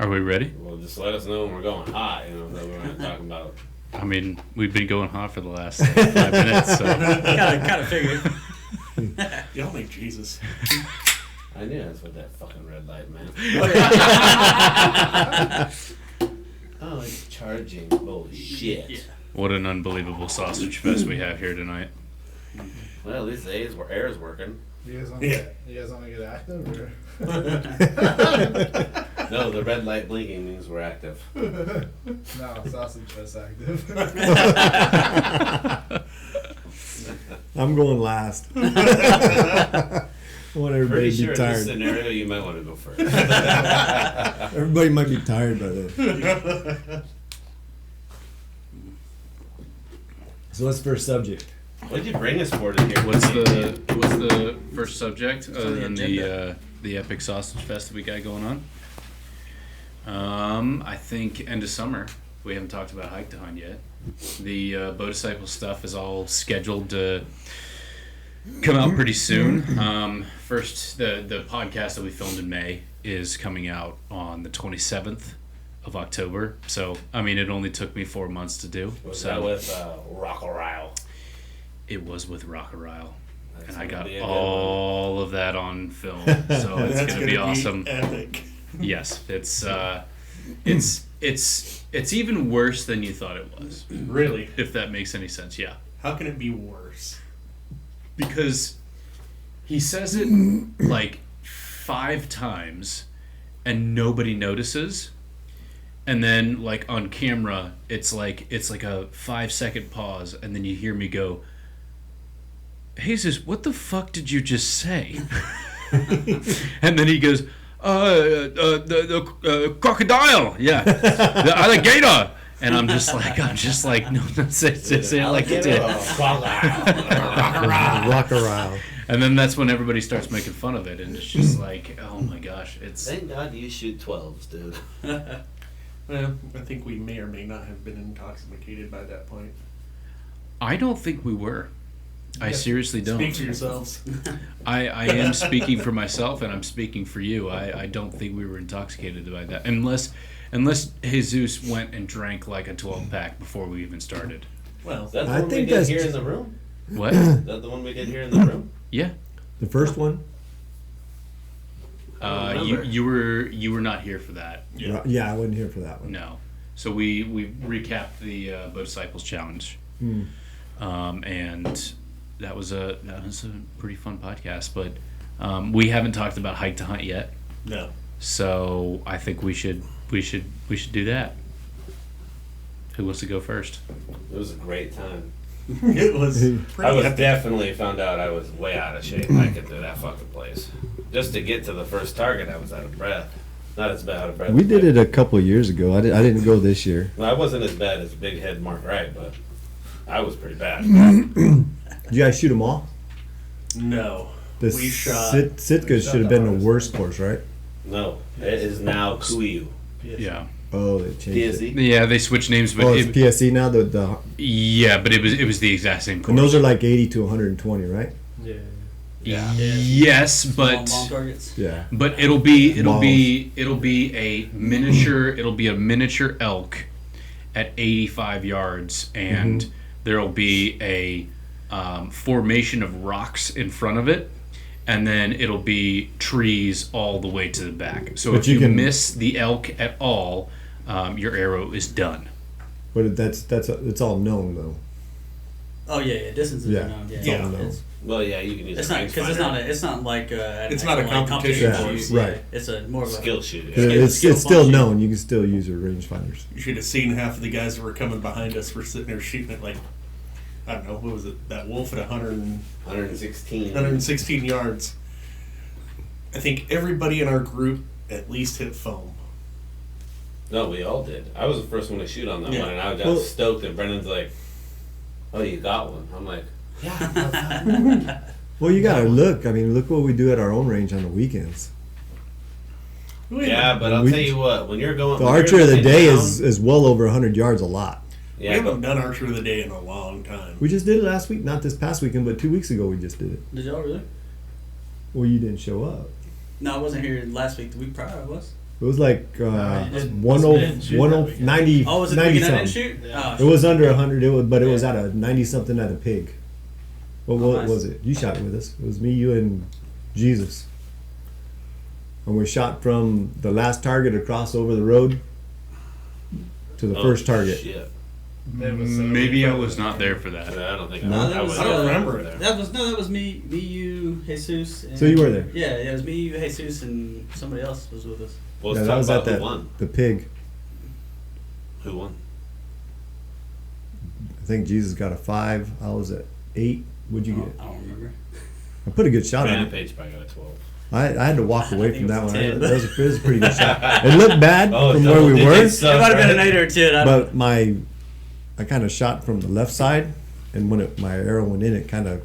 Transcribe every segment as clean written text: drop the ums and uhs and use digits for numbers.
Are we ready? Well, just let us know when we're going hot. You know, that we're not talking about. I mean, we've been going hot for the last 5 minutes, so. kind of figured. Y'all make Jesus. I knew that's what that fucking red light meant. Oh, it's charging. Bullshit. Yeah. What an unbelievable sausage fest we have here tonight. Well, at least the air is working. You guys want to get active? Or? No, the red light blinking means we're active. No, sausage fest active. I'm going last. I want everybody Pretty to sure be in this tired. scenario you might want to go first. Everybody might be tired by then. So what's the first subject? What'd you bring us for to here? What's the first subject on other the than agenda. the epic sausage fest that we got going on? I think end of summer. We haven't talked about Hike to Hunt yet. The Bow Disciple stuff is all scheduled to come out pretty soon. First, the podcast that we filmed in May is coming out on the 27th of October. So, I mean, it only took me 4 months to do. Was so that with Rockerile? It was with Rockerile. That's And I gonna got be a good all of that on film. So it's That's going to be awesome. Epic. Yes, it's even worse than you thought it was. Really? If that makes any sense, yeah. How can it be worse? Because he says it like 5 times and nobody notices. And then like on camera, it's like a 5-second pause and then you hear me go, "Jesus, what the fuck did you just say?" And then he goes, the crocodile, yeah, the alligator, and I'm just like, no, say it like you did. Rock around. And then that's when everybody starts making fun of it, and it's just like, oh my gosh, it's. Thank God you shoot 12s, dude. Well, I think we may or may not have been intoxicated by that point. I don't think we were. I seriously don't. Speak for yourselves. I am speaking for myself, and I'm speaking for you. I don't think we were intoxicated by that, unless Jesus went and drank like a 12-pack before we even started. Well, Is that the I one we think did that's here in just- the room? What? Is that the one we did here in the room? Yeah. The first one? You were not here for that. Yeah, I wasn't here for that one. No. So we recapped the Bow Disciples Challenge, and that was a pretty fun podcast. But we haven't talked about Hike to Hunt yet. no. So I think we should do that. Who wants to go first? It was a great time. It was I pretty was epic. definitely found out I was way out of shape. I could do that fucking place. Just to get to the first target, I was out of breath. Not as bad out of breath. We did it a couple of years ago. I didn't go this year. Well, I wasn't as bad as Big Head Mark Wright, but I was pretty bad. Did you guys shoot them all? No. The We shot- Sitka should have been the worst course, right? No, it is now Kuiu. Yeah. Oh, they changed it. PSE. Yeah, they switched names, but Oh, it's PSE now. But it was the exact same course. and those are like 80 to 120, right? Yeah. Yes, but Long targets. Yeah. but it'll be a miniature elk at 85 yards, and there'll be a formation of rocks in front of it, and then it'll be trees all the way to the back. So But if you you can- miss the elk at all, your arrow is done. But it's all known though. Oh yeah. Distances Yeah. are known. Yeah. It's all Yeah. known. Well, yeah, you can use It's a not because rangefinder. it's not like It's not a competition course. shoot. Right. It's a more of a skill shooting. It's skill still function. known. You can still use your rangefinders. You should have seen half of the guys that were coming behind us were sitting there shooting at like, I don't know, what was it? That wolf at 116. 116 yards. I think everybody in our group at least hit foam. No, we all did. I was the first one to shoot on that Yeah. one, and I got Well- stoked, and Brendan's like, "Oh, you got one." I'm like, "Yeah." Well, you gotta look. I mean, look what we do at our own range on the weekends. Yeah, but I'll We- tell you what, when you're going... The when you're archer of the in day town- is well over 100 yards a lot. We Yeah, haven't but done Archer of the Day in a long time. We just did it last week, not this past weekend, but 2 weeks ago we just did it. Did y'all really? Well, you didn't show up. No, I wasn't here last week. The week prior I was. It was like you didn't- 90, Oh, was it the 90 weekend I didn't something. shoot? Yeah. Oh, It was under 100, but it was at a 90 something at a pig. What nice. was it? You shot with us. It was me, you, and Jesus. And we shot from the last target across over the road to the first target. Shit. Maybe I was not there for that. I don't think No, I, that I was, was I don't there. remember it. That was me, you, Jesus. And, So you were there? Yeah, it was me, you, Jesus, and somebody else was with us. Well, Yeah, let's that talk was about at who won. the pig. Who won? I think Jesus got a 5. I was at 8. What'd you Oh, get? I don't remember. I put a good shot on it. Rampage probably got a 12. I had to walk away I think from it that was one. a 10. That was a pretty good shot. It looked bad from where double we were, digits, It might have been an right? 8 or a 10. I don't but I kind of shot from the left side, and when my arrow went in, it kind of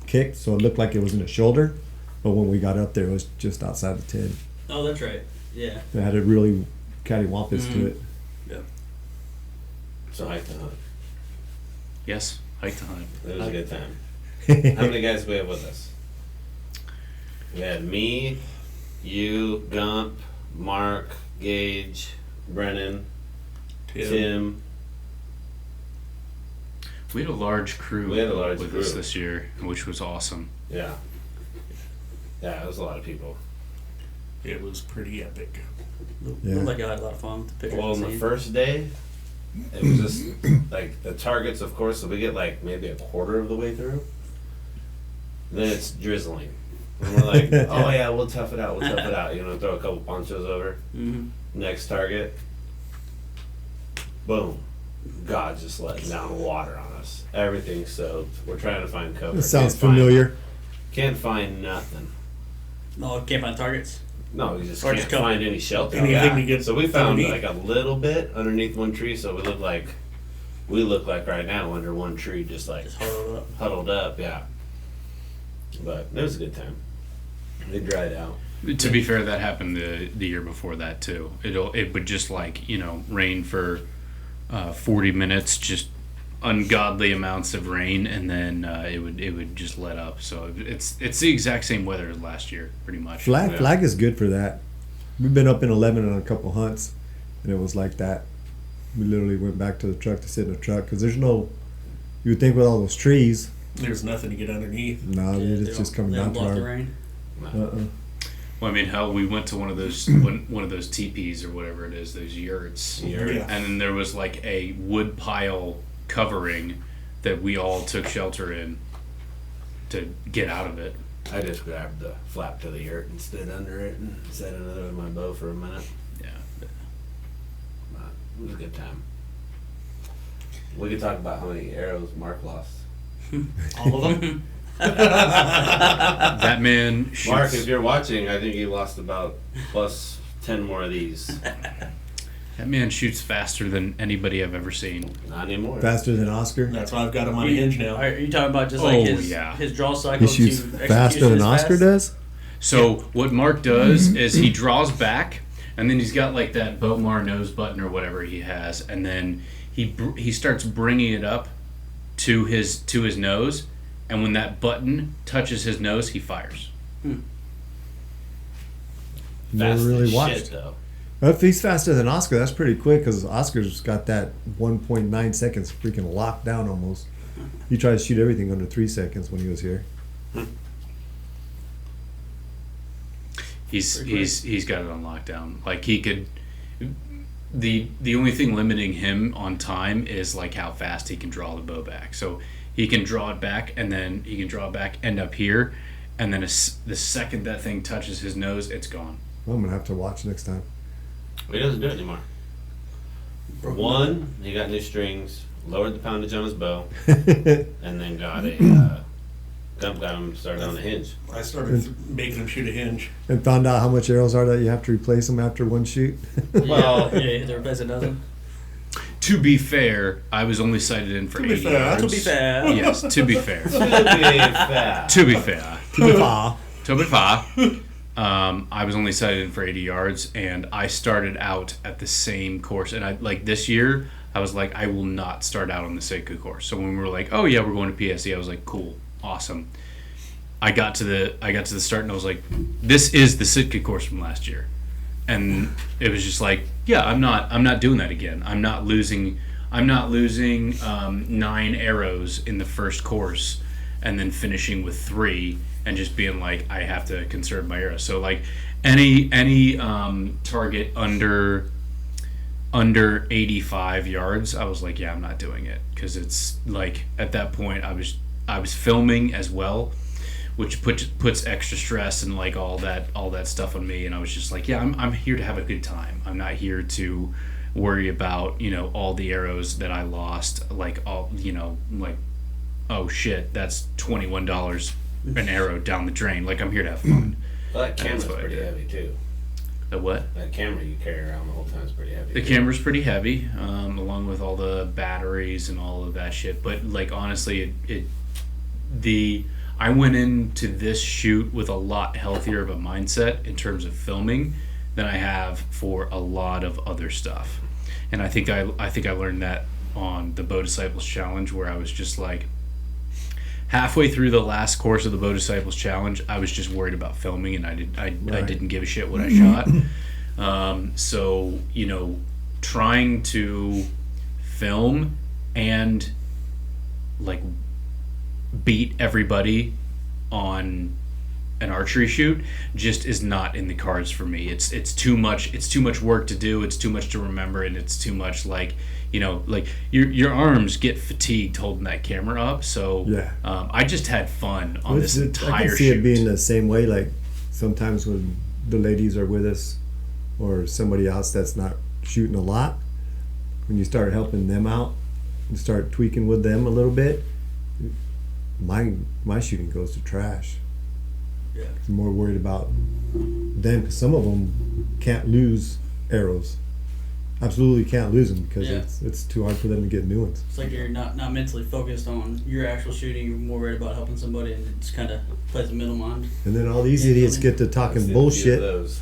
kicked, so it looked like it was in the shoulder. But when we got up there, it was just outside the 10. Oh, that's right. Yeah. It had a really cattywampus to it. So hike the hunt. Yes, hike to hunt. It was a good time. How many guys do we have with us? We had me, you, Gump, Mark, Gage, Brennan, Tim. We had a large crew We had a large with crew. us this year, which was awesome. Yeah. Yeah, it was a lot of people. It was pretty epic. Yeah. Looked like I had a lot of fun with the pictures. Well, on and the scenes. first day, it was just like the targets, of course, so we get like maybe a quarter of the way through. Then it's drizzling. And we're like, oh yeah, we'll tough it out, throw a couple ponchos over. Mhm. Next target, boom. God just letting down water on us. Everything's soaked. We're trying to find cover. It sounds Can't find- familiar. Can't find nothing. No, can't find targets. No, we just Or can't just cover. find any shelter. Anything to get So we found underneath. like a little bit underneath one tree, so we look like right now under one tree, just like Just huddled up. huddled up, yeah. But it was a good time. They dried out. To be fair, that happened the year before that too. It would just rain for 40 minutes, just ungodly amounts of rain, and then it would just let up. So it's the exact same weather as last year, pretty much. Flag is good for that. We've been up in 11 on a couple hunts, and it was like that. We literally went back to the truck to sit in the truck because there's no. You would think with all those trees, There's nothing to get underneath. no, Yeah, it's just coming they down don't block the hard. rain. Well, I mean, hell, we went to one of those one of those teepees or whatever it is, those yurts, Yeah. and then there was like a wood pile covering that we all took shelter in to get out of it. I just grabbed the flap to the yurt and stood under it and sat under there with my bow for a minute. Yeah. But it was a good time. We could talk about how many arrows Mark lost. All of them. That man shoots. Mark, if you're watching, I think you lost about plus 10 more of these. That man shoots faster than anybody I've ever seen. Not anymore. Faster than Oscar. That's why I've got him on a hinge now. Are you talking about just Oh, like his yeah. his draw cycle? He shoots to faster execution than is Oscar fast? does. So what Mark does is he draws back, and then he's got like that Bomar nose button or whatever he has, and then he starts bringing it up to his nose, and when that button touches his nose, he fires. Never Fast really as watched. shit, though. If he's faster than Oscar, that's pretty quick because Oscar's got that 1.9 seconds freaking locked down almost. He tried to shoot everything under 3 seconds when he was here. He's got it on lockdown. Like he could. The only thing limiting him on time is like how fast he can draw the bow back. So he can draw it back, and then he can draw it back, end up here, and then the second that thing touches his nose, it's gone. I'm gonna have to watch next time. He doesn't do it anymore. One, he got new strings, lowered the poundage on his bow, and then got a Gump got him started on the hinge. I started making him shoot a hinge. And found out how much arrows are that you have to replace them after one shoot. Well, yeah, they're replace a dozen. To be fair, I was only sighted in for To be 80 fair, yards. To be fair. Yes, to be fair. fast. To be fair. Ah, To be fair. I was only sighted in for 80 yards, and I started out at the same course. And I like this year, I was like, I will not start out on the Seiko course. So when we were like, oh yeah, we're going to PSE, I was like, cool, awesome. I got to the start, and I was like, this is the Sitka course from last year. and it was just like, yeah, I'm not doing that again. I'm not losing 9 arrows in the first course and then finishing with 3 and just being like, I have to conserve my arrows. So like any target under 85 yards, I was like, yeah, I'm not doing it, because it's like at that point I was filming as well, which puts extra stress and like all that stuff on me, and I was just like, yeah, I'm here to have a good time. I'm not here to worry about, you know, all the arrows that I lost, like all, you know, like, oh shit, that's $21 an arrow down the drain. Like, I'm here to have fun. Well, that camera's what I pretty did. heavy too. The what? That camera you carry around the whole time is pretty heavy. The camera's pretty heavy, along with all the batteries and all of that shit. But like, honestly, I went into this shoot with a lot healthier of a mindset in terms of filming than I have for a lot of other stuff. And I think I learned that on the Bow Disciples Challenge, where I was just like, halfway through the last course of the Bow Disciples Challenge, I was just worried about filming, and I didn't give a shit what I shot. So, you know, trying to film and like beat everybody on an archery shoot just is not in the cards for me. It's too much work to do. It's too much to remember, and it's too much, like, you know, like your arms get fatigued holding that camera up. So Yeah. I just had fun on this I entire can see shoot. it being the same way. Like sometimes when the ladies are with us, or somebody else that's not shooting a lot, when you start helping them out and start tweaking with them a little bit, my shooting goes to trash. Yeah. I'm more worried about them, because some of them can't lose arrows. Absolutely can't lose them, because Yeah. it's too hard for them to get new ones. It's like you're not mentally focused on your actual shooting. You're more worried about helping somebody, and it just kind of plays a middleman. And then all these Yeah, idiots really. get to I've talking seen a few of bullshit, those.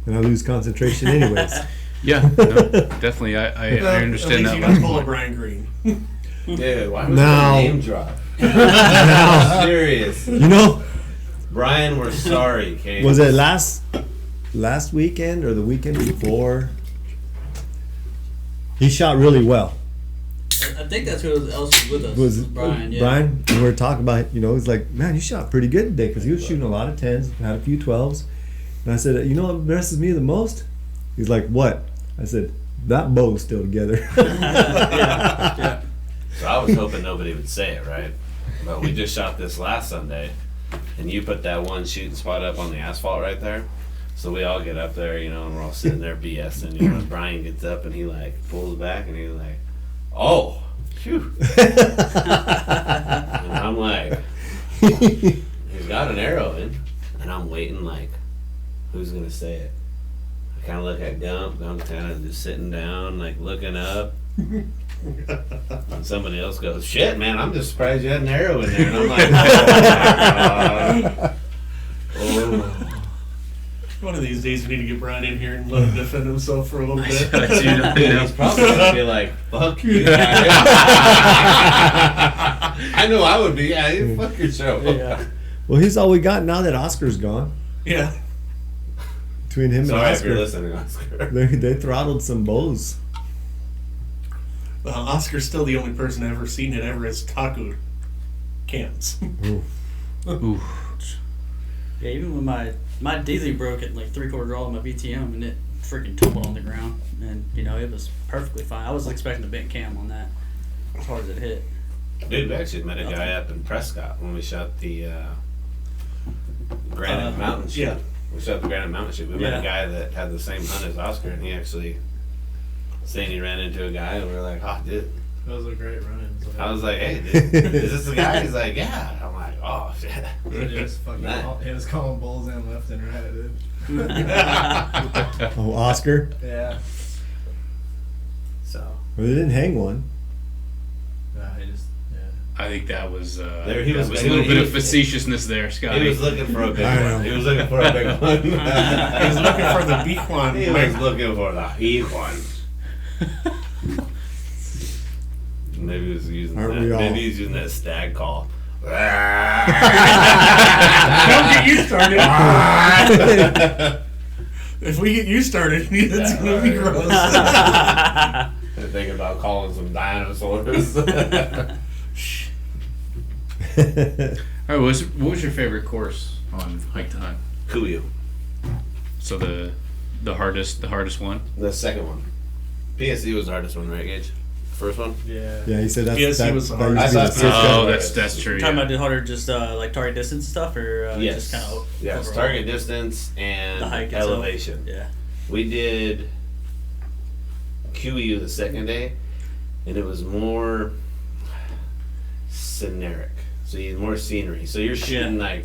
and I lose concentration anyways. Yeah, no, definitely. I understand At least that. you last don't pull a point. Brian Green. Dude, why was Now- the name drop? Now, Serious. you know, Brian, we're sorry, Kate. was it last weekend or the weekend before? He shot really well. I think that's who else was with us. Was Brian? Yeah. Brian, and we were talking about, you know, he's like, man, you shot pretty good today, because he was shooting a lot of 10s, had a few 12s. And I said, you know what impresses me the most? He's like, what? I said, that bow's still together. Yeah. So I was hoping nobody would say it, right? But we just shot this last Sunday, and you put that one shooting spot up on the asphalt right there. So we all get up there, you know, and we're all sitting there BSing. You know, and Brian gets up and he like pulls back and he's like, "Oh, phew!" And I'm like, "He's got an arrow in," and I'm waiting like, who's gonna say it? I kind of look at Gump's kind of just sitting down, like looking up. And somebody else goes, "Shit, man, I'm just surprised you had an arrow in there." And I'm like, "Oh." One of these days we need to get Brian in here and let him defend himself for a little bit. He's probably gonna be like, "Fuck you." I know I would be. Yeah, you fuck your show. Yeah. Well, he's all we got now that Oscar's gone. Yeah. Between him Sorry and if you're Oscar, listening, Oscar. they throttled some bows. Oscar's still the only person I've ever seen at Everest Taku camps. Ooh. Yeah, even when my DZ broke at like 3/4 draw on my VTM, and it freaking tumbled on the ground, and you know it was perfectly fine. I was expecting a bent cam on that, as hard as it hit. Dude, we actually met a guy up in Prescott when we shot the Granite Mountain shoot. yeah. We shot the Granite Mountain shoot. We met Yeah. a guy that had the same hunt as Oscar, and he actually saying he ran into a guy, and we were like, "Oh, dude." That was a great run-in. So I was like, "Hey, dude, is this the guy?" He's like, "Yeah." I'm like, "Oh, shit." he was fucking Nah. he was calling bulls in left and right, dude. Oh, Oscar. Yeah. So Well, they didn't hang one. Nah, he just I think that was There he that was- was a he little was- bit he of was- facetiousness there, Scotty. he was looking for a big I know. one. He was looking for a big one. He was looking for the big one. He was looking for the big one. Maybe he was using Aren't that. we all? Maybe he's using that stag call. Don't get you started. If we get you started, it's Yeah, gonna be right. gross. I'm thinking about calling some dinosaurs. All right, what was your favorite course on Hike to Hunt? Kuyu, So the hardest one. the second one. PSE was the hardest one, right, Gage? First one? Yeah. Yeah, he said that's Yes, he that, was that hard. used to be I the thought- Sitka. Oh, that's true. Talking Yeah. about the harder, just like target distance stuff, or Yes. just kind of Yes, target distance and The hike itself. elevation. Yeah. We did QEU the second day, and it was more scenic. So you had more scenery. So you're shooting like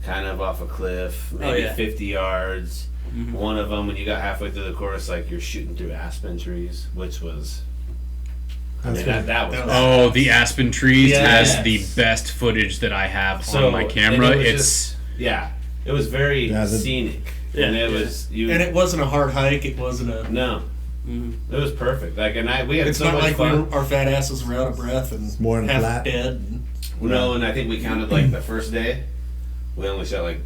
kind of off a cliff, maybe 50 yards. Mhm. One of them, when you got halfway through the course, like you're shooting through aspen trees, which was. I mean, that was. Oh, the aspen trees Yes. has the best footage that I have So, on my camera. and it was It's yeah, it was very Yeah, scenic, Yeah, and it yeah. was you. And it wasn't a hard hike. It wasn't a. no, Mhm. it was perfect. Like, and we had It's so not much like fun. our fat asses were out of breath and more half flat. dead. And, No, and I think we counted like the first day, we only shot like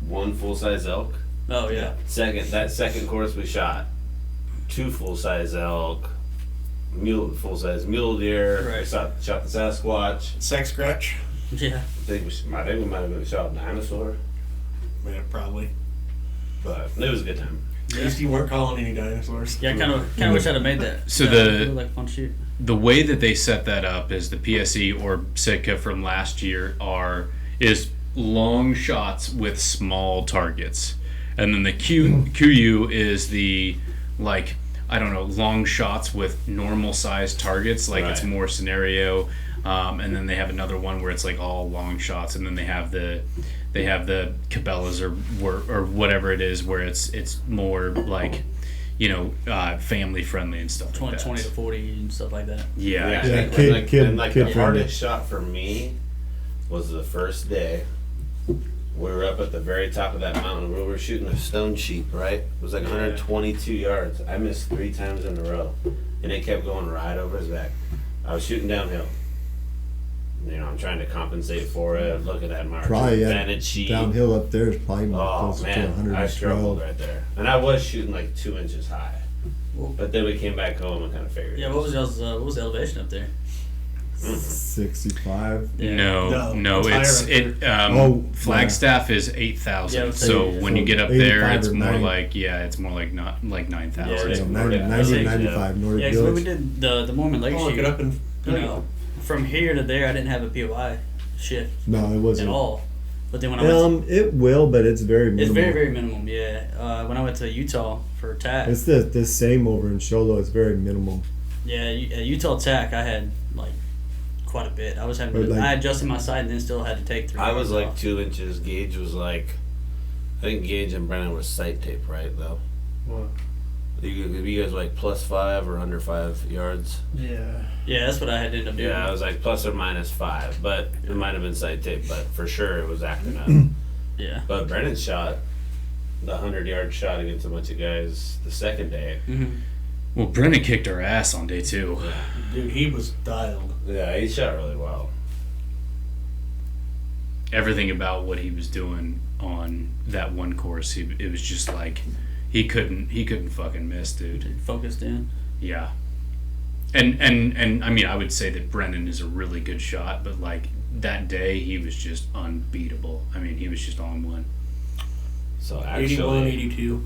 one full size elk. Oh yeah. That second course we shot 2 full size elk, full size mule deer. We Right. shot the Sasquatch. sex scratch. Yeah. I think we might have been shot a dinosaur, Yeah, probably. but it was a good time. At least you weren't calling any dinosaurs. Yeah. Kind of wish I'd have made that. So It looked like a fun shoot. the way that they set that up is the PSE or Sitka from last year is long shots with small targets, and then the QU is the like I don't know long shots with normal sized targets, like it's Right. more scenario, and then they have another one where it's like all long shots, and then they have the Cabela's or whatever it is where it's more like family friendly and stuff 20, like that. 20 to 40 and stuff like that. Yeah. Yeah, kid- the kid friendly. hardest shot for me was the first day. We were up at the very top of that mountain. We were shooting a stone sheep, right? It was like 122 yards. I missed 3 times in a row, and it kept going right over his back. I was shooting downhill. I'm trying to compensate for it. Looking at my Probably advantage sheet. downhill up there is probably Oh closer to man, I 112. struggled right there, and I was shooting like 2 inches high. But then we came back home and kind of figured. Yeah. it What was the elevation up there? 65. Yeah. No, it's it's higher Flagstaff is 8,000. Yeah, so yeah. when you So get up there, 85 it's or more 90. like it's more like not like 9,000. Yeah, So Yeah. 90, Yeah. 90 Yeah. 95 Nordic Yeah, because when we Village. did the Mormon Lake Oh, look shoot, it up and you know, from here to there, I didn't have a POI shift No, it at wasn't. all. But then when I went, It will, but it's very minimal. it's very very minimum. Yeah. When I went to Utah for TAC, It's the same over in Sholo. It's very minimal. yeah, at Utah TAC, I had like quite a bit. I was having, But, like- I adjusted my sight and then still had to take 3. I was hours like off. 2 inches. Gage was like, I think Gage and Brennan were sight tape, right? Though What? you guys were like +5 or under 5 yards. Yeah. Yeah, that's what I had to end up doing. Yeah, I was like plus or minus 5, but it might have been sight tape, but for sure it was acting up. Yeah. But Brennan shot the 100-yard shot against a bunch of guys the second day. Mm-hmm. Well, Brennan kicked our ass on day 2. dude, he was dialed. Yeah, he shot really well. Everything about what he was doing on that one course, it was just like he couldn't fucking miss, dude. Focused in. Yeah. And I mean, I would say that Brennan is a really good shot, but like that day he was just unbeatable. I mean, he was just on one. So 81, actually, 82.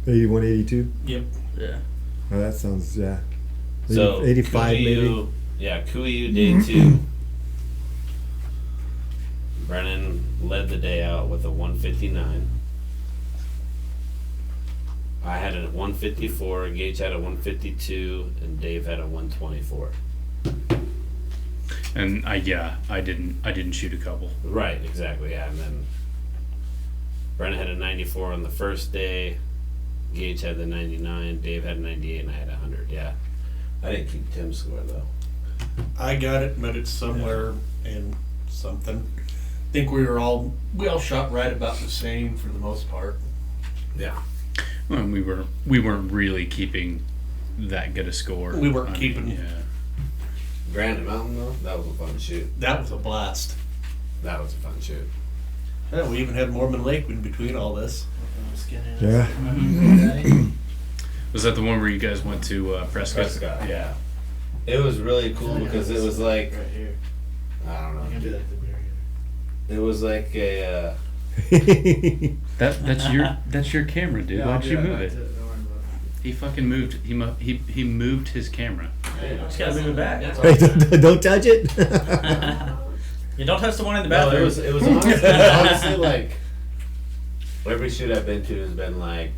81, 82. Yep. Yeah. Oh, that sounds, yeah. so 85 maybe. Kuiu, yeah, Kuiu day 2. Brennan led the day out with a 159. I had a 154, Gage had a 152, and Dave had a 124. And I didn't shoot a couple. Right, exactly, yeah. And then Brennan had a 94 on the first day, Gage had the 99, Dave had a 98, and I had a 100, yeah. I didn't keep Tim's score, though. I got it, but it's somewhere in something. I think we all shot right about the same for the most part. Yeah. Well, we weren't really keeping that good a score. We weren't keeping- Yeah. Granite Mountain, though, that was a fun shoot. That was a blast. That was a fun shoot. Yeah, we even had Mormon Lake in between all this. Yeah. Was that the one where you guys went to Prescott? Prescott, yeah. It was really cool because it was like, Right here. I don't You can do know. that at the very end. It was like a, That's your camera, dude. Yeah, Why'd I'll you do move that. it? Don't worry about He fucking moved. He moved his camera. Just gotta move it back. That's all. Hey, don't touch it. You don't touch the one in the no, bathroom. it was honestly like, every shoot I've been to has been like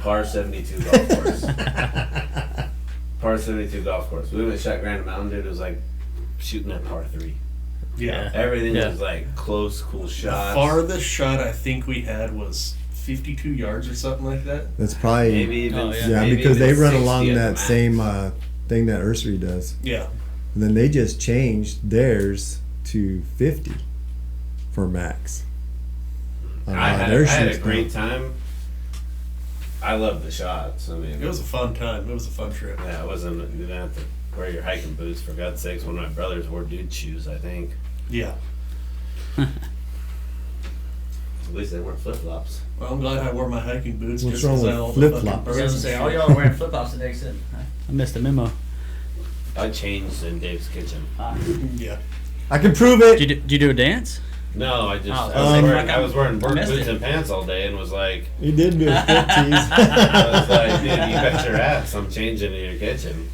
par 72 golf course. Par 72 golf course. We went and shot Grand Mountain, dude. It was like shooting at par 3. Yeah. Everything Yeah. was like close, cool The shots. farthest shot I think we had was 52 yards or something like that. That's probably Maybe even, Oh, yeah. yeah, maybe because even they run 60 along at the that max. same thing that Ursery does. Yeah. And then they just changed theirs to 50 for max. I had their a shoots great now. time. I love the shots. I mean, It was a fun time. It was a fun trip. yeah, it wasn't. You didn't have to wear your hiking boots for God's sakes. One of my brothers wore dude shoes, I think. Yeah. At least they weren't flip flops. Well, I'm glad I wore my hiking boots. What's just wrong 'cause with I all the flip-flops? fucking I was birds gonna say, and all shit. y'all are wearing flip flops today, so I missed the memo. I changed in Dave's kitchen. Yeah. I can prove it. Did you do a dance? No, I just Oh, I was wearing work missed boots it. and pants all day and was like, He did do a strip I was like, tease. dude, you bet your ass I'm changing in your kitchen.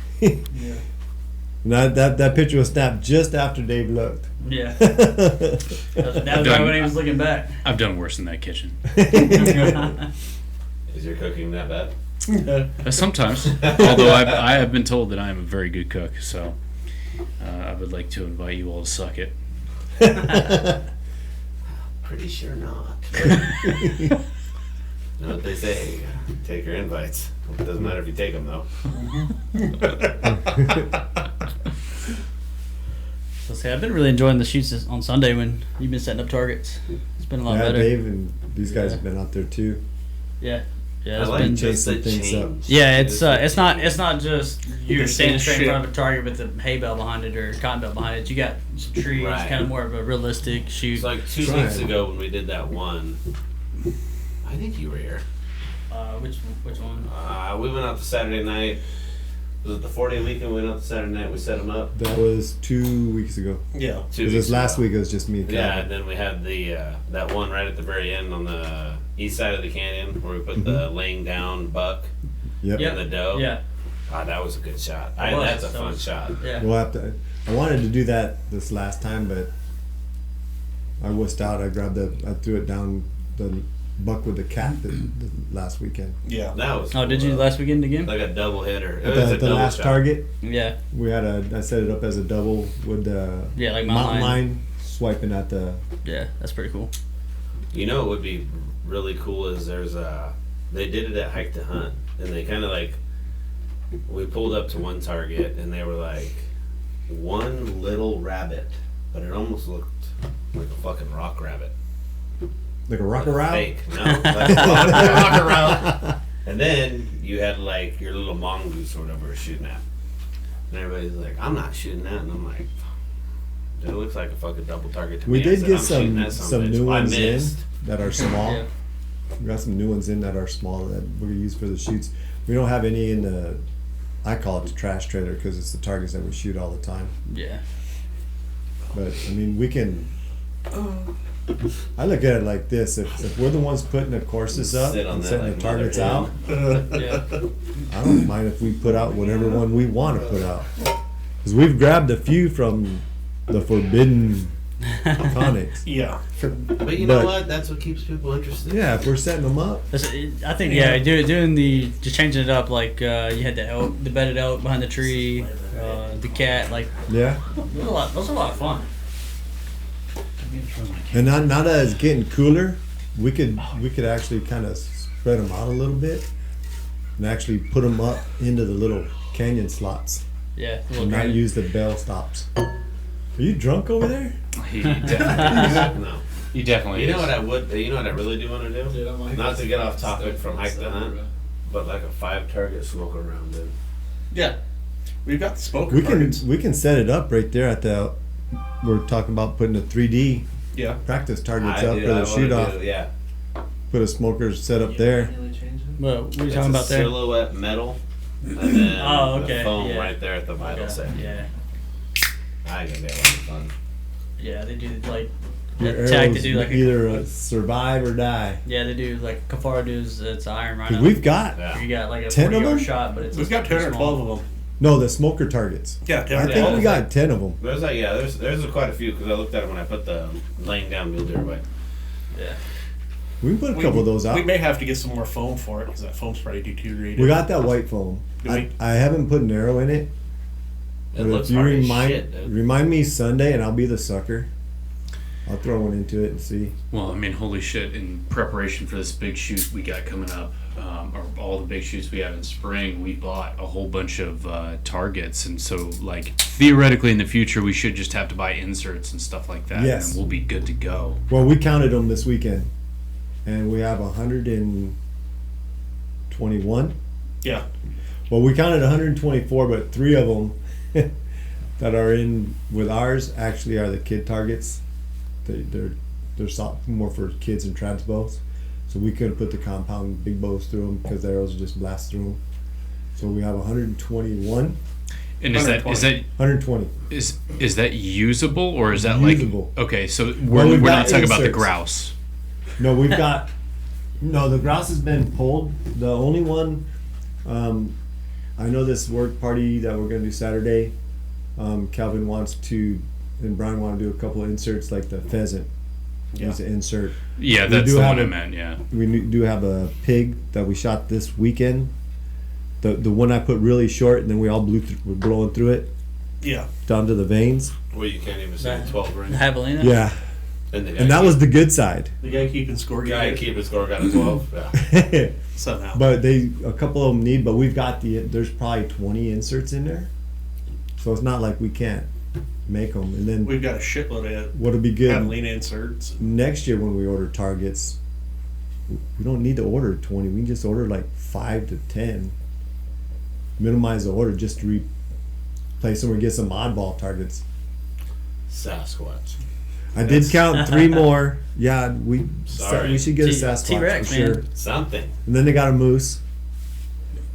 that picture was snapped just after Dave looked. Yeah. That was right when he was looking back. I've done worse in that kitchen. Is your cooking that bad? Sometimes, although I have been told that I am a very good cook, so I would like to invite you all to suck it. Pretty sure not. You know what they say? Take your invites. It doesn't matter if you take them though. So say I've been really enjoying the shoots on Sunday when you've been setting up targets. It's been a lot Yeah, better. Dave and these guys Yeah. have been out there too. Yeah. Yeah, I it's like been just the chasing things up. change. yeah, it's not just you're can standing see straight in shit. front of a target with a hay bale behind it or cotton bale behind it. You got some trees, Right. kind of more of a realistic shoot. It's like 2 Try weeks it. ago when we did that one. I think you were here. Which one? We went out the Saturday night. Was it the 4-day weekend? We went out the Saturday night. We set them up. That was 2 weeks ago. Yeah. 2 Because weeks this last ago. week it was just me and Yeah, Calvin. and then we had the that one right at the very end on the east side of the canyon where we put the laying down buck Yep. Yep. in the doe. Yeah. Ah, that was a good shot. It was. That's a That fun was- shot. Yeah. We'll have to. I wanted to do that this last time, but I wussed out. I threw it down the buck with the cat the last weekend. Yeah. That was. Oh, did cool, you though. last weekend again? Like a double hitter. It At was a the double last shot. target, Yeah. I set it up as a double with the Yeah, like mountain mountain line. line swiping at the. Yeah, that's pretty cool. You know what would be really cool is they did it at Hike to Hunt, and they kind of like, we pulled up to one target, and they were like, one little rabbit, but it almost looked like a fucking rock rabbit. Like a rocker route? Fake, no, like a rock rabbit. And then you had like your little mongoose or whatever shooting at, and everybody's like, I'm not shooting that, and I'm like, it looks like a fucking double target to We me. I did said, get "I'm shooting that some son of a new bitch." I ones in missed. that are small. Yeah. We got some new ones in that are small that we're gonna use for the shoots. We don't have any in the. I call it the trash trailer because it's the targets that we shoot all the time. Yeah. But I mean, we can. I look at it like this: if we're the ones putting the courses up Sit on and that setting like the targets mother out, Yeah. I don't mind if we put out whatever one we want to put out. Because we've grabbed a few from the forbidden conics. Yeah. But you know But- what? That's what keeps people interested. Yeah, if we're setting them up, I think doing just changing it up like you had the elk, the bedded elk behind the tree, the cat, like yeah. those are a lot of fun. And now that it's getting cooler, we could actually kind of spread them out a little bit and actually put them up into the little canyon slots Yeah, and not use the bell stops. Are you drunk over there? He definitely No. He definitely You know is. what I would? You know what I really do want to do? Dude, I'm like, Not to get off topic stuff from hike to stuff, hunt, bro. but like a 5-target smoke around, dude. Yeah. We've got the smoker We can targets. set it up right there at the. We're talking about putting a 3D Yeah. practice targets I up do, for I the wanna shoot off. do- Yeah. Put a smoker set up there. Manually change it? Well, what are you It's talking a about there? silhouette metal, and then Oh, okay, the foam yeah. right there at the vital Okay, set. yeah. I think that was fun. Yeah, they do like Your that tag arrows to do like either survive or die. yeah, they do like Kafara does it's an iron Because rhino. we've got Yeah. You got like a 10 of 40-yard them? shot, but it's We've got 10 or 12 of them. no the smoker targets. Yeah, 10 I or think 12. we got 10 of them. There's like there's quite a few because I looked at it when I put the laying down mule deer away. Yeah. We can put a couple of those out. We may have to get some more foam for it because that foam's probably deteriorated. We got that white foam. Do we? I haven't put an arrow in it. It But looks if you hard as remind shit, dude. remind me Sunday and I'll be the sucker. I'll throw one into it and see. Well, I mean, holy shit! In preparation for this big shoot we got coming up, or all the big shoots we have in spring, we bought a whole bunch of targets, and so like theoretically in the future we should just have to buy inserts and stuff like that, Yes. and we'll be good to go. Well, we counted them this weekend, and we have 121. Yeah. Well, we counted 124, but 3 of them that are in with ours actually are the kid targets. They're more for kids and trans bows, so we couldn't put the compound big bows through them because the arrows just blast through them. So we have 121, And is that 120. is that usable, or is that Usable. like okay? So Well, we're we've not got talking about the inserts. grouse. No, we've got no. The grouse has been pulled. The only one, I know this work party that we're gonna do Saturday. Calvin wants to, and Brian want to do a couple of inserts like the pheasant. Needs an insert. Yeah, We that's do the have one I a- meant. Yeah. We do have a pig that we shot this weekend. The one I put really short, and then we all we're blowing through it Yeah. down to the veins. Where you can't even see the The 12 ring. javelina. Yeah, And, the guy and that was the good side. The guy keeping score guy got it keeping score got a 12. Yeah. somehow. But a couple of them need, but we've got there's probably 20 inserts in there, so it's not like we can't make them. And then We've got a shitload of what'll be good javelina inserts. next year when we order targets, we don't need to order 20. We can just order like 5 to 10. Minimize the order just to replace them or get some oddball targets. Sasquatch. I did count 3 more. Yeah, we Sorry. should get a T- Sasquatch T-Rex, for sure. man. Something. And then they got a moose,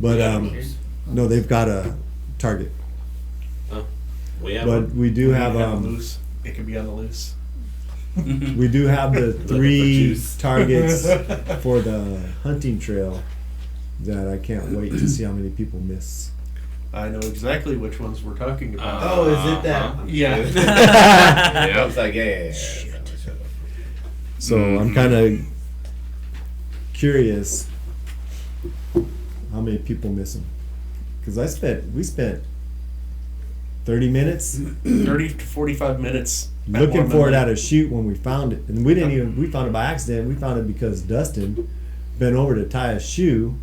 but Yeah, moose. no, they've got a target. We have But one. we do have a loose. It could be on the loose. we do have the for 3 juice. targets for the hunting trail that I can't wait to see how many people miss. I know exactly which ones we're talking about. Oh, is it that? Yeah. I Yeah. was like, yeah. So I'm kind of curious how many people miss them, because we spent 30 minutes 30 to 45 minutes. looking for it at a shoot when we found it, and we found it by accident. We found it because Dustin bent over to tie a shoe.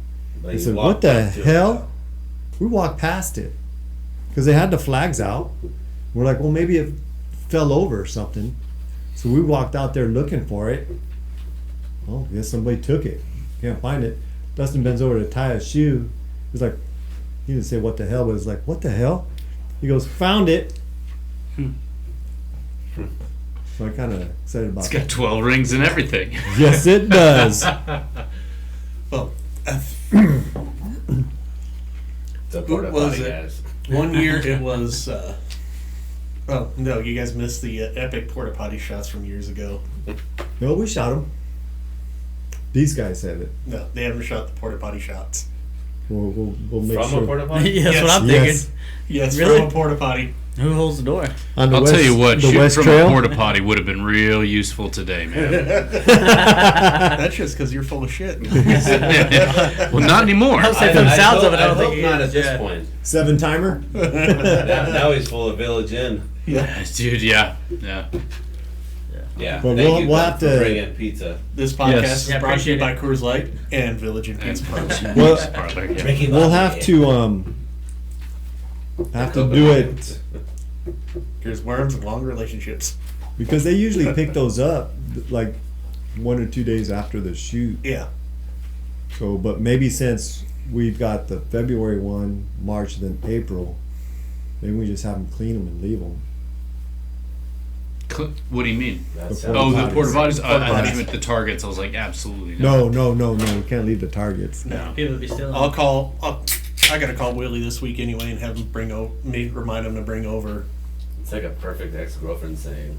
He said, "What the hell?" We walked past it because they had the flags out. We're like, well, maybe it fell over or something. So we walked out there looking for it. Oh, I guess somebody took it. Can't find it. Dustin bends over to tie a shoe. He's like, he didn't say what the hell, but it's like, what the hell? He goes, found it. So I'm kind of excited about It's that. got 12 rings and everything. Yes, it does. Well, The porta was potty it? guys. one year it was. Oh no, you guys missed the epic porta potty shots from years ago. No, we shot him. These guys said it. No, they haven't shot the porta potty shots. We'll make From sure. a porta potty? Yeah, that's what I'm Yes. thinking. Yes, Really? from a porta potty. Who holds the door? On the I'll west, tell you what, the shooting West from Trail. a porta potty would have been real useful today, man. That's just because you're full of shit. Well, not anymore. I'll say from the sounds hope- of it, I don't hope think he not is, at this yeah. point. 7-timer. Now he's full of Village Inn. Dude, yeah. Yeah. Yeah. But Thank we'll- you, we'll Doug, have for to- bringing pizza. This podcast Yes. is Yeah, brought to you by appreciate Coors Light and Village and Pizza Pros. Well, Parlor, yeah. Drinking we'll latte. have to do it Here's worms and long relationships. because they usually pick those up like 1 or 2 days after the shoot. Yeah. So, but maybe since we've got the February one, March, then April, maybe we just have them clean them and leave them. What do you mean? That's The Oh, the potties. porta potties. I thought potties. you meant the targets. I was like, absolutely No, you can't leave the targets. No. People would be still. I gotta call Willie this week anyway and have him remind him to bring over. It's like a perfect ex-girlfriend saying,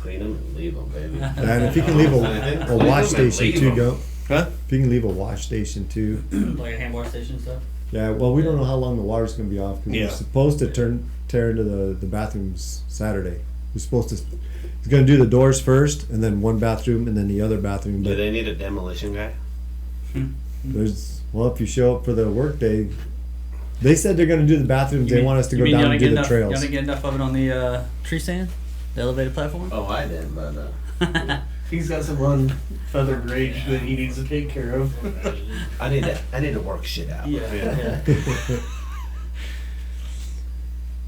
"Clean them and leave them, baby." And if you can leave a Clean wash them and station leave too, 'em. go. Huh? If you can leave a wash station too. Like a hand wash station and stuff. Yeah, well, we don't know how long the water's gonna be off because Yeah. we're supposed to tear into the bathrooms Saturday. We're supposed to. He's gonna do the doors first, and then one bathroom, and then the other bathroom. Do But they need a demolition guy? there's if you show up for the work day, they said they're gonna do the bathrooms. They want us to You go mean down y'all and didn't do get the enough, y'all trails. didn't get enough of it on the tree stand? The elevated platform? Oh, I did, but He's got some unfeathered rage that he needs to take care of. I need to work shit out. Yeah.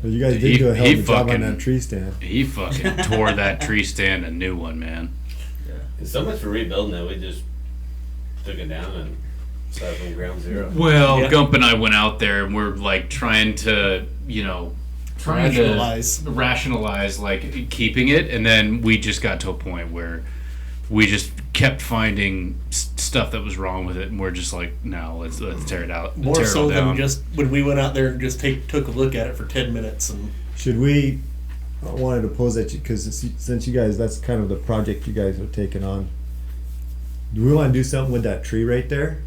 But you guys He- did do a hell he of a job on fucking- that tree stand. He fucking tore that tree stand a new one, man. It's so much for rebuilding it. We just took it down and started from ground zero. Well, Yeah. Gump and I went out there and we're like trying to, rationalize like keeping it, and then we just got to a point where we just kept finding stuff that was wrong with it, and we're just like, no, let's tear it out. More tear it so all than down. just when we went out there and just took a look at it for 10 minutes and Should we? I wanted to pose at you because since you guys, that's kind of the project you guys are taking on. Do we want to do something with that tree right there?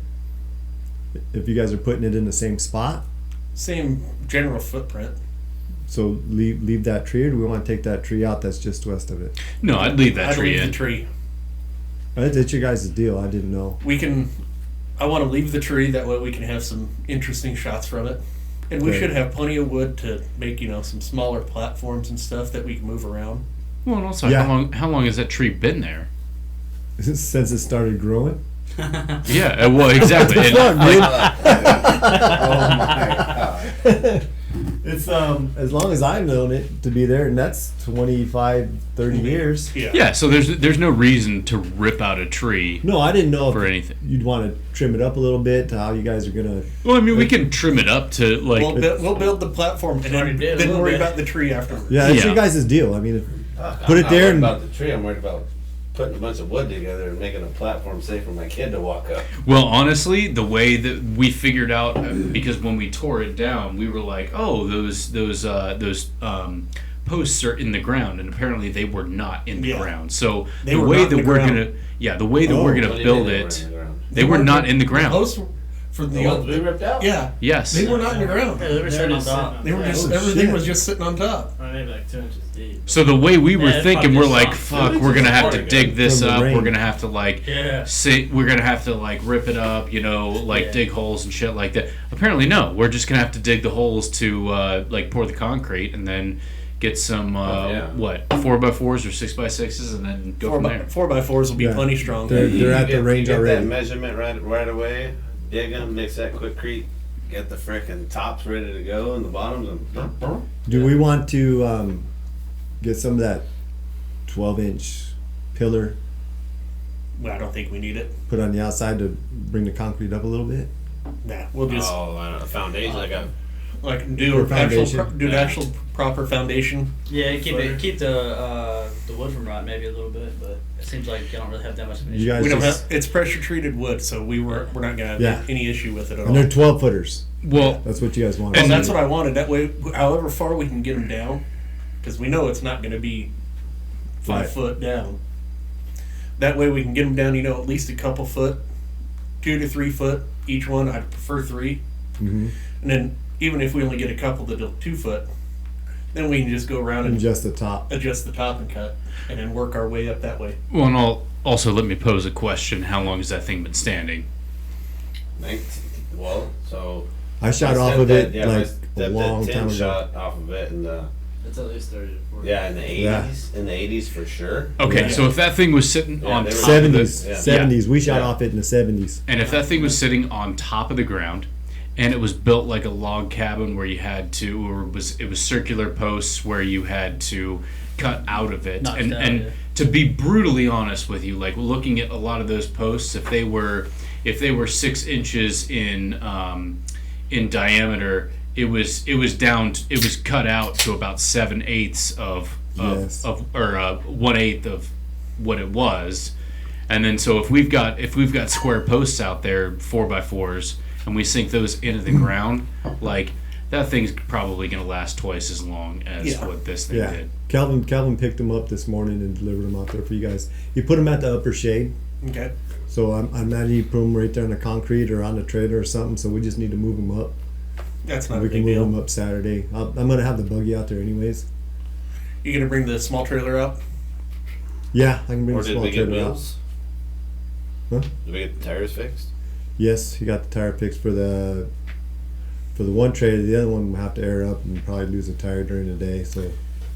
If you guys are putting it in the same spot, same general footprint. so leave that tree, or do we want to take that tree out that's just west of it? No, I'd leave that I'd tree leave in. the tree. That's your guys' deal. I didn't know. I want to leave the tree, that way we can have some interesting shots from it. And we Okay. should have plenty of wood to make, some smaller platforms and stuff that we can move around. Well, and also, Yeah. how long has that tree been there? Since it started growing. Yeah, well, exactly. And, Fuck, Oh my god. It's as long as I've known it to be there, and that's 25, 30 years. yeah, so there's no reason to rip out a tree No, I didn't know for if anything. you'd want to trim it up a little bit to how you guys are gonna. Well, I mean, we can trim it up to like. We'll build the platform and Already did a then little worry bit. about the tree afterwards. Yeah, it's Yeah. your guys' deal. I mean, I'm Put it not there worried and- about the tree. I'm worried about putting a bunch of wood together and making a platform safe for my kid to walk up. Well, honestly, the way that we figured out, because when we tore it down, we were like, "Oh, those posts are in the ground," and apparently they were not in the Yeah. ground. So They the were way not in that the we're ground. gonna, the way that Oh. we're What gonna do you build mean they were it, in the ground? they were not in the ground. Posts for The ones we ripped out? yeah, Yes. they were not in the ground. Yeah, they were sitting on top. They were just Oh, everything shit. was just sitting on top. Maybe like 2 inches deep. So the way we were Yeah, it's thinking, probably we're just like, sunk. "Fuck, Really we're gonna just have to water dig this from the up. We're rain. gonna have to like Yeah. we're gonna have to like rip it up, like Yeah. dig holes and shit like that." Apparently, no. We're just gonna have to dig the holes to like pour the concrete and then get some yeah. 4x4s or 6x6s and then go from there. 4x4s will be Yeah. plenty strong. They're at the range you get already. that measurement right away, dig them, mix that quickcrete, get the frickin' tops ready to go and the bottoms and Do we want to get some of that 12-inch pillar Well, I don't think we need it. put on the outside to bring the concrete up a little bit? Nah, we'll just a foundation like a do For an actual foundation. do an actual proper foundation. Yeah, keep the wood from rot maybe a little bit, but it seems like you don't really have that much of an issue. You guys We don't just, have it's pressure treated wood, so we're not gonna have Yeah. any issue with it at and they're all. 12 footers. Well, That's what you guys want. And that's what I wanted. That way, however far we can get them down, because we know it's not going to be 5 Right. foot down. That way we can get them down, at least a couple foot, 2 to 3 foot each one. I'd prefer 3. Mhm. And then even if we only get a couple that'll 2 foot, then we can just go around And and just the top. adjust the top and cut, and then work our way up that way. well, and also let me pose a question: how long has that thing been standing? so I shot my off of stepdad- it yeah, my like a stepdad long Tim time ago. shot off of it in the It's at least 30 to 40. in the 80s, Yeah. in the 80s for sure. Okay, Yeah. so if that thing was sitting Yeah, on they were- top of the 70s. Yeah. 70s. We shot Yeah. off it in the 70s. And if that thing was sitting on top of the ground, and it was built like a log cabin where you had to, or it was circular posts where you had to cut out of it, Notched and out, and yeah. to be brutally honest with you, like looking at a lot of those posts, if they were 6 inches in diameter, it was cut out to about 7/8 of Yes. of or 1/8 of what it was. And then so if we've got square posts out there 4x4s and we sink those into the ground, like that thing's probably going to last twice as long as what this thing did. Calvin picked them up this morning and delivered them out there for you guys. He put them at the upper shade. Okay. So I imagine you put them right there on the concrete or on the trailer or something. So we just need to move them up. That's not We a can big move deal. them up Saturday. I'm gonna have the buggy out there anyways. You gonna bring the small trailer up? Yeah, I can bring Or the did small we get trailer out. wheels? Huh? Did we get the tires fixed? Yes, he got the tire fixed for the one trailer. The other one will have to air up and probably lose a tire during the day. So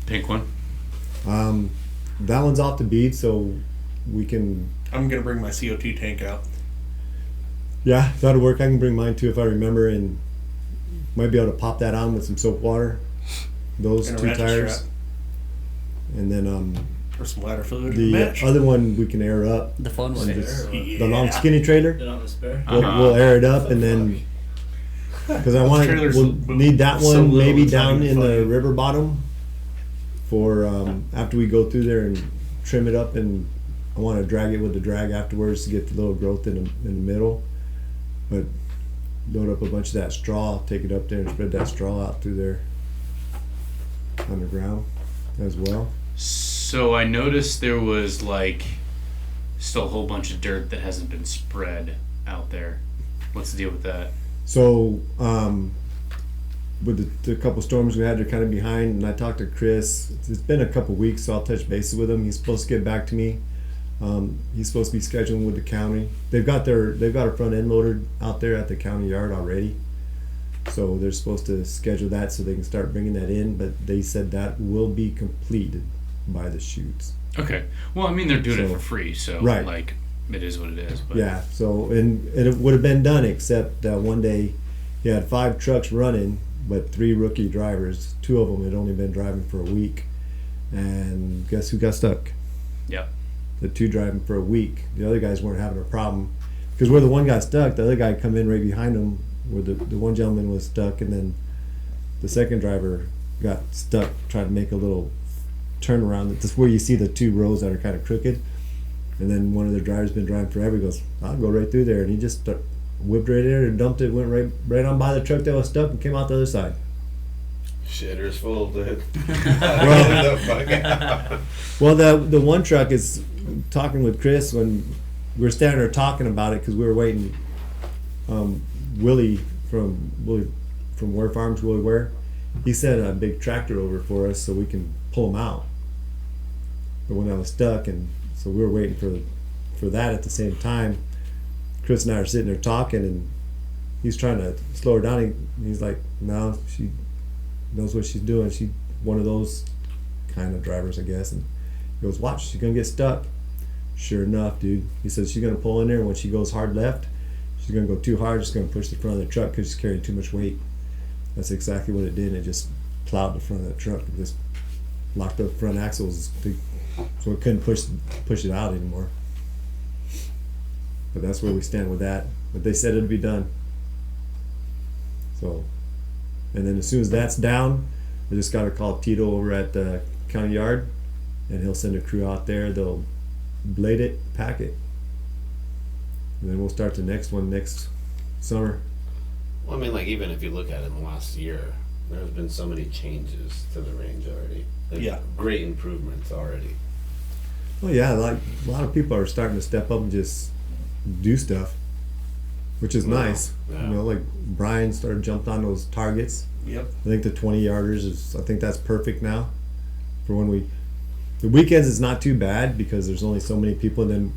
Pink one. that one's off the bead, so we can. I'm gonna bring my CO2 tank out. Yeah, that'll work. I can bring mine too if I remember, and might be able to pop that on with some soap water. Those And a 2 ratchet tires, strap. and then Or some ladder fluid. the match. other one we can air up. The fun And one. just- Yeah. the long skinny trailer. They're not the spare. We'll air it up and then because I want Trailer's we'll need that so one little, maybe it's not down even in the funny. river bottom for after we go through there and trim it up, and I want to drag it with the drag afterwards to get the little growth in the middle, but load up a bunch of that straw, take it up there and spread that straw out through there on the ground as well. So I noticed there was like still a whole bunch of dirt that hasn't been spread out there. What's the deal with that? So, with the couple storms we had, they're kind of behind. And I talked to Chris. It's been a couple weeks, so I'll touch bases with him. He's supposed to get back to me. He's supposed to be scheduling with the county. They've got a front end loader out there at the county yard already. So they're supposed to schedule that so they can start bringing that in. But they said that will be completed by the shoots. Okay. Well, I mean they're doing it So- for free, so Right. like it is what it is. But Yeah, so and it would have been done except one day he had 5 trucks running, but 3 rookie drivers. 2 of them had only been driving for a week, and guess who got stuck? Yep. The 2 driving for a week. The other guys weren't having a problem because where the one got stuck, the other guy come in right behind him. Where the one gentleman was stuck, and then the second driver got stuck trying to make a little turnaround. That's where you see the 2 rows that are kind of crooked. And then one of the drivers been driving forever. He goes, "I'll go right through there," and he just whipped right there and dumped it. Went right on by the truck that was stuck and came out the other side. Shitters full, dude. Well- The fuck out. Well, the one truck is talking with Chris when we were standing there talking about it because we were waiting. Willie from Ware Farms, Willie Ware, he sent a big tractor over for us so we can pull him out. The one that was stuck, and so we were waiting for that at the same time. Chris and I are sitting there talking, and he's trying to slow her down. He's like, "No, she knows what she's doing. She's one of those kind of drivers, I guess." And he goes, "Watch, she's gonna get stuck." Sure enough, dude. He says she's gonna pull in there, and when she goes hard left, she's gonna go too hard. She's gonna push the front of the truck because she's carrying too much weight. That's exactly what it did. It just plowed the front of the truck. It just locked up the front axles, so it couldn't push it out anymore. But that's where we stand with that. But they said it'd be done. So, and then as soon as that's down, I just got to call Tito over at the county yard, and he'll send a crew out there. They'll blade it, pack it, and then we'll start the next one next summer. Well, I mean, like, even if you look at it in the last year, there's been so many changes to the range already. Like, Yeah. Great improvements already. Well, yeah, like a lot of people are starting to step up and just do stuff, which is Wow. nice. Yeah. You know, like Brian started jumped on those targets. Yep. I think the 20 yarders is. I think that's perfect now. For when the weekends is not too bad because there's only so many people, and then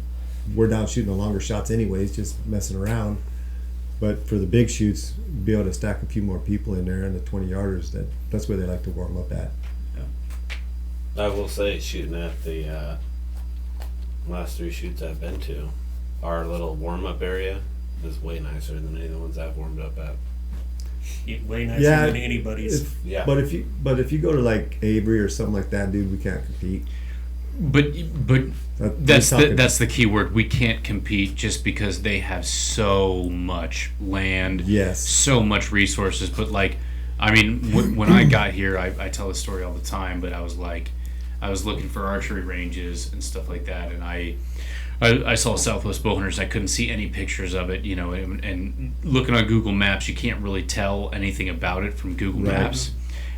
we're down shooting the longer shots anyways, just messing around. But for the big shoots, be able to stack a few more people in there, and the 20 yarders, that's where they like to warm up at. I will say, shooting at the last 3 shoots I've been to, our little warm-up area is way nicer than any of the ones I've warmed up at. Way nicer Yeah, than anybody's. Yeah. But if you go to like Avery or something like that, dude, we can't compete. But That's that's the key word. We can't compete just because they have so much land, Yes. so much resources. But like, I mean, when I got here, I tell this story all the time. But I was like, I was looking for archery ranges and stuff like that, and I saw Southwest Bowhunters. I couldn't see any pictures of it, and looking on Google Maps, you can't really tell anything about it from Google Maps.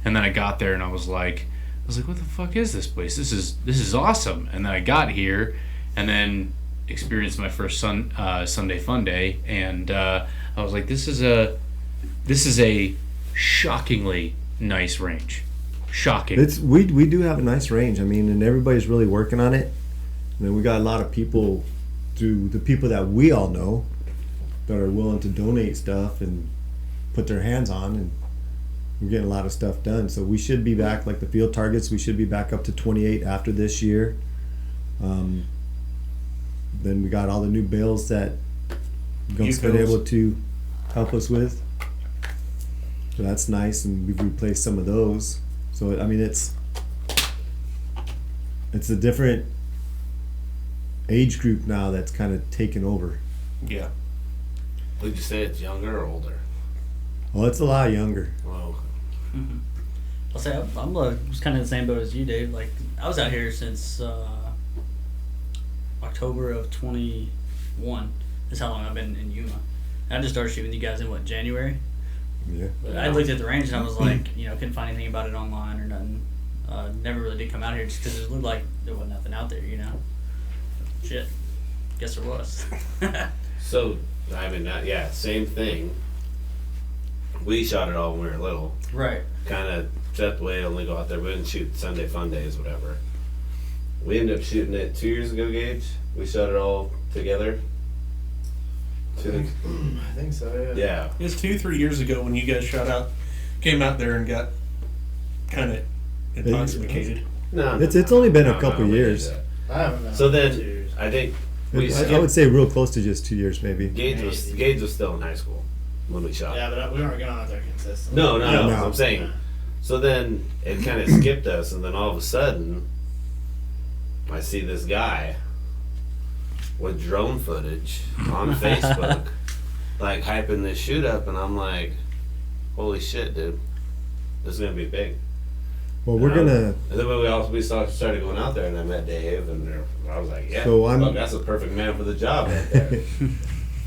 And then I got there and I was like, what the fuck is this place? This is awesome. And then I got here and then experienced my first Sunday Fun Day, and I was like, this is a shockingly nice range. Shocking. We do have a nice range. I mean, and everybody's really working on it. And then we got a lot of people, through the people that we all know, that are willing to donate stuff and put their hands on, and we're getting a lot of stuff done. So we should be back, like the field targets, we should be back up to 28 after this year. Then we got all the new bales that Gump's been able to help us with. So that's nice, and we've replaced some of those. So I mean, it's a different age group now that's kind of taken over. Yeah. Would you say it's younger or older? Well, it's a lot younger. Well, I'll say I'm was kind of the same boat as you, Dave. Like, I was out here since October of 21. That's how long I've been in Yuma. And I just started shooting you guys in January. Yeah. But I looked at the range and I was like, couldn't find anything about it online or nothing. Never really did come out here just because it looked like there wasn't nothing out there, Shit. Guess there was. so, I mean, same thing. We shot it all when we were little. Right. Kind of set the way, only go out there. We didn't shoot Sunday Fun Days, whatever. We ended up shooting it 2 years ago, Gage. We shot it all together. I think so, yeah. Yeah. It was 2-3 years ago when you guys came out there and got kind of intoxicated. No, It's only been a couple we years. did that. I haven't known So then, 2 years. I think I would say real close to just 2 years, maybe. Gage was still in high school when we shot. Yeah, but we weren't going out there consistently. No. No. I'm saying. Yeah. So then it kind of skipped us, and then all of a sudden, I see this guy with drone footage on Facebook, like hyping this shoot up, and I'm like, "Holy shit, dude! This is gonna be big." Well, we're gonna. And then we started going out there, and I met Dave, and I was like, "Yeah, So fuck, that's a perfect man for the job right there."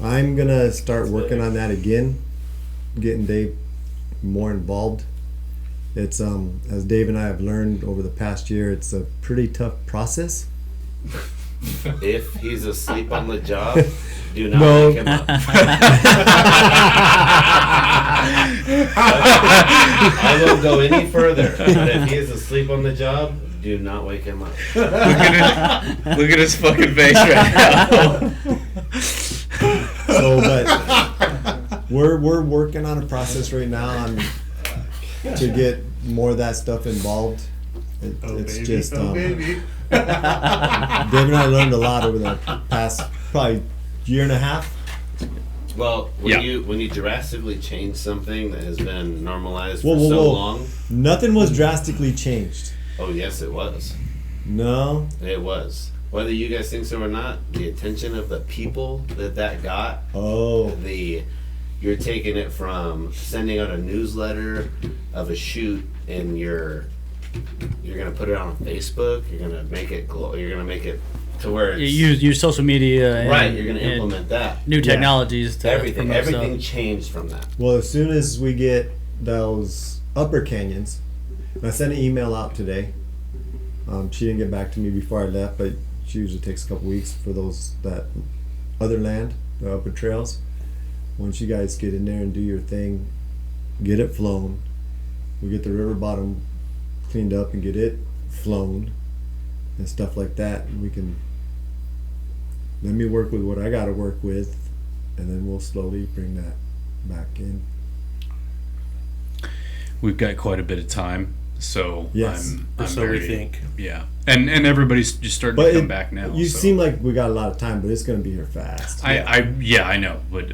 I'm gonna start working on that again, getting Dave more involved. It's as Dave and I have learned over the past year, it's a pretty tough process. If he's asleep on the job, do not No. wake him up. I won't go any further. But if he is asleep on the job, do not wake him up. Look at his fucking face right now. So, but we're working on a process right now to get more of that stuff involved. It's baby. just Baby. Dave and I learned a lot over the past probably year and a half. Well, Yeah. when you drastically change something that has been normalized Whoa, for whoa, so whoa. long. Nothing was drastically changed. Oh yes, it was. No. It was. Whether you guys think so or not, the attention of the people that got, Oh. you're taking it from sending out a newsletter of a shoot, and you're gonna put it on Facebook. You're gonna make it You're gonna make it to where it's Use social media. And, right. You're gonna and implement that. new technologies to Everything promote stuff. changed from that. Well, as soon as we get those upper canyons, I sent an email out today. She didn't get back to me before I left, but she usually takes a couple weeks for that other land, the upper trails. Once you guys get in there and do your thing, get it flown. We get the river bottom cleaned up and get it flown and stuff like that. And we can let me work with what I got to work with, and then we'll slowly bring that back in. We've got quite a bit of time, so Yes. I'm So very, we think. yeah, and everybody's just starting to come back now. You so. seem like we got a lot of time, but it's going to be here fast. I know, but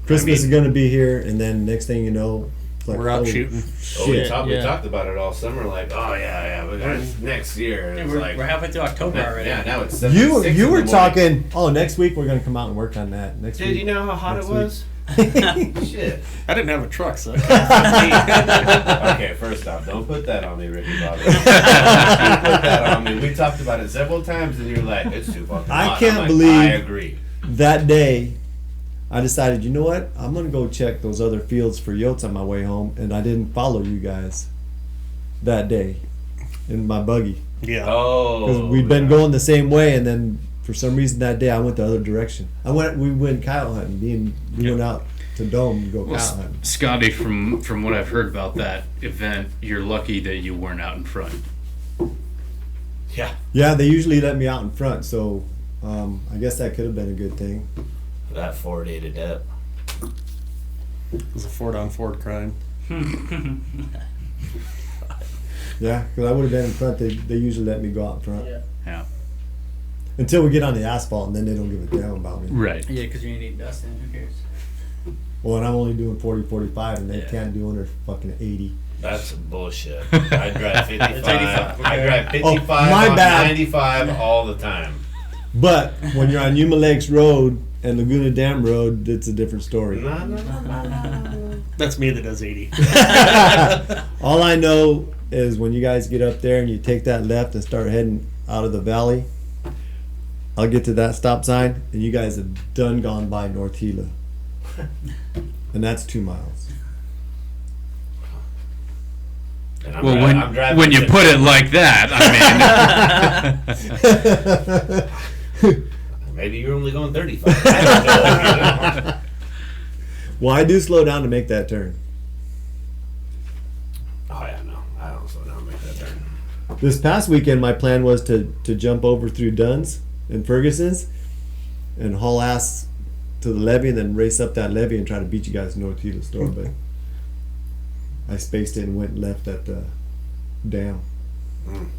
Christmas I is going to be here, and then next thing you know, it's like, We're out oh, shooting. Oh, we shit. talked about it all summer. Like, oh yeah, we got it next year. And Yeah, it's we're, like, we're halfway through October already. yeah, now it's You 6 you in were the morning. talking. Oh, next week we're going to come out and work on that. Next Dude, week. you know how hot next it was? Shit. I didn't have a truck, so. Okay, first off, don't put that on me, Ricky Bobby. Don't put that on me. We talked about it several times, and you're like, it's too fucking hot. I can't I'm like, believe I agree. that day I decided, you know what? I'm going to go check those other fields for yotes on my way home, and I didn't follow you guys that day in my buggy. Yeah. Oh. Because we'd been going the same way, and then for some reason that day I went the other direction. We went coyote hunting. We went out to Dome to go coyote hunting. Scotty, from what I've heard about that event, you're lucky that you weren't out in front. Yeah. Yeah, they usually let me out in front, so I guess that could have been a good thing. That 4-day to depth. It was a Ford-on-Ford crime. Yeah, because I would have been in front. They usually let me go out in front. Yeah. Until we get on the asphalt, and then they don't give a damn about me. Right. Yeah, because you ain't eating dust in. Who cares? Well, and I'm only doing 40, 45, and they Yeah. can't do under fucking 80. That's bullshit. I drive 55. It's 85, I okay. drive 55 my on bad. 95 all the time. But when you're on Yuma Lakes Road and Laguna Dam Road, it's a different story. No. That's me that does 80. All I know is when you guys get up there and you take that left and start heading out of the valley, I'll get to that stop sign and you guys have done gone by North Gila. And that's 2 miles. And I'm Well, dri- I'm driving when you 50. put it like that, I mean, Maybe you're only going 35. I don't know. Well, I do slow down to make that turn. Oh, yeah, no. I don't slow down and make that turn. This past weekend, my plan was to jump over through Dunn's and Ferguson's and haul ass to the levee and then race up that levee and try to beat you guys in North Gila store, but I spaced it and went left at the dam. Mm.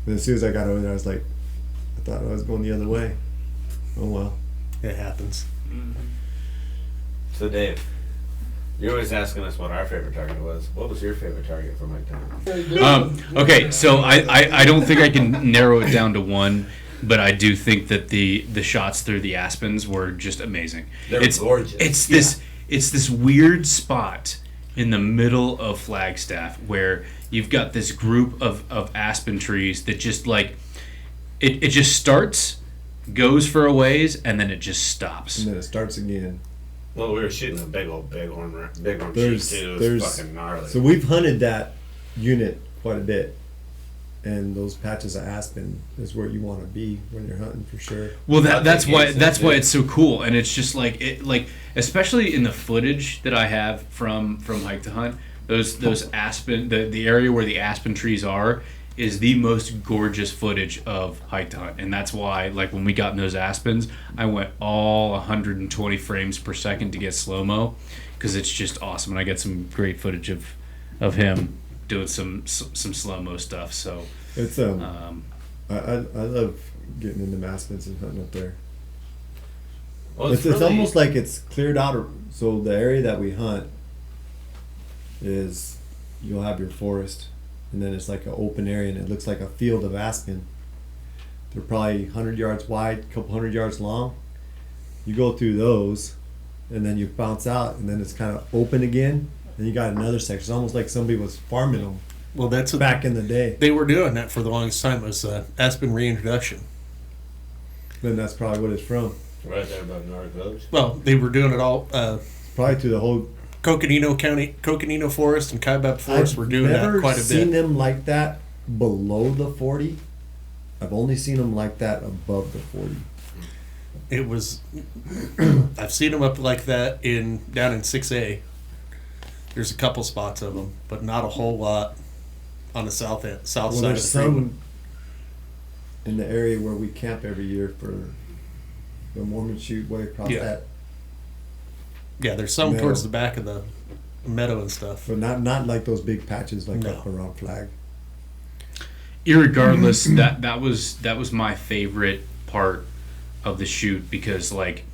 And as soon as I got over there, I was like, I thought I was going the other way. Oh well. It happens. So, Dave, you're always asking us what our favorite target was. What was your favorite target for Mike Town? okay, so I don't think I can narrow it down to one, but I do think that the shots through the aspens were just amazing. They're gorgeous. It's this weird spot in the middle of Flagstaff where you've got this group of aspen trees that just like it just starts, goes for a ways, and then it just stops. And then it starts again. Well, we were shooting a bighorn sheep There's- too. It was there's- fucking gnarly. So we've hunted that unit quite a bit. And those patches of aspen is where you want to be when you're hunting for sure. Well, I that's think why it's that's why legit. it's so cool, and it's just like especially in the footage that I have from Hike to Hunt, those aspen the area where the aspen trees are is the most gorgeous footage of Hike to Hunt, and that's why like when we got in those aspens, I went all 120 frames per second to get slow mo, because it's just awesome, and I get some great footage of him doing some slow mo stuff. So It's I love getting into aspens and hunting up there. Well, It's really- almost like it's cleared out. So the area that we hunt is you'll have your forest, and then it's like an open area, and it looks like a field of aspen. They're probably 100 yards wide, a couple 100 yards long. You go through those, and then you bounce out, and then it's kind of open again. And you got another section. It's almost like somebody was farming them Well, that's what back in the day. they were doing that for the longest time. Was aspen reintroduction. Then that's probably what it's from. right there above North Village. Well, they were doing it all. Probably through the whole. Coconino County, Coconino Forest, and Kaibab Forest were doing never that quite a seen bit. them like that below the 40. I've only seen them like that above the 40. It was. I've seen them up like that down in 6A. There's a couple spots of them, but not a whole lot on the south Well, side of the there's freeway. some in the area where we camp every year for the Mormon shoot way across Yeah. that, Yeah, there's some Meadow. towards the back of the meadow and stuff. but not like those big patches like No. up around Flag. irregardless, that was my favorite part of the shoot, because like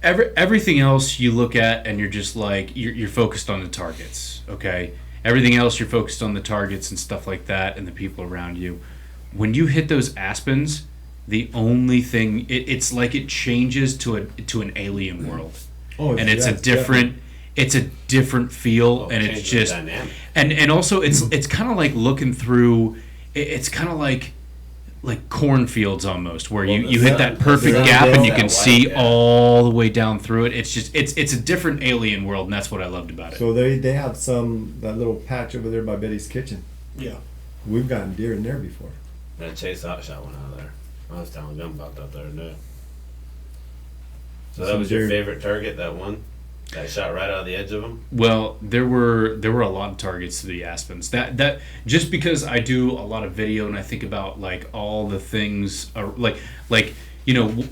everything else you look at and you're just like you're focused on the targets, okay? Everything else you're focused on the targets and stuff like that and the people around you. When you hit those aspens, the only thing it's like it changes to an alien world. Oh, And it's a different feel, and it's just and also it's kind of like looking through. It's kind of like cornfields almost, where you hit that perfect gap and you can see all the way down through it. It's just it's a different alien world, and that's what I loved about it. So they have that little patch over there by Betty's Kitchen. Yeah. We've gotten deer in there before. That Chase Out shot one out of there. I was telling them about that the other day. So that was your favorite target, that one? That shot right out of the edge of them? Well, there were a lot of targets to the aspens. That just because I do a lot of video and I think about like all the things like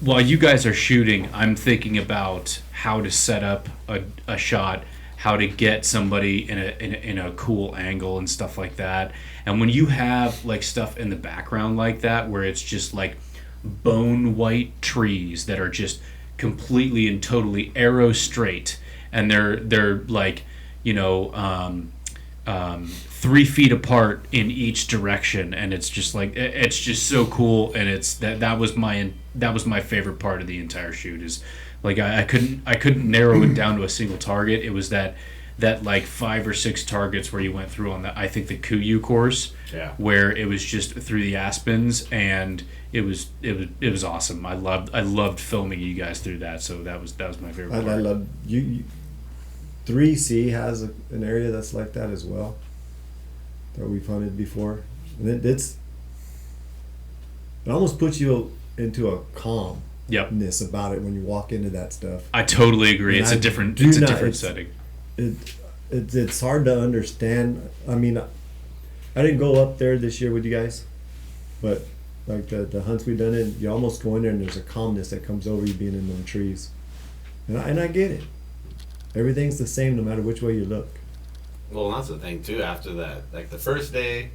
while you guys are shooting, I'm thinking about how to set up a shot, how to get somebody in a cool angle and stuff like that. And when you have like stuff in the background like that, where it's just like bone white trees that are just completely and totally arrow straight, and they're like 3 feet apart in each direction, and it's just like it's just so cool. And it's that was my favorite part of the entire shoot. Is like I couldn't narrow it down to a single target. It was that like 5 or 6 targets where you went through on the the Kuyu course, where it was just through the aspens, and it was awesome. I loved filming you guys through that. So that was my favorite part. I love you 3C has an area that's like that as well that we've hunted before, and it almost puts you into a calmness about it when you walk into that stuff. I totally agree. It's a different setting. It's hard to understand. I mean, I didn't go up there this year with you guys, but like the hunts we've done, you almost go in there and there's a calmness that comes over you being in them trees, and I get it. Everything's the same no matter which way you look. Well, that's the thing too. After that, like the first day,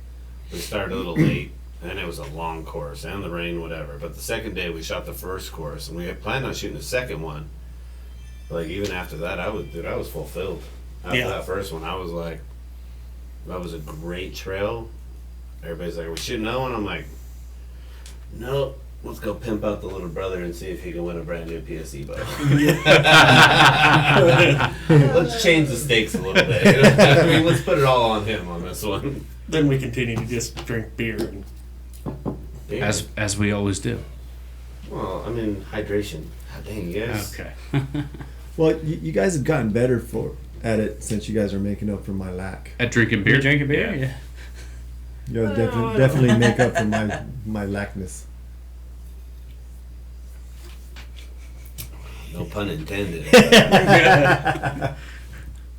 we started a little late, and it was a long course, and the rain, whatever. But the second day, we shot the first course, and we had planned on shooting the second one. Like even after that, I was fulfilled. After that first one, I was like, that was a great trail. Everybody's like, "Are we shooting that one?" I'm like, "No, let's go pimp out the little brother and see if he can win a brand new PSE bow." Let's change the stakes a little bit. I mean, let's put it all on him on this one. Then we continue to just drink beer and as we always do. Well, I mean, hydration. God dang, yes. Okay. Well, you guys have gotten better at it since you guys are making up for my lack. At drinking beer. Drinking beer, yeah. You guys definitely make up for my lackness. No pun intended.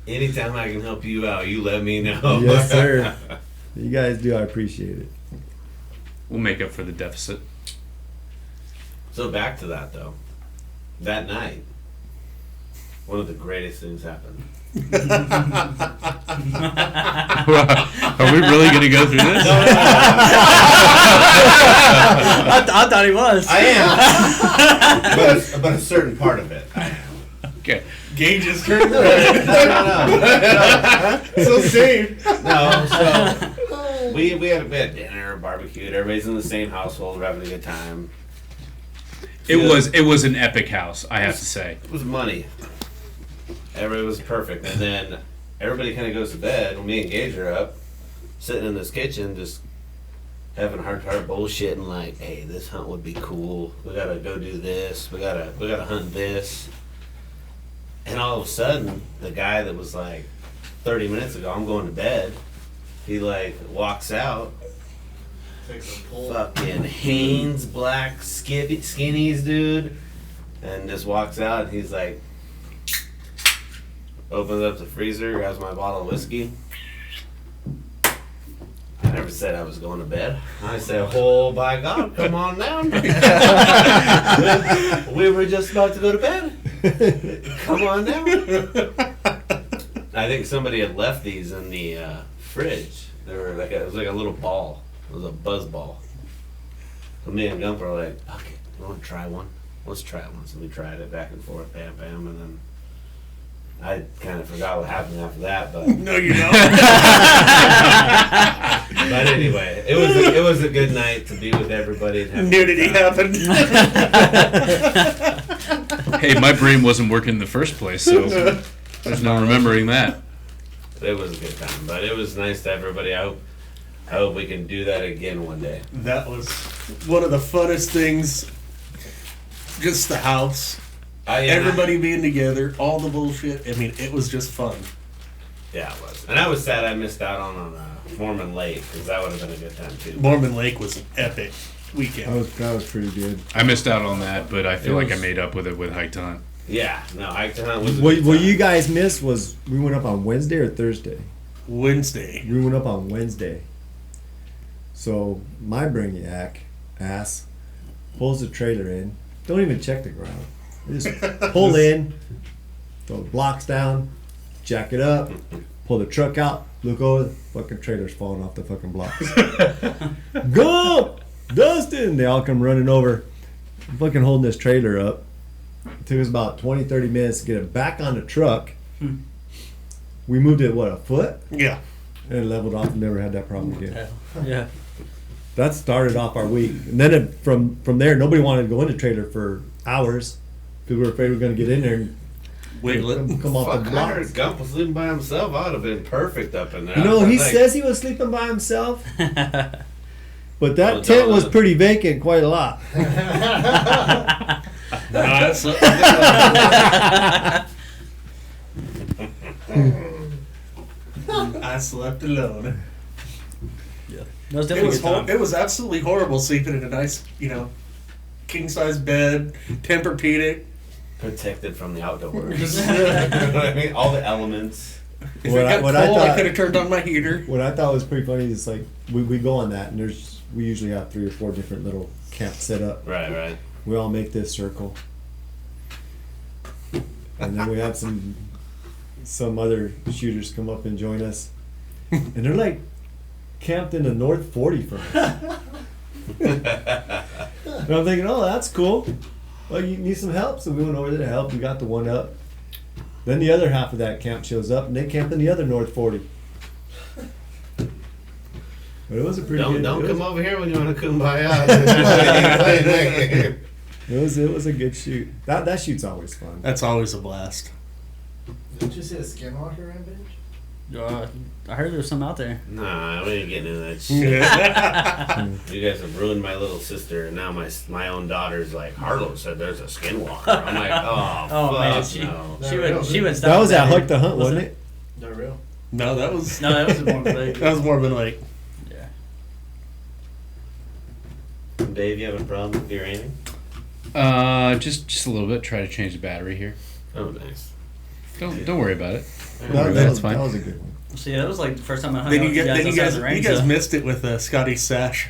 Anytime I can help you out, you let me know. Yes, sir. You guys do. I appreciate it. We'll make up for the deficit. So back to that though. That night, one of the greatest things happened. Are we really going to go through this? I thought he was. I am. but a certain part of it, I am. Okay. Gage is turned red. No. So safe. No, so we had dinner, barbecued, everybody's in the same household, we're having a good time. It was an epic house, I have to say. It was money. Everybody was perfect. And then everybody kind of goes to bed. When me and Gage are up, sitting in this kitchen, just having a heart-to-heart bullshitting like, hey, this hunt would be cool. We gotta go do this. We gotta hunt this. And all of a sudden, the guy that was like 30 minutes ago, I'm going to bed, he like walks out. Fucking Hanes black skinnies, dude. And just walks out and he's like, opens up the freezer, grabs my bottle of whiskey. I never said I was going to bed. I said, oh, by God, come on down. We were just about to go to bed. Come on down. I think somebody had left these in the fridge. They were like it was like a little ball. It was a buzz ball. So me and Gump were like, okay, you want to try one? Let's try one. So we tried it back and forth, bam, bam, and then I kind of forgot what happened after that, but No, you don't. but anyway, it was a good night to be with everybody and have a good Nudity time. happened. Hey, my brain wasn't working in the first place, so there's no remembering that. It was a good time, but it was nice to everybody. I hope we can do that again one day. That was one of the funnest things. Just the house. Everybody being together, all the bullshit. I mean, it was just fun. Yeah, it was. And I was sad I missed out on Mormon Lake, because that would have been a good time too. Mormon Lake was an epic weekend. That was pretty good. I missed out on that, but I feel like I made up with it with Hike to Hunt. Yeah, no, Hike to Hunt was a What good time. you guys missed was we went up on Wednesday or Thursday. Wednesday. We went up on Wednesday. So my brainiac ass pulls the trailer in. Don't even check the ground. Just pull in, throw the blocks down, jack it up, pull the truck out, look over, fucking trailer's falling off the fucking blocks. Go! Dustin! They all come running over, fucking holding this trailer up. It took us about 20, 30 minutes to get it back on the truck. We moved it, what, a foot? Yeah. And it leveled off and never had that problem again. Yeah. That started off our week. And then from there, nobody wanted to go in the trailer for hours because we were afraid we were going to get in there and Wiggle it. come off Fuck, the I blocks. heard Gump was sleeping by himself. I would have been perfect up in there. You know, I was he like, says he was sleeping by himself, but Well, that tent was don't- pretty vacant quite a lot. I slept alone. That was It definitely was a good time. it was absolutely horrible sleeping in a nice, king size bed, Tempur-Pedic. protected from the outdoors. You know what I mean? All the elements. If What it I- got what cold, I I thought- could have turned on my heater. What I thought was pretty funny is like we go on that and we usually have 3 or 4 different little camps set up. Right. We all make this circle, and then we have some other shooters come up and join us, and they're like camped in the North 40 from us. And I'm thinking, oh, that's cool. Well, you need some help, so we went over there to help. We got the one up. Then the other half of that camp shows up, and they camped in the other North 40. But it was a pretty good. Don't it was- come over here when you want to kumbaya. It was a good shoot. That shoot's always fun. That's always a blast. Did you see a skinwalker rampage? I heard there was some out there. Nah, we ain't getting into that shit. You guys have ruined my little sister, and now my own daughter's like, Harlow said there's a skinwalker. I'm like, oh, fuck man, no. she would stop. That was at there. Hike the Hunt, wasn't it? They're real. No, that was No, that was a Mormon Lake. that was Mormon Lake. Yeah. Dave, you have a problem with your aiming? Just a little bit. Try to change the battery here. Oh, nice. Don't worry about it. That fine. was a good one. See, that was like the first time I hung Then out you with you guys, guys outside the range. you guys though. missed it with Scotty's sash.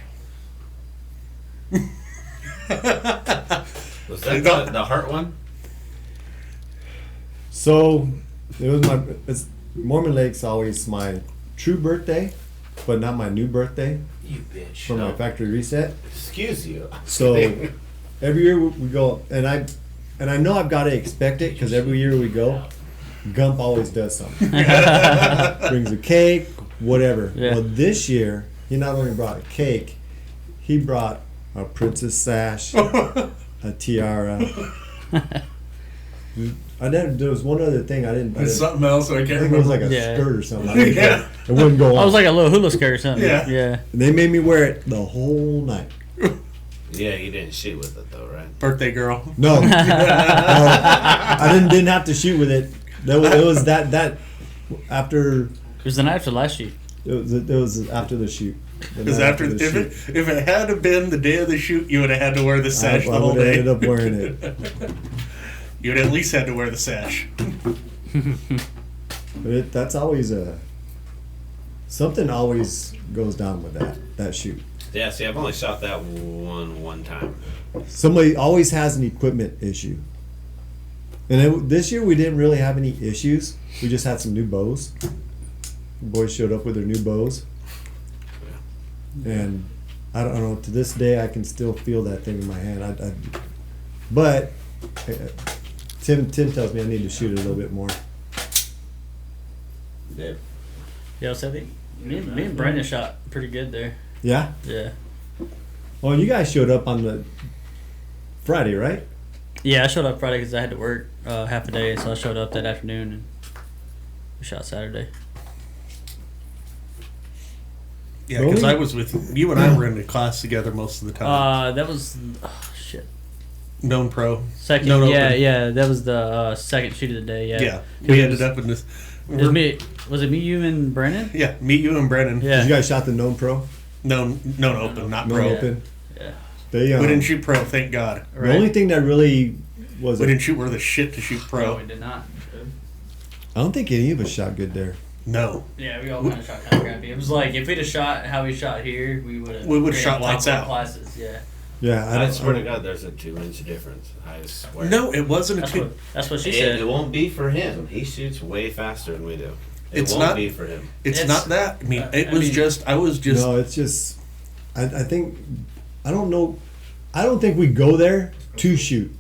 Was that the heart one? So it was Mormon Lake's always my true birthday, but not my new birthday You bitch. for my factory reset. Excuse you. So every year we go, and I know I've got to expect it because every year we go, Gump always does something. Brings a cake, whatever. Yeah. Well, this year he not only brought a cake, he brought a princess sash, a tiara. There was one other thing I didn't. There's something else I I can't think it was remember. like a Yeah. skirt or something. It wouldn't go on. I was like a little hula skirt or something. Yeah. Yeah. And they made me wear it the whole night. Yeah, you didn't shoot with it though, right? Birthday girl. No, I didn't have to shoot with it. It was that after It was the night after last shoot. it was after the shoot. The Because night after the shoot. if it had to been the day of the shoot, you would have had to wear the sash I the whole would have day. ended up wearing it. You would at least had to wear the sash. But that's always something always goes down with that shoot. Yeah, see, I've only shot that one time. Somebody always has an equipment issue. And this year we didn't really have any issues. We just had some new bows. The boys showed up with their new bows. And I don't know, to this day I can still feel that thing in my hand. But Tim tells me I need to shoot it a little bit more. Dave. Yeah, so I think me and Brandon shot pretty good there. Yeah. Yeah. Well, you guys showed up on the Friday, right? Yeah, I showed up Friday because I had to work half a day, so I showed up that afternoon and we shot Saturday. Yeah, because I was with you and I were in the class together most of the time. That was shit. Known pro. Second, Known yeah, open. yeah. That was the second shoot of the day. Yeah. Yeah, we ended up in this. It was me. Was it me, you, and Brennan? Yeah, meet you and Brennan. Yeah. You guys shot the known pro, Known open, not known pro. open. Yeah. They We didn't shoot pro, thank God. The only thing that really was We didn't shoot worth a shit to shoot No, pro. we did not. I don't think any of us shot good there. No. Yeah, we all kind of shot kind of crappy. It was like if we'd have shot how we shot here, we would have. We would've shot lights out. Classes, yeah. Yeah, I swear to God, there's a 2-inch difference. I swear. No, it wasn't a That's two. what. That's what she It, said. it won't be for him. He shoots way faster than we do. It It's won't not- be for him. It's not that. I mean, I mean- I was just. No, it's just. I think. I don't know. I don't think we go there to shoot.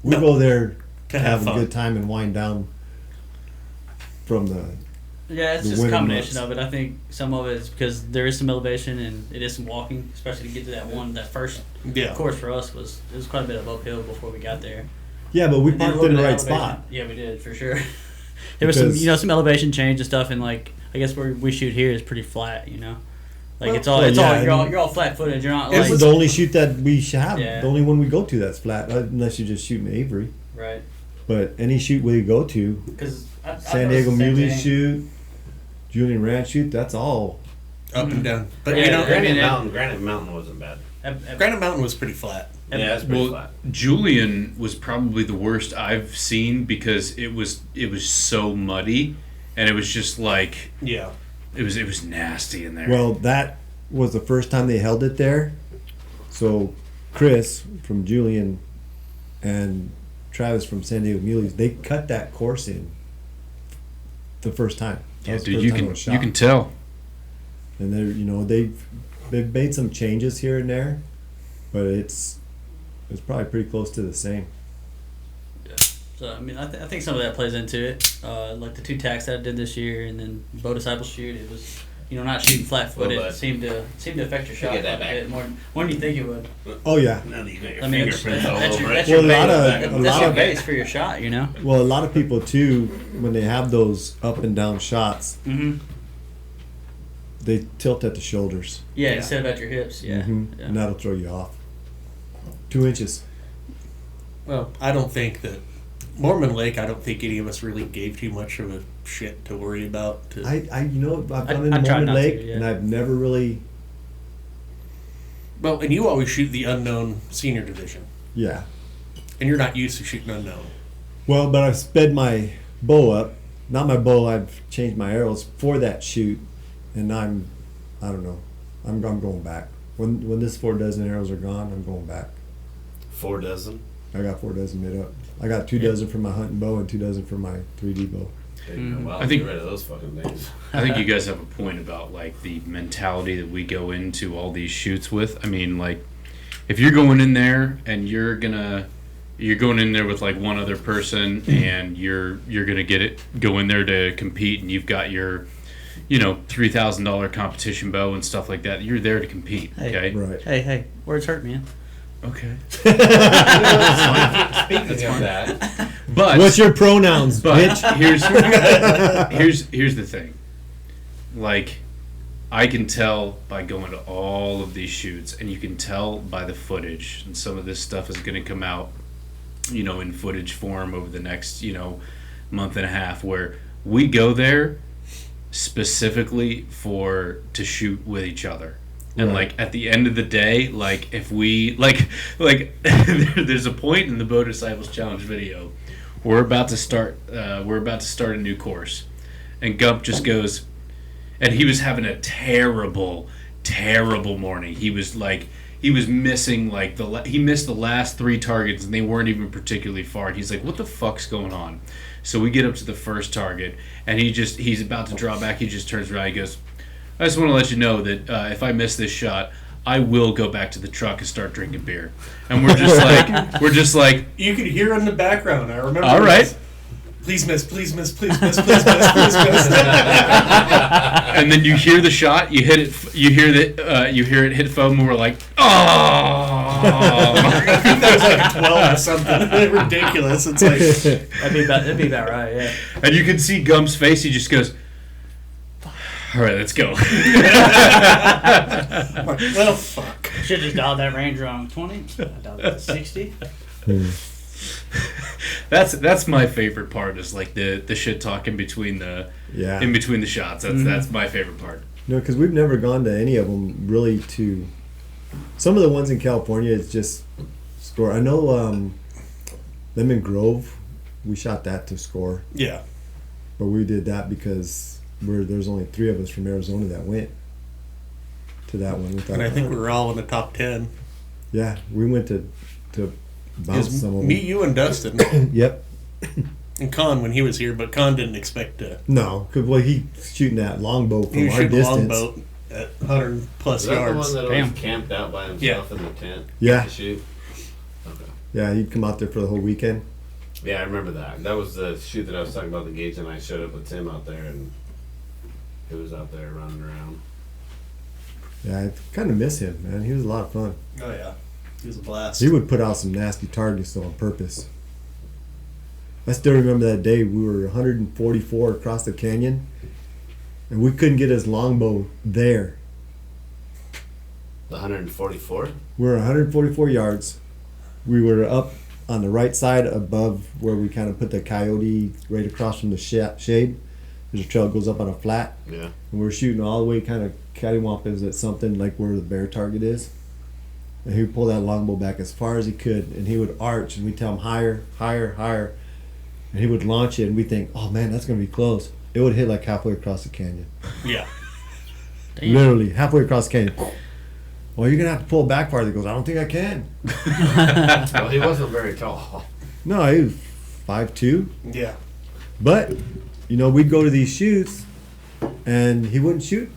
We No. go there To to have have a fun. good time and wind down from the. Yeah, it's The just a winter combination months. of it. I think some of it is because there is some elevation and it is some walking, especially to get to that first Yeah. course for us was quite a bit of uphill before we got there. Yeah, but we And then a parked little in the bit right of elevation. spot. Yeah, we did for sure. There was some Because- some elevation change and stuff, and like I guess where we shoot here is pretty flat. Like Well, it's all yeah, you're all flat footed. You're not This like is the only shoot that we should have. Yeah. The only one we go to that's flat, unless you're just shooting Avery. right But any shoot we go to, because San Diego Muley shoot, Julian Ranch shoot, that's all. Up and down. But Yeah, you know, Granite Mountain wasn't bad. Granite Mountain was pretty flat. Yeah, it's pretty Well, flat. Julian was probably the worst I've seen because it was so muddy, and it was just like Yeah. it was nasty in there. Well, that was the first time they held it there. So Chris from Julian and Travis from San Diego Muleys, they cut that course in the first time. That yeah, was the dude, first you time it can was you shot. can tell. And they've made some changes here and there, but it's probably pretty close to the same. So I mean, I think some of that plays into it. Like the two tacks that I did this year, and then Bow Disciple shoot. It was not shooting flat footed. Well, It seemed to affect your shot get that quite a back. bit more than you think it would. Oh yeah. Now that you got your I mean, that's fingerprints all over that's it. your Well, a lot base. of- a That's lot your of- base for your shot. Well, a lot of people too, when they have those up and down shots, Mm-hmm. they tilt at the shoulders. Yeah, instead of at your hips. Yeah. Mhm. Yeah. And that'll throw you off. 2 inches. Well, I don't think that Mormon Lake. I don't think any of us really gave too much of a shit to worry about. I've done in I tried Mormon not Lake, to, yeah. and I've never really, Well, and you always shoot the unknown senior division, yeah. and you're not used to shooting unknown. Well, but I've sped my bow up. Not my bow. I've changed my arrows for that shoot, and I don't know. I'm going back. When this 4 dozen arrows are gone, I'm going back. 4 dozen. I got 4 dozen made up. I got 2 dozen for my hunting bow and 2 dozen for my 3D bow. Well, I think- get rid of those fucking things. I think you guys have a point about like the mentality that we go into all these shoots with. I mean, like if you're going in there and you're going in there with like one other person and you're gonna go in there to compete and you've got your $3,000 competition bow and stuff like that. You're there to compete. Hey. Okay. Right. Hey, words hurt, man. Okay. Speaking of that, But What's your pronouns, But bitch? here's the thing. Like, I can tell by going to all of these shoots, and you can tell by the footage, and some of this stuff is going to come out, in footage form over the next, month and a half, where we go there specifically to shoot with each other. And Right. like at the end of the day, like if we like there's a point in the Bow Disciples Challenge video. We're about to start a new course, and Gump just goes, and he was having a terrible morning. He was missing he missed the last 3 targets, and they weren't even particularly far. And he's like, "What the fuck's going on?" So we get up to the first target, and he's about to draw back. He just turns around. He goes, "I just want to let you know that if I miss this shot, I will go back to the truck and start drinking beer." And we're just like, You could hear in the background. I remember. all right. Please miss, please miss, please miss, please miss, please miss. And then you hear the shot, you hit it, you hear it hit foam, and we're like, oh. I think that was like a 12 or something. Ridiculous. It's like, That'd be about right, yeah. And you can see Gump's face. He just goes, all right, let's go. well, fuck. Should have just dialed that Ranger on 20. I dialed it to 60. That's my favorite part, is like the shit talk in between the shots. That's my favorite part. No, because we've never gone to any of them really. To some of the ones in California, it's just score. I know Lemon Grove, we shot that to score, Yeah. but we did that because there's only 3 of us from Arizona that went to that one. We thought, And I think we were all in the top 10. yeah, we went to bounce Because some of them. me, you, and Dustin. Yep. And Con when he was here, but Con didn't expect to. No, because he's shooting that longbow He from was our shooting distance. longboat at 100 plus Is that the yards. one that always Damn. camped out by himself in the tent? Yeah. To shoot? Okay. Yeah, he'd come out there for the whole weekend. Yeah, I remember that. That was the shoot that I was talking about, the gauge, and I showed up with Tim out there, and he was out there running around. Yeah, I kind of miss him, man. He was a lot of fun. Oh, yeah. He was a blast. He would put out some nasty targets though on purpose. I still remember that day. We were 144 across the canyon, and we couldn't get his longbow there. The 144? We were 144 yards. We were up on the right side above where we kind of put the coyote right across from the shade. There's a trail that goes up on a flat, Yeah. and we were shooting all the way kind of cattywampus at something like where the bear target is. And he would pull that longbow back as far as he could, and he would arch, and we'd tell him higher, higher, higher. And he would launch it, and we'd think, oh man, that's going to be close. It would hit like halfway across the canyon. Yeah. Damn. Literally, halfway across the canyon. Well, you're going to have to pull back farther. He goes, I don't think I can. Well, he wasn't very tall. No, he was 5'2". Yeah. But, you know, we'd go to these shoots, and he wouldn't shoot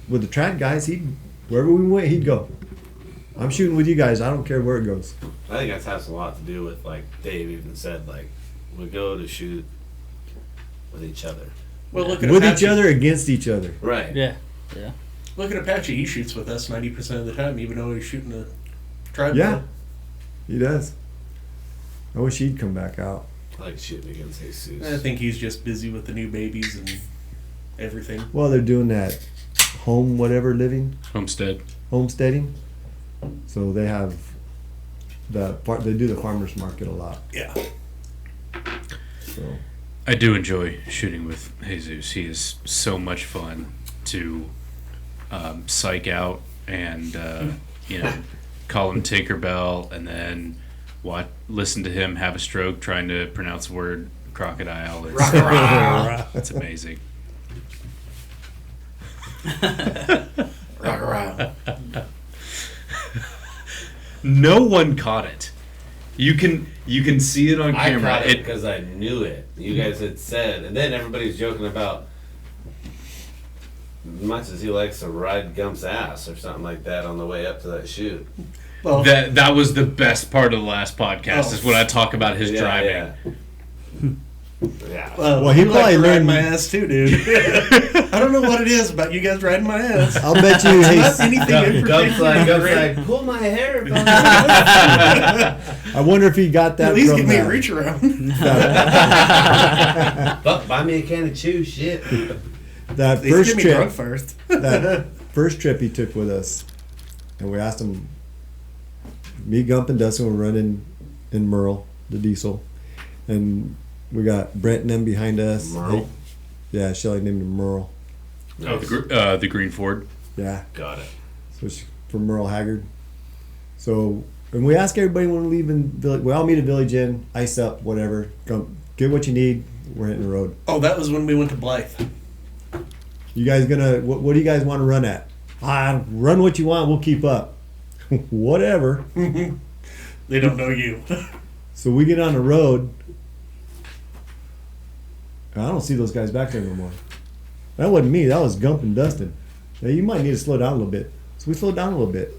with the trad guys. Wherever we went, he'd go. I'm shooting with you guys. I don't care where it goes. I think that has a lot to do with, like Dave even said, like, we go to shoot with each other. Well, look at With Apache. each other, against each other. Right. Yeah. Yeah. Look at Apache. He shoots with us 90% of the time, even though he's shooting a tribe. Yeah, he does. I wish he'd come back out. I like shooting against Jesus. I think he's just busy with the new babies and everything. Well, they're doing that home whatever living, homesteading. So they have they do the farmers market a lot. Yeah. So I do enjoy shooting with Jesus. He is so much fun to psych out and call him Tinkerbell, and then listen to him have a stroke trying to pronounce the word crocodile. It's amazing. No one caught it. You can see it on I camera. caught it because I knew it. You guys had said, and then everybody's joking about as much as he likes to ride Gump's ass or something like that on the way up to that shoot. Well, That was the best part of the last podcast, is when I talk about his driving. Yeah. Yeah. well, Well, he you probably like to ride learned- my ass too, dude. I don't know what it is about you guys riding my ass. I'll bet you. Not anything in Gump's particular. like, pull my hair. Bubba." I wonder if he got that At least from give me a that. reach around. Buck, buy me a can of chew, shit. That At least first give me trip. drunk first. That first trip he took with us, and we asked him. Me, Gump, and Dustin were running in Merle, the diesel, and we got Brent and them behind us. Merle? Yeah, Shelly named him Merle. Oh, the Green Ford. Yeah, Got it. so she's from Merle Haggard. So, and we ask everybody when we leave in village. We all meet at Village Inn, ice up, whatever. Gump, get what you need. We're hitting the road. Oh, that was when we went to Blythe. You guys gonna? What do you guys want to run at? Run what you want. We'll keep up. Whatever. They don't know you. So we get on the road. I don't see those guys back there no more. That wasn't me. That was Gump and Dustin. Now you might need to slow down a little bit. So we slowed down a little bit.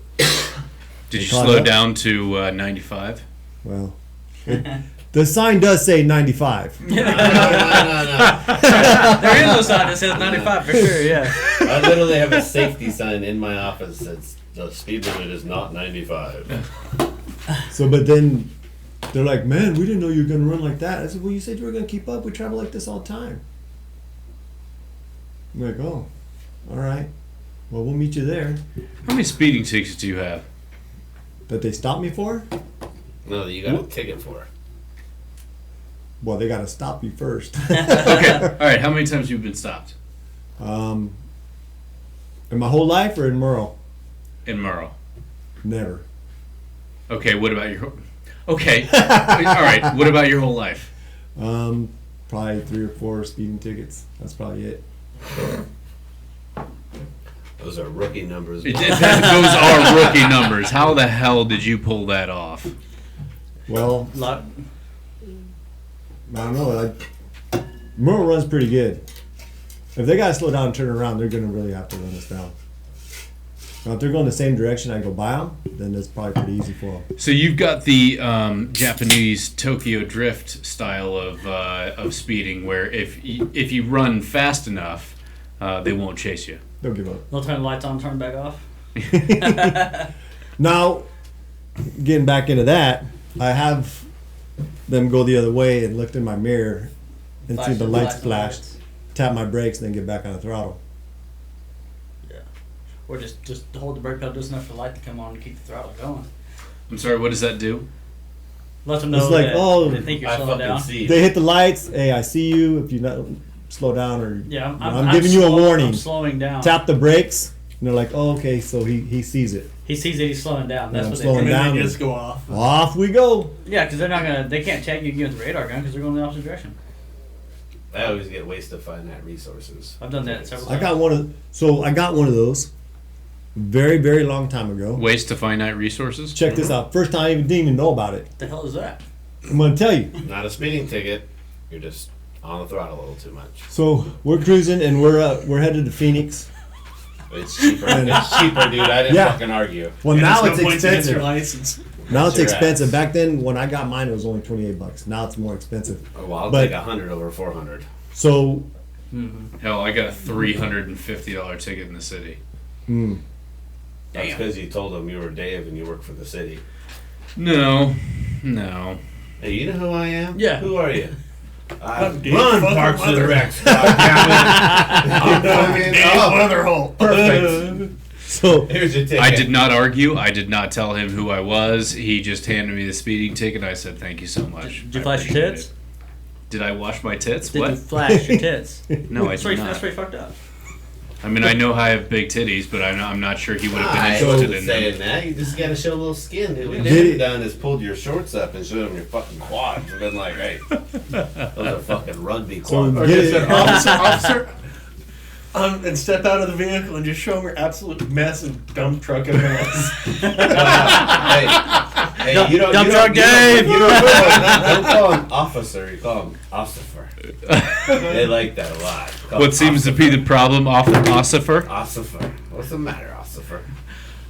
Did you caught slow up? down to 95? Well, The sign does say 95. No. There is a sign that says 95 for sure. Yeah. I literally have a safety sign in my office that says the speed limit is not 95. So, but then they're like, man, we didn't know you were going to run like that. I said, well, you said you were going to keep up. We travel like this all the time. I'm like, oh, all right. Well, we'll meet you there. How many speeding tickets do you have? That they stopped me for? No, you got a ticket for. Well, they got to stop you first. Okay. All right. How many times have you been stopped? In my whole life or in Merle? In Merle. Never. Okay. What about your? Okay. All right. What about your whole life? Probably 3 or 4 speeding tickets. That's probably it. Those are rookie numbers. Those are rookie numbers. How the hell did you pull that off? Well, Lot. I don't know. Merle runs pretty good. If they got to slow down and turn around, they're going to really have to run us down. Now, if they're going the same direction I go by them, then that's probably pretty easy for them. So you've got the Japanese Tokyo Drift style of speeding, where if you run fast enough, they won't chase you. They'll give up. They'll turn the lights on, turn back off. Now, getting back into that, I have them go the other way and looked in my mirror and see the lights flash, tap my brakes, and then get back on the throttle. Yeah. Or just hold the brake pedal just enough for the light to come on and keep the throttle going. I'm sorry. What does that do? Let them know It's like, that oh, they think you're I slowing fucking down. see. They hit the lights. Hey, I see you. If you not slow down or Yeah, I'm giving you a warning. I'm slowing down. Tap the brakes, and they're like, oh, okay, so he sees it. He sees that he's slowing down. That's Yeah, I'm what they slowing think. down. And then they just go off. Off we go. Yeah, because they're not gonna. They can't tag you with the radar gun because they're going the opposite direction. I always get wasted finite resources. I've done that several I times. got one of those very, very long time ago. Waste to finite resources. Check this out. First time I didn't even know about it. What the hell is that? I'm going to tell you. Not a speeding ticket. You're just on the throttle a little too much. So we're cruising and we're headed to Phoenix. It's cheaper. It's cheaper, dude. I didn't Yeah. fucking argue. Well, And now there's it's no point to get your expensive. license. Now it's Your expensive. ass. Back then, when I got mine, it was only $28. Now it's more expensive. Oh, well, I'll But- take 100 over 400. So, Hell, I got a $350 ticket in the city. That's because you told them you were Dave and you work for the city. No. Hey, you know who I am? Yeah. Who are you? I I'm Dave run fucking Parks and Weather. Rec. I'm fucking Dave up. Weatherholt. Perfect. so Here's your ticket. I did not argue. I did not tell him who I was. He just handed me the speeding ticket. I said, "Thank you so much." Did you I flash your appreciate tits? it. Did I wash my tits? Did you What? flash your tits? No, I That's did where not. you fucked up. I mean, I know I have big titties, but I'm not sure he would have I been interested wasn't in saying them. that. You just gotta show a little skin. Dude. What Did you've it- done is pulled your shorts up and showed them your fucking quads. And been like, hey, those are fucking rugby quads. So- Or Get just it. said, officer, and step out of the vehicle and just show them your absolute mess and dump truck of mess. Hey, you don't. Dump you truck don't, Dave. You don't call him officer. You call him Ossifer. They like that a lot. Call What him seems to be the problem, Ossifer? Ossifer. What's the matter, Ossifer?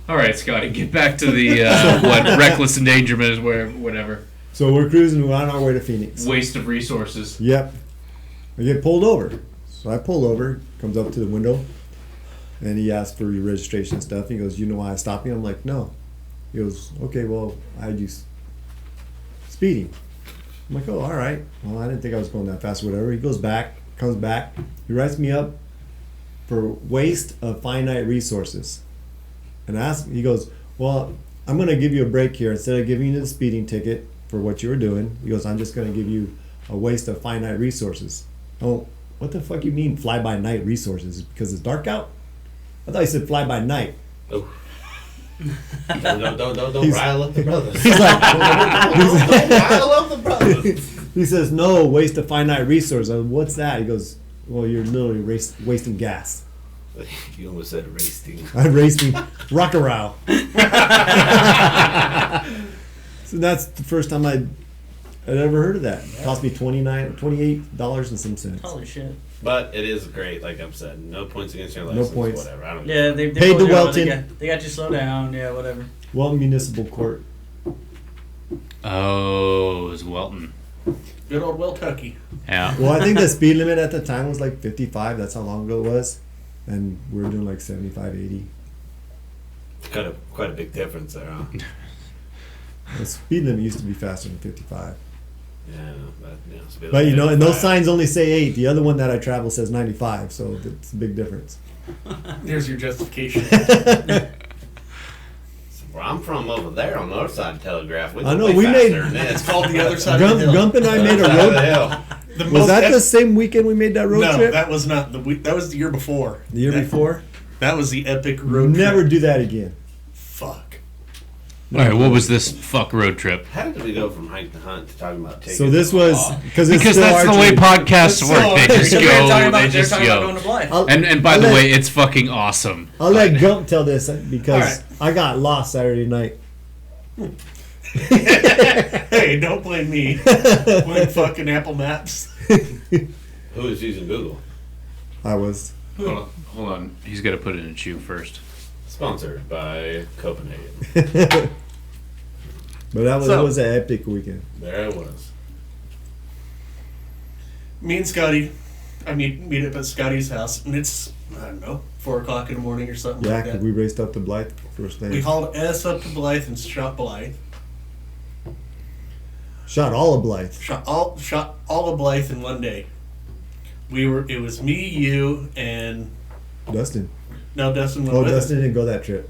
All right, Scotty, get back to the what reckless endangerment is, where whatever So we're cruising. We're on our way to Phoenix. waste of resources. Yep. I get pulled over. So I pull over, comes up to the window, and he asks for your registration and stuff. He goes, "You know why I stopped you?" I'm like, "No." He goes, "Okay, well, I had you speeding." I'm like, "Oh, all right. Well, I didn't think I was going that fast or whatever." He goes back, comes back. He writes me up for waste of finite resources. And he goes, "Well, I'm going to give you a break here. Instead of giving you the speeding ticket for what you were doing," he goes, "I'm just going to give you a waste of finite resources." Oh, what the fuck you mean fly by night resources? Because it's dark out? I thought you said fly by night. Oh. Don't He's- rile up the brothers. He's like, Don't rile up the brothers. he says, "No, waste of finite resources." I go, "What's that?" He goes, "Well, you're literally wasting gas." You almost said racing. I'm racing rock around. So that's the first time I'd ever heard of that. It cost me $28 and some cents. Holy shit. But it is great, like I've said. No points against your No license. points. Whatever. I don't Yeah, give a they Paid pulled to you over, Welton. They got you slow down. Yeah, whatever. Well, municipal court. Oh, it was Welton. Good old Weltucky. Yeah. Well, I think the speed limit at the time was like 55. That's how long ago it was. And we were doing like 75, 80. Quite a big difference there, huh? The speed limit used to be faster than 55. Yeah, speed But you know, limit and those 55. signs only say 8. The other one that I travel says 95, so it's a big difference. There's your justification. Where I'm from over there on the other side of Telegraph, we I know, way we faster made- than this. It's called the other side of the hill. Gump and I made a Other side of the road. hill. The Was most that ep- the same weekend we made that road No, trip? that was not the week. That was the year before. The year That- before? That was the epic road Never trip. do that again. Fuck. All right. What was this fuck road trip? How did we go from hike to hunt to talking about taking So this was because Because that's the way podcasts work. They just So we were talking go. about, They they're just talking about going go. to Blythe. And by I'll the let- way, it's fucking awesome. I'll let Gump tell this because All I got lost Saturday night. Hey, don't blame me. Blame fucking Apple Maps. Who was using Google? I was. Hold on. He's got to put it in a chew first. Sponsored by Copenhagen. But that was, So- it was an epic weekend. There it was. Me and Scotty, meet up at Scotty's house, and it's, I don't know, 4 o'clock in the morning or something Yeah, like 'cause that. we raced up to Blythe first We day. hauled S up to Blythe and shot Blythe. Shot all of Blythe. Shot all of Blythe in one day. It was me, you, and Dustin. no, Dustin went Oh, with Dustin didn't go that trip.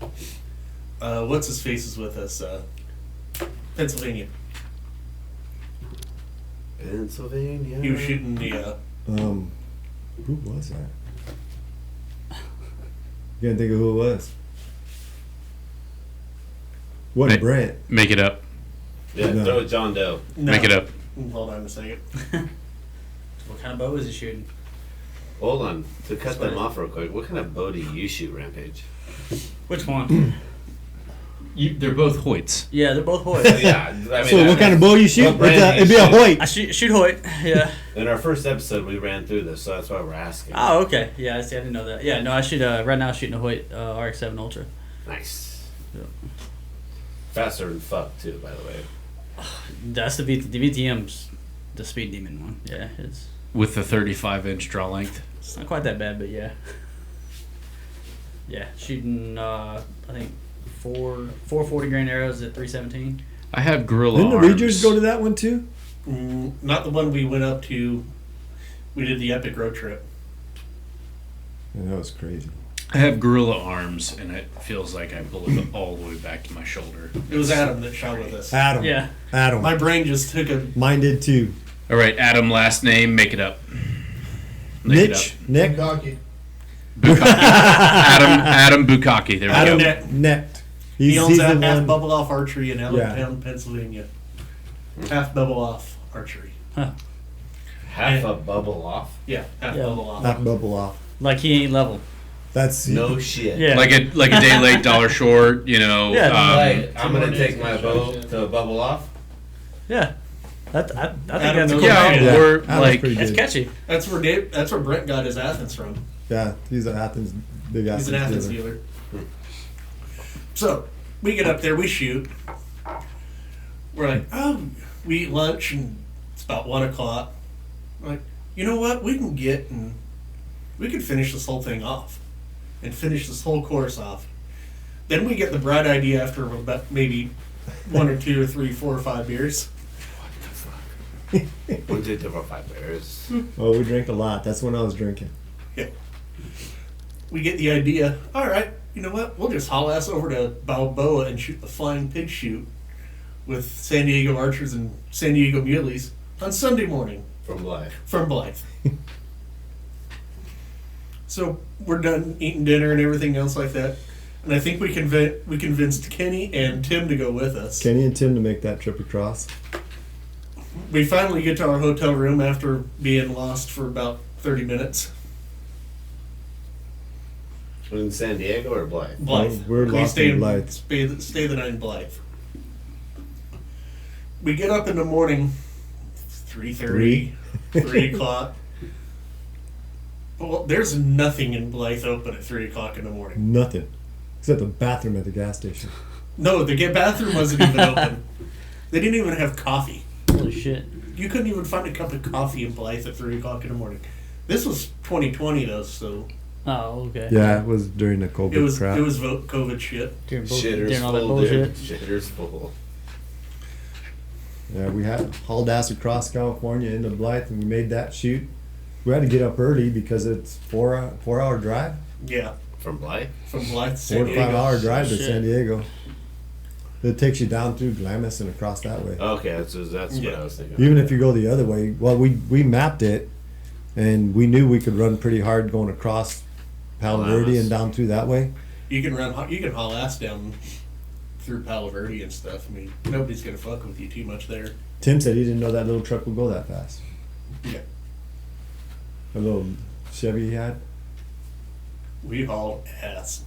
us. What's his face is with us? Pennsylvania. Pennsylvania. He was shooting the. Who was that? Can't think of who it was. Wasn't Ma- Brent. Make it up. Yeah, No. throw it John Doe. No. Make it up. Hold on a second. What kind of bow is he shooting? Hold on. To cut what them it- off real quick, what kind of bow do you shoot, Rampage? Which one? They're both Hoyts. Yeah, they're both Hoyt. Yeah, I mean, So what kind of bow you shoot? What brand do you It'd be a shoot? Hoyt. I shoot Hoyt. Yeah. In our first episode, we ran through this, so that's why we're asking. Oh, okay. Yeah, I see. I didn't know that. Yeah, no, I shoot. Right now, I'm shooting a Hoyt RX-7 Ultra. Nice. Yeah. Faster than fuck, too, by the way. That's the VTM's the speed demon one. Yeah, With the 35-inch draw length. it's not quite that bad, but yeah. Yeah, shooting. I think 440 grain arrows at 317. I have Gorilla Didn't the Arms. Reagers go to that one too? Not the one we went up to. We did the epic road trip. Yeah, that was crazy. I have Gorilla Arms, and it feels like I pull it all the way back to my shoulder. It was Adam that shot with us. Adam. Yeah. Adam. My brain just took a. Mine did too. All right, Adam, last name, make it up. Make Nick. Nick. Cocky. Adam Bukaki. There we Adam go. Net. Net. He owns the that half one. Bubble Off Archery in Allentown, Yeah. Pennsylvania. Half Bubble Off Archery. Half a bubble off? Yeah, half Yeah. Bubble Off. Half bubble off. Like he ain't level. That's No shit. Yeah. Like a day late, dollar short. You know. Yeah. Like, I'm more gonna take days my bow to a bubble off. Yeah. I think Adam that's knows cool. Yeah, Yeah, or that was like pretty It's good. catchy. That's where Brent got his Athens from. Yeah, he's an Athens big He's an Athens dealer. dealer. So we get up there, we shoot. We're like, oh, we eat lunch, and it's about 1 o'clock. We're like, you know what? We can finish this whole thing off, and finish this whole course off. Then we get the bright idea after about maybe 1 or 2 or 3, 4 or 5 beers. 1, 2, 3, 4, 5 bears. Oh, we drank a lot. That's when I was drinking. Yeah. We get the idea. All right, you know what? We'll just haul ass over to Balboa and shoot the Flying Pig shoot with San Diego Archers and San Diego Muleys on Sunday morning From life. from Blythe. So we're done eating dinner and everything else like that, and I think we convinced Kenny and Tim to go with us. Kenny and Tim to make that trip across. We finally get to our hotel room after being lost for about 30 minutes. In San Diego or Blythe? Blythe. We're we lost stay in Blythe. Stay the night in Blythe. We get up in the morning, 3:30, 3 o'clock. Well, there's nothing in Blythe open at 3 o'clock in the morning. Nothing. Except the bathroom at the gas station. No, the bathroom wasn't even open. They didn't even have coffee. Holy shit. You couldn't even find a cup of coffee in Blythe at 3 o'clock in the morning. This was 2020 though, so Oh, okay. Yeah, it was during the COVID it was crap. COVID shit. During, Shitter's during all that full, dude. bullshit. Shitter's full. Yeah, we had hauled ass across California into Blythe, and we made that shoot. We had to get up early because it's 4-hour drive, Yeah, From Blythe? from Blythe to 4 San to Diego. 5 hour drive to Shit. San Diego. It takes you down through Glamis and across that way. Okay, that's what Yeah. I was thinking. Even if you go the other way, well, we mapped it, and we knew we could run pretty hard going across Palo Verde Glamis. and down through that way. You can haul ass down through Palo Verde and stuff. I mean, nobody's gonna fuck with you too much there. Tim said he didn't know that little truck would go that fast. Yeah, A little Chevy he had. we haul ass.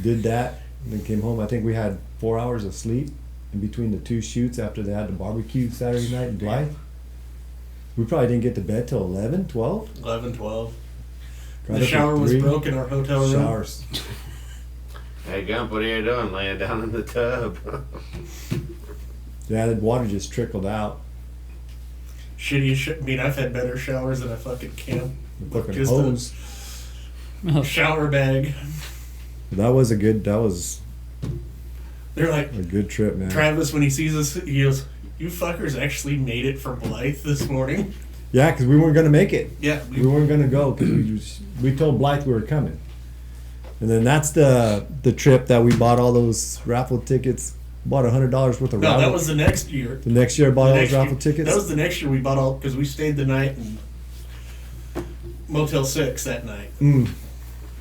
Did that, and then came home. I think we had 4 hours of sleep in between the two shoots after they had the barbecue Saturday night in Blythe. We probably didn't get to bed till 11, 12. 11, 12. Got The up at shower was 3. broke in our hotel room. Showers. Hey, Gump, what are you doing? Laying down in the tub. Yeah, the water just trickled out. Shitty shit. I mean, I've had better showers than a fucking camp. The fucking Just hose. a shower bag. That was a They're like, good trip, man. Travis, when he sees us, he goes, "You fuckers actually made it from Blythe this morning." Yeah, because we weren't gonna make it. Yeah, We weren't gonna go because we told Blythe we were coming. And then that's the trip that we bought all those raffle tickets. Bought $100 worth of no, raffle. that was the next year. the next year. I bought The all next those raffle year- tickets. That was the next year we bought all because we stayed the night in Motel 6 that night. Mm,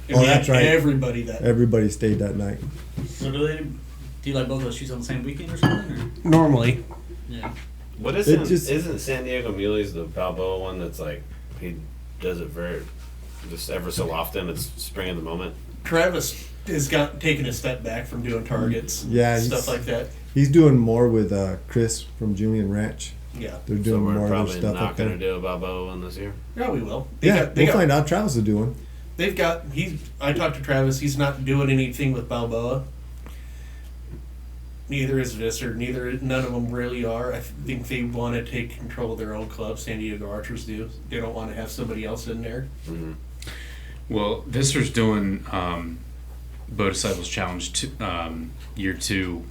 And Oh, we had that's right. Everybody that everybody stayed that night. So do you like both those shoots on the same weekend or something? Or? normally. Yeah. What It isn't just- isn't San Diego Muley's the Balboa one that's like he does it very just ever so often? It's spring of the moment. Travis has taken a step back from doing targets, Yeah, stuff he's- like that. He's doing more with Chris from Julian Ranch. Yeah, They're So doing we're more of probably their stuff not up going there. to do a Balboa one this year. yeah, we will. Yeah, we'll find out. Travis is doing. They've got. I talked to Travis. He's not doing anything with Balboa. Neither is Visser. None of them really are. I think they want to take control of their own club. San Diego Archers do. They don't want to have somebody else in there. Mm-hmm. Well, Visser's doing Bow Disciples Challenge year 2,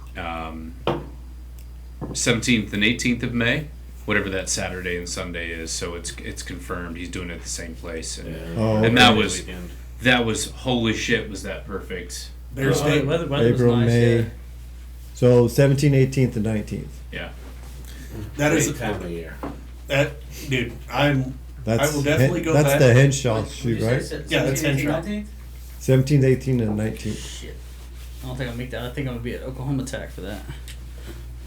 17th and 18th of May, whatever that Saturday and Sunday is. So it's confirmed he's doing it at the same place, and Oh, and okay. that was holy shit. Was that perfect? There's Oh, state. weather was April, nice, May. yeah. So 17th, 18th, and 19th. Yeah. That is Great time of year. that dude. I will definitely go That's back. the Henshaw shoot, right? Yeah, that's 17th, Henshaw. 19th? 17th, 18th, and 19th. Shit. I don't think I'll make that. I think I'm going to be at Oklahoma Tech for that.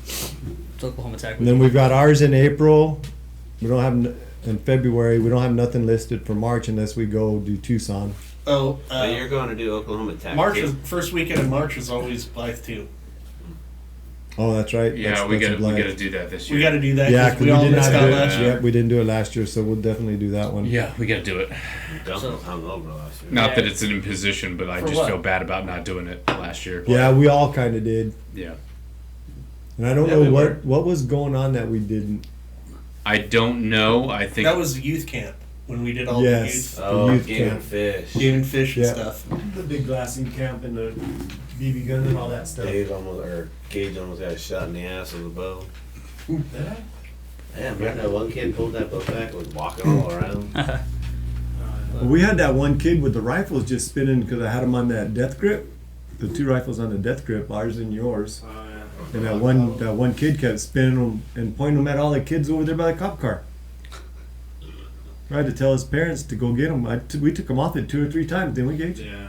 It's Oklahoma Tech. And then we've got ours in April. We don't have in February. We don't have nothing listed for March unless we go do Tucson. Oh, But you're going to do Oklahoma Tech. March too. is first weekend in March is always Blythe too. Oh, that's right. Yeah, That's- we that's a got Blythe. to do that this year. We got to do that. Yeah, 'cause because we all we did missed not out do last it. year. Yeah, we didn't do it last year, so we'll definitely do that one. Yeah, we got to do it. Dump So- was hungover last year. Not that it's an imposition, but I For just what? feel bad about not doing it last year. Yeah, we all kind of did, Yeah. and I don't Yeah, know we were. what was going on that we didn't. I don't know. I think That was the youth camp when we did all Yes. the Oh, youth game and camp. fish. youth game and fish and Yeah. stuff. The big glassing camp and the BB gun and all that stuff. Gage almost got shot in the ass with a bow. Yeah, remember that one kid pulled that bow back, was walking all around. Well, we had that one kid with the rifles just spinning because I had him on that death grip. The 2 rifles on the death grip, ours and yours. And that one kid kept spinning them and pointing them at all the kids over there by the cop car. I had to tell his parents to go get him. We took him off it 2 or 3 times, didn't we, Gage? Yeah.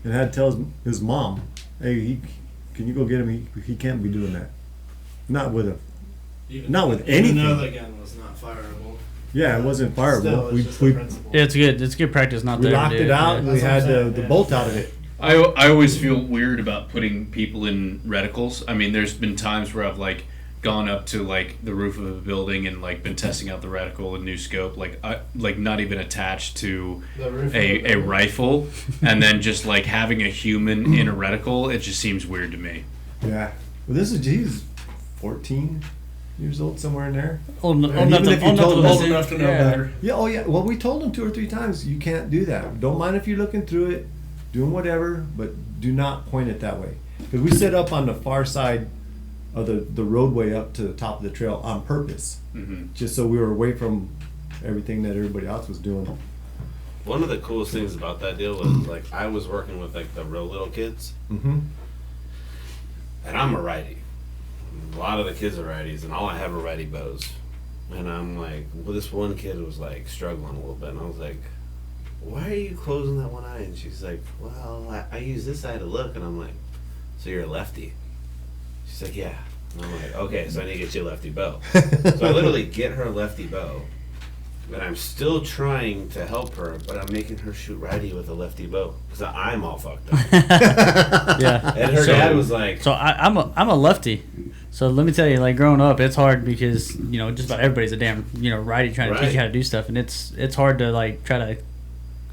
And had to tell his mom, "Hey, can you go get him? He can't be doing that. Not with Not with anything. Even though the gun was not fireable. yeah, it wasn't fireable. Still, it's just we the principle. Yeah, it's good. It's good practice not we there. locked it out and we That's what had I'm saying, the yeah. bolt out of it. I always feel weird about putting people in reticles. I mean, there's been times where I've like gone up to like the roof of a building and like been testing out the reticle and new scope, like not even attached to The roof a rifle, and then just like having a human in a reticle. It just seems weird to me. Yeah. Well, he's 14. years old, somewhere in there. Old even enough if you told them- Old enough to know better. Yeah, oh yeah. Well, we told them 2 or 3 times you can't do that. Don't mind if you're looking through it, doing whatever, but do not point it that way. Because we set up on the far side of the roadway up to the top of the trail on purpose, just so we were away from everything that everybody else was doing. One of the coolest things about that deal was like I was working with like the real little kids, Mm-hmm. and I'm a righty. A lot of the kids are righties, and all I have are righty bows. And I'm like, well, this one kid was like struggling a little bit, and I was like, why are you closing that one eye? And she's like, well, I use this eye to look. And I'm like, so you're a lefty? She's like, yeah. And I'm like, okay, so I need to get you a lefty bow. So I literally get her a lefty bow, and I'm still trying to help her, but I'm making her shoot righty with a lefty bow because I'm all fucked up. Yeah. And her dad was like, So I'm a lefty. So let me tell you, like growing up, it's hard because just about everybody's a damn righty trying to teach you how to do stuff, and it's hard to like try to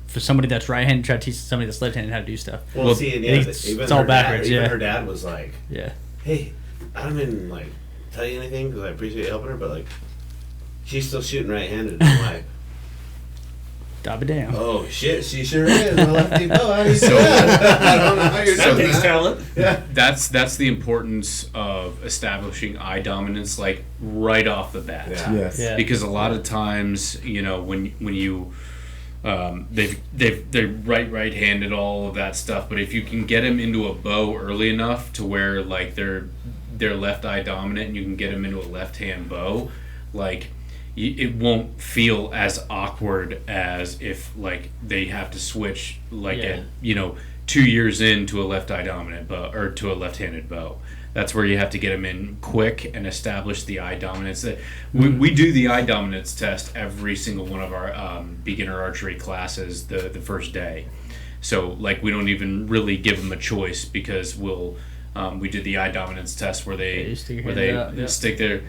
for somebody that's right-handed try to teach somebody that's left-handed how to do stuff. well, see, and yeah, it's even all her dad, backwards. even Yeah. her dad was like, Yeah. hey, I didn't like tell you anything because I appreciate you helping her, but like, she's still shooting right-handed. And I'm like, Dabba damn. oh shit, she sure is a lefty bow. How do you do So- that? I don't know how you're That doing takes that. talent. Yeah. That's the importance of establishing eye dominance, like right off the bat. Yeah. Yes. Yeah. Because a lot of times, when you they're right-handed, all of that stuff. But if you can get them into a bow early enough to where like they're left eye dominant, and you can get them into a left-hand bow, like it won't feel as awkward as if like they have to switch like Yeah. at 2 years into a left eye dominant bow or to a left-handed bow. That's where you have to get them in quick and establish the eye dominance. We do the eye dominance test every single one of our beginner archery classes the first day. So like we don't even really give them a choice because we did the eye dominance test where you stick your they hand out, yeah. stick their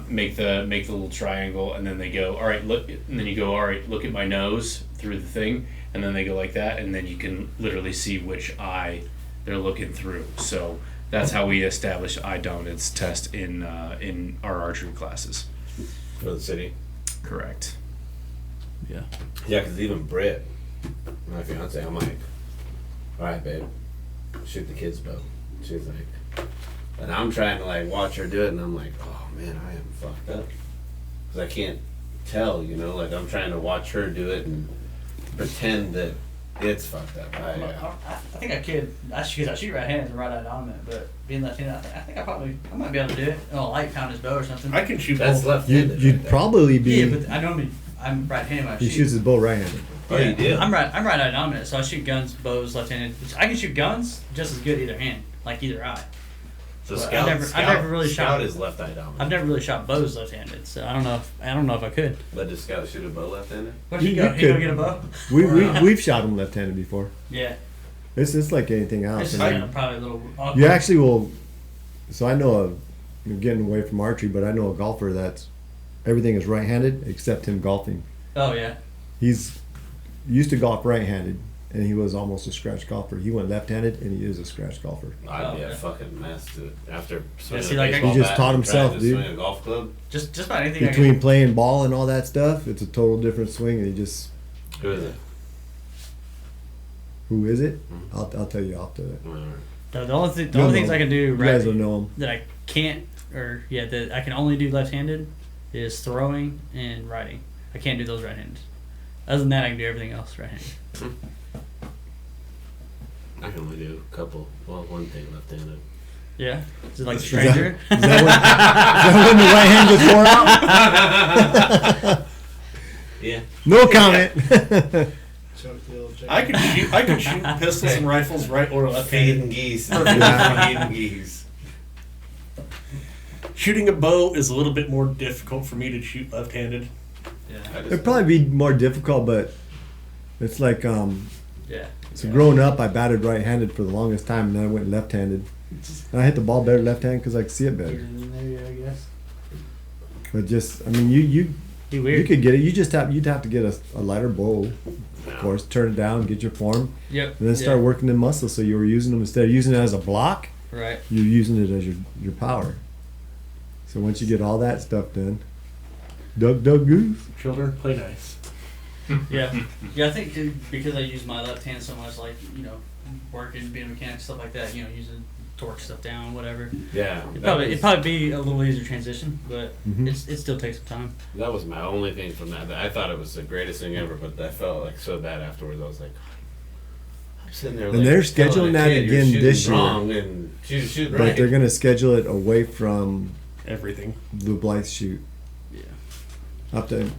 make the little triangle, and then they go, all right, look, and then you go, all right, look at my nose through the thing, and then they go like that, and then you can literally see which eye they're looking through. So that's how we establish eye dominance test in our archery classes. For the city. Correct. Yeah. Yeah, because even Britt, my fiance, I'm like, all right, babe, shoot the kid's bow. She's like, and I'm trying to like watch her do it, and I'm like, oh man, I am fucked up because I can't tell, like I'm trying to watch her do it and pretend that it's fucked up. I think I could. I shoot right-handed and right-eye dominant, but being left-handed, I think I might be able to do it. Like pound his bow or something. I can shoot That's both. left-handed. You'd right there. probably be. Yeah, but I'm right-handed when I He shoot. shoots his bow right-handed. Oh, you do? I'm right-eye dominant, so I shoot guns, bows, left-handed. I can shoot guns just as good either hand, like either eye. So Well, Scout, I never really Scout shot- is left eye dominant. I've never really shot bows left-handed, so I don't know if I could. But does Scout shoot a bow left-handed? What You- you go? you You go could. get a bow? We've shot him left-handed before. Yeah. It's like anything It's else. just I mean, probably a little awkward. you actually will. So I know getting away from archery, but I know a golfer that's everything is right-handed except him golfing. Oh yeah. He's used to golf right-handed, and he was almost a scratch golfer. He went left-handed, and he is a scratch golfer. I'd be Oh, a yeah. fucking mess to after swinging see, a like, baseball He just bat taught and trying himself, to dude. swing a golf club. Just about anything. Between playing ball and all that stuff, it's a total different swing, and he just. Who is it? Who is it? Mhm. I'll tell you after that. The only You'll only things know. I can do You guys right will know him. that I can't that I can only do left-handed is throwing and riding. I can't do those right-handed. Other than that, I can do everything else right-handed. I can only do a couple. Well, one thing left-handed. Yeah. Is it like a Is that- stranger? Is that when the right hand gets worn out? Yeah. No comment. Choke the old chicken. I could shoot pistols and rifles right or left. Feeding geese. Yeah. Feeding geese. Shooting a bow is a little bit more difficult for me to shoot left-handed. Yeah. It'd probably be more difficult, but it's like Yeah. so growing up, I batted right-handed for the longest time, and then I went left-handed. And I hit the ball better left-handed because I could see it better. Maybe, I guess. But just, I mean, you Be weird. you could get it. You'd have to get a lighter bow, Yeah. of course. Turn it down, get your form, Yep. and then start Yeah. working the muscles. So you were using them instead of using it as a block, Right. you're using it as your power. So once you get all that stuff done, duck, goose. Children, play nice. Yeah, I think because I use my left hand so much, like working, being a mechanic, stuff like that. Using torque stuff down, whatever. Yeah. It'd probably be a little easier transition, but Mhm. it still takes some time. That was my only thing from that. I thought it was the greatest thing ever, but I felt like so bad afterwards. I was like, I'm sitting there. And like, they're telling scheduling a that kid, "You're again shooting this year." wrong and shoot But right. they're going to schedule it away from Everything. the Blythe shoot. Yeah. I'll have to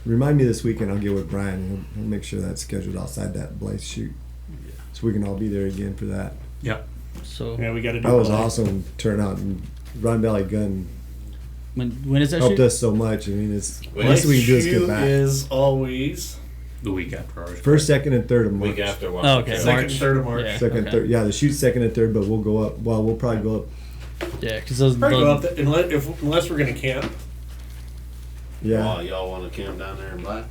remind me this weekend. I'll get with Brian and he'll make sure that's scheduled outside that Blythe shoot, so we can all be there again for that. Yep. So Yeah, we got to do That was both. awesome turnout, and Ron Valley Gun when is that helped shoot? us so much. I mean, it's Well, least we can do is Shoot get back. is always The week after ours. First, second, and third of March. Week after. Oh, okay. second, March. third of March. Yeah. Second, Okay. third. Yeah, the shoot second and third, but we'll go up. Well, we'll probably go up. Yeah, because those. Probably go up there, unless we're gonna camp. Yeah, Oh, y'all want to camp down there in Black?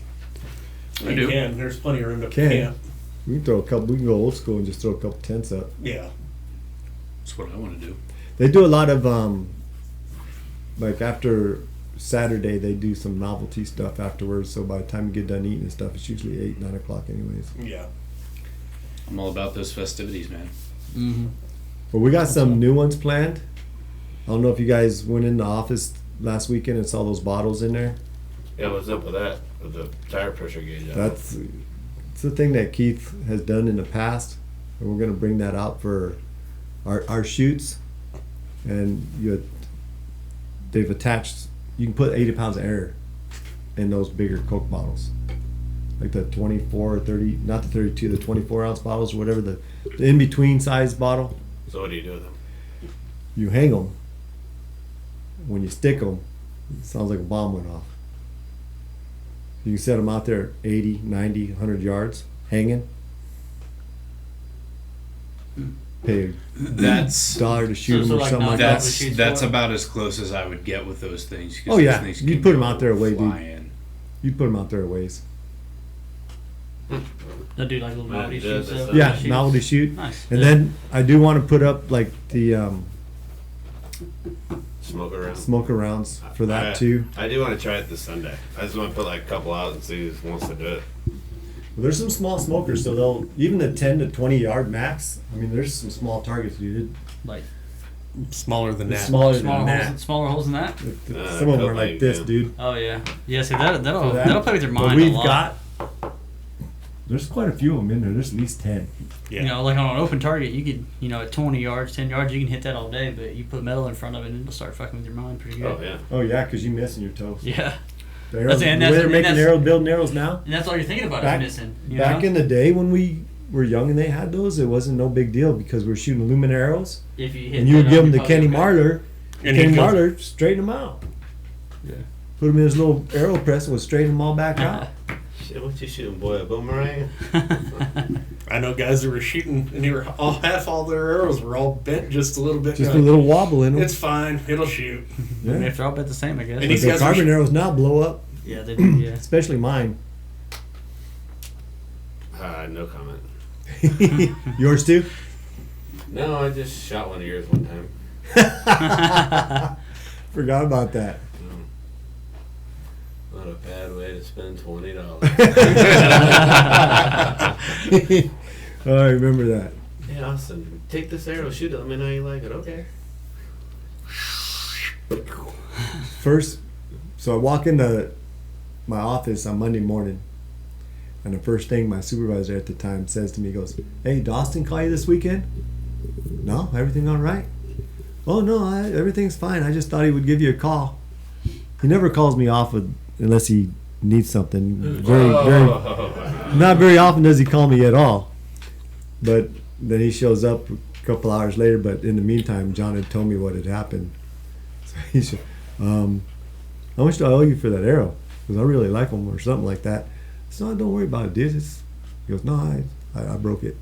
I We do. can. There's plenty of room to Can. camp. we can throw a couple. We can go old school and just throw a couple tents up. Yeah. That's what I want to do. They do a lot of like after Saturday, they do some novelty stuff afterwards. So by the time you get done eating and stuff, it's usually 8, 9 o'clock, anyways. Yeah. I'm all about those festivities, man. Mm-hmm. But we got some new ones planned. I don't know if you guys went in the office last weekend and saw those bottles in there. Yeah, what's up with that? With the tire pressure gauge? That's it's the thing that Keith has done in the past, and we're going to bring that out for our shoots. And they've attached. You can put 80 pounds of air in those bigger Coke bottles, like the 24 or 30, not the 32, the 24 ounce bottles or whatever, the in between size bottle. So what do you do with them? You hang them. When you stick them, it sounds like a bomb went off. You can set them out there 80, 90, 100 yards, hanging. Pay That's $1 to shoot them So or like something like knock that. off the sheets that's for it? about as close as I would get with those things. 'Cause Oh, those yeah. things You'd can put 'em go out there away, dude. flying. You put them out there a ways. They'll do like little Man, novelty does shoots. this- though. Yeah, Shoots. novelty shoot. Nice. And Yeah. then I do want to put up like the Smoke around. smoke rounds for that I- too. I do want to try it this Sunday. I just want to put like a couple out and see who wants to do it. Well, there's some small smokers, so they'll even the 10 to 20 yard max. I mean, there's some small targets, dude. Like Smaller than It's that. smaller smaller than holes, that. smaller holes than that. Some of them are Covey, like this, yeah. dude. Oh yeah. Yeah. See that'll For that. that'll play with your But mind a we've lot. got. There's quite a few of them in there. There's at least 10. Yeah. You know, like on an open target, you could, at 20 yards, 10 yards, you can hit that all day, but you put metal in front of it and it'll start fucking with your mind pretty good. Oh yeah. Oh yeah, because you missing your toes. Yeah. The, arrows, and the that's- way they're and making that's- arrows, building arrows now. And that's all you're thinking about Back- is missing. You Back know? in the day when we were young and they had those, it wasn't no big deal because we were shooting aluminum arrows, If you hit and you would that give up, them to you're Kenny probably Marler. And Kenny he goes- Marler straighten them out. Yeah. Put them in his little arrow press and would straighten them all back out. Shit, what you shooting, boy? A boomerang? okay. I know guys that were shooting, and they were all their arrows were all bent just a little bit. Just a You're like, little wobble in them. It's fine. It'll shoot. I mean, Yeah. if they're all bet the same, I guess. And But these the guys are carbon sh- arrows now blow up, Yeah, they do, yeah. especially mine. No comment. Yours too? No, I just shot one of yours one time. Forgot about that. Not a bad way to spend $20. Oh, I remember that. Hey Austin, take this arrow, shoot it. Let me know you like it. Okay. First, so I walk into my office on Monday morning, and the first thing my supervisor at the time says to me, he goes, "Hey, Dawson call you this weekend?" "No, everything all right?" "Oh no, everything's fine. I just thought he would give you a call." He never calls me off unless he needs something. Very, not very often does he call me at all. But then he shows up a couple hours later. But in the meantime, John had told me what had happened. So he said, "How much do I owe you for that arrow? Because I really like them," or something like that. So "Don't worry about it, dude." He goes, "No, I broke it."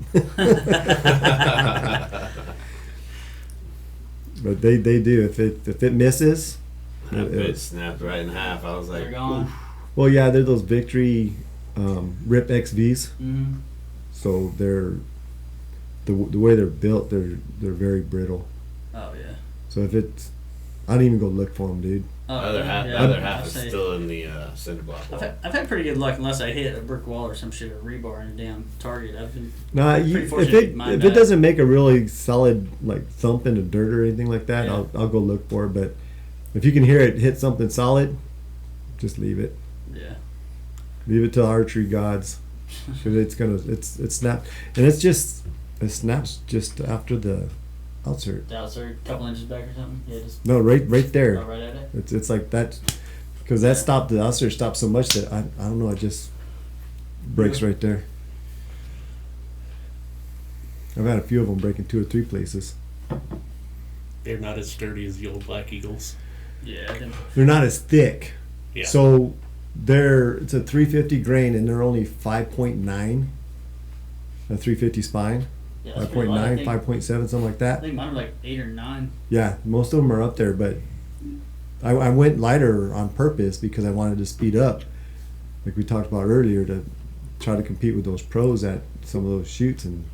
But they do. If it misses, That bit snapped right in half. I was like, They're gone. well, yeah, they're those Victory Rip XVs. Mm-hmm. So they're the way they're built. They're very brittle. Oh, yeah. So if I don't even go look for them, dude. The other half, yeah, the other I'd half is say- still in the cinder block wall. I've had pretty good luck unless I hit a brick wall or some shit or rebar in a damn target. I've been No, pretty if fortunate it to get mine if it back. doesn't make a really solid like thump into dirt or anything like that, Yeah. I'll go look for it. But if you can hear it hit something solid, just leave it. Yeah. Leave it to archery gods, because it snaps, and it snaps just after the outsert. The outsert, a couple inches back or something. Yeah, just No, right there. go right at it. It's like that, because that stopped, the outsert stopped so much that I don't know, it just breaks right there. I've had a few of them break in 2 or 3 places. They're not as sturdy as the old Black Eagles. Yeah. I didn't- They're not as thick. Yeah. So it's a 350 grain and they're only 5.9, a 350 spine, Yeah, that's pretty light. 5.9, 5.7, something like I that. think mine were like 8 or 9. Yeah, most of them are up there, but I went lighter on purpose because I wanted to speed up, like we talked about earlier, to try to compete with those pros at some of those shoots, and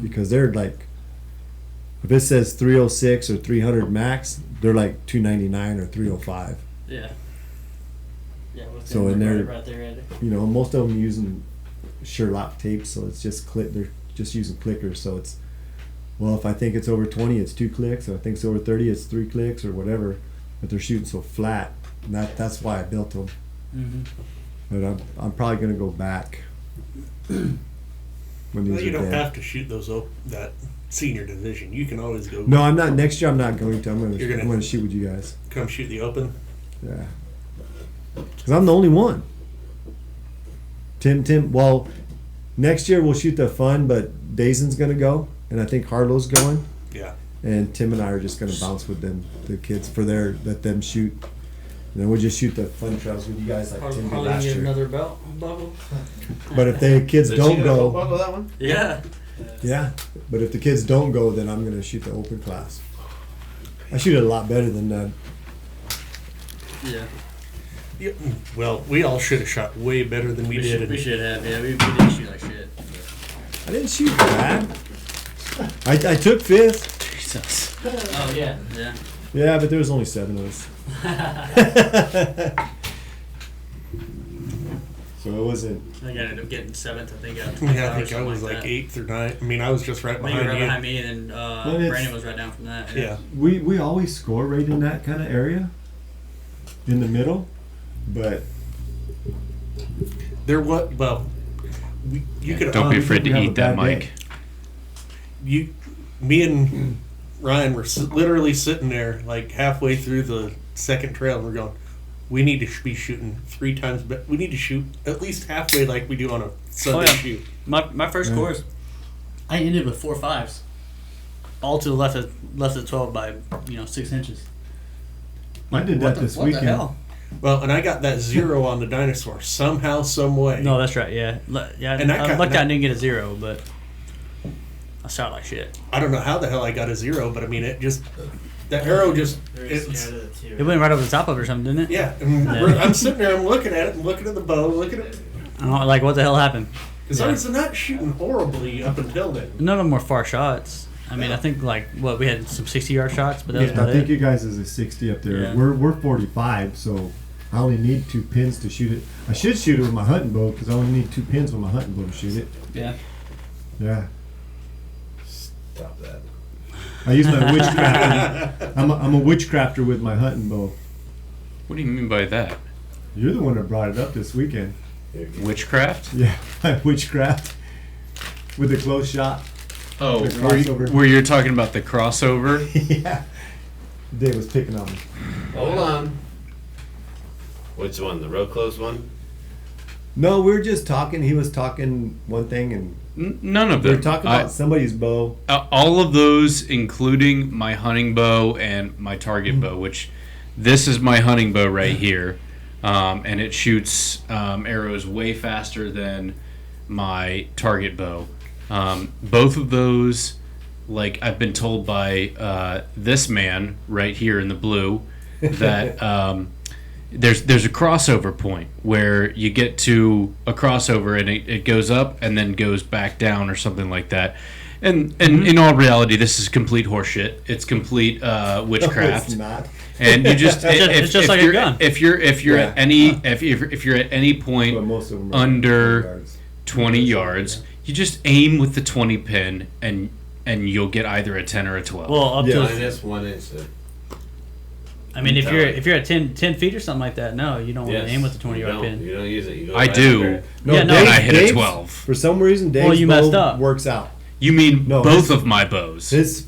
because they're like, if it says 306 or 300 max, they're like 299 or 305. Yeah. Yeah. With So them in there- right there at it. You know, most of them using Sherlock tape, so it's just they're just using clickers. So it's, well, if I think it's over 20, it's 2 clicks. If I think it's over 30, it's 3 clicks or whatever. But they're shooting so flat, and that's why I built them. Mm-hmm. But I'm probably gonna go back when these Well, you are don't dead. have to shoot that senior division. You can always go No, I'm not. Next year, I'm not going to. I'm You're gonna- gonna shoot with you guys. come shoot the open. Yeah, because I'm the only one. Tim. Well, next year we'll shoot the fun, but Dazen's gonna go, and I think Harlow's going. Yeah. And Tim and I are just gonna bounce with them, the kids, let them shoot. And then we'll just shoot the fun trails with you guys like Tim did Probably last get year. another belt, Bubba. But if the kids Did don't you get a go, football with that one? Yeah. yeah. But if the kids don't go, then I'm gonna shoot the open class. I shoot it a lot better than that. Yeah. Yeah. Well, we all should have shot way better than we did. We should have. Yeah, we didn't shoot like shit. I didn't shoot bad. I took 5th. Jesus. Oh yeah. Yeah. Yeah, but there was only 7 of us. So it wasn't. I think I ended up getting 7th. I think. Out of Yeah, 25 I or think I something was like that. 8th or 9th. I mean, I was just right I think you were behind right you. behind me, and Well, it's- Brandon was right down from that. Yeah. We always score right in that kind of area, in the middle, but There what? Well, you could. Don't be afraid we to have a eat that bad day. mic. Me and Ryan were literally sitting there like halfway through the second trail, and we're going, we need to be shooting 3 times, but we need to shoot at least halfway like we do on a Sunday yeah. shoot. My first Yeah. course, I ended with 4 5s, all to the left of 12 by 6 inches. I did that this what weekend. The hell? Well, and I got that 0 on the dinosaur somehow, some way. No, that's right. Yeah, yeah. And that I got- lucked that- I didn't get a 0, but I shot like shit. I don't know how the hell I got a 0, but I mean, it just the arrow just it's, It went right over the top of it or something, didn't it? yeah. And I'm sitting there, I'm looking at it, and looking at the bow, looking at I don't, like what the hell happened? because I was not shooting horribly up until then. None of them were far shots. I mean, I think we had some 60-yard shots, but that was I about think it. you guys is a 60 up there. Yeah. We're 45, so I only need 2 pins to shoot it. I should shoot it with my hunting bow because I only need 2 pins with my hunting bow to shoot it. Yeah. Yeah, Stop that. I use my witchcraft. I'm a witchcrafter with my hunting bow. What do you mean by that? You're the one that brought it up this weekend. Witchcraft? Yeah, my witchcraft with a close shot. Oh, The crossover. where you're talking about the crossover? Yeah, Dave was picking on me. Hold on. Which one? The road closed one? No, we were just talking. He was talking one thing, and None of we them. were talking about somebody's bow. All of those, including my hunting bow and my target bow, which this is my hunting bow right here, and it shoots arrows way faster than my target bow. Both of those, like I've been told by this man right here in the blue, that there's a crossover point where you get to a crossover and it goes up and then goes back down or something like that. And in all reality, this is complete horseshit. It's complete witchcraft. It's not. And you just It's just like a gun. If you're Yeah. at any if you're at any But point most of them are under 20 yards. 20 yards, you just aim with the 20 pin and you'll get either a 10 or a 12. Well, up Yeah. to Minus 1 inch. I mean, if you're at 10 feet or something like that, no, you don't want to aim with the 20-yard pin. You don't use it. You go I right do. under it. No, Yeah, no, and I hit a Dave's- 12. For some reason, Dave's you bow messed up. works out. You mean No, both his- of my bows? His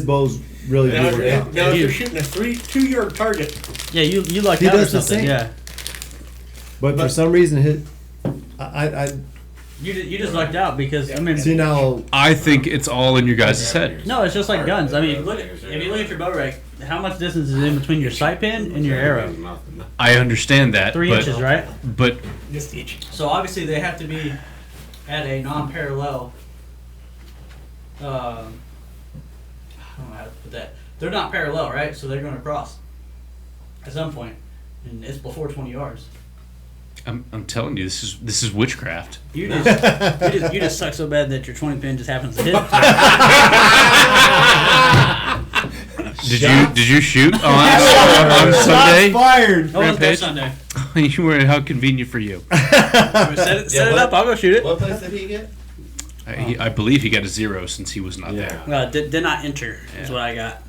bows really do Now, work out. now if you're shooting a 2-yard target, Yeah, you lucked He out or does the something. same. Yeah, But for some reason, I you just lucked out because I mean, see now. I think it's all in your guys' head. no, it's just like guns. I mean, if you look at your bow rack, how much distance is in between your sight pin and your arrow? I understand that. 3 but, inches, right? But just each. So obviously they have to be at a non-parallel. I don't know how to put that. They're not parallel, right? So they're going to cross at some point, and it's before 20 yards. I'm telling you, this is witchcraft. You just suck so bad that your 20 pin just happens to hit. Did you shoot on Sunday? Fired. Oh, it's Rampage? Sunday. You were how convenient for you. Set it what? up. I'll go shoot it. What place did he get? I believe he got a 0 since he was not there. Did not enter. Is Yeah. what I got.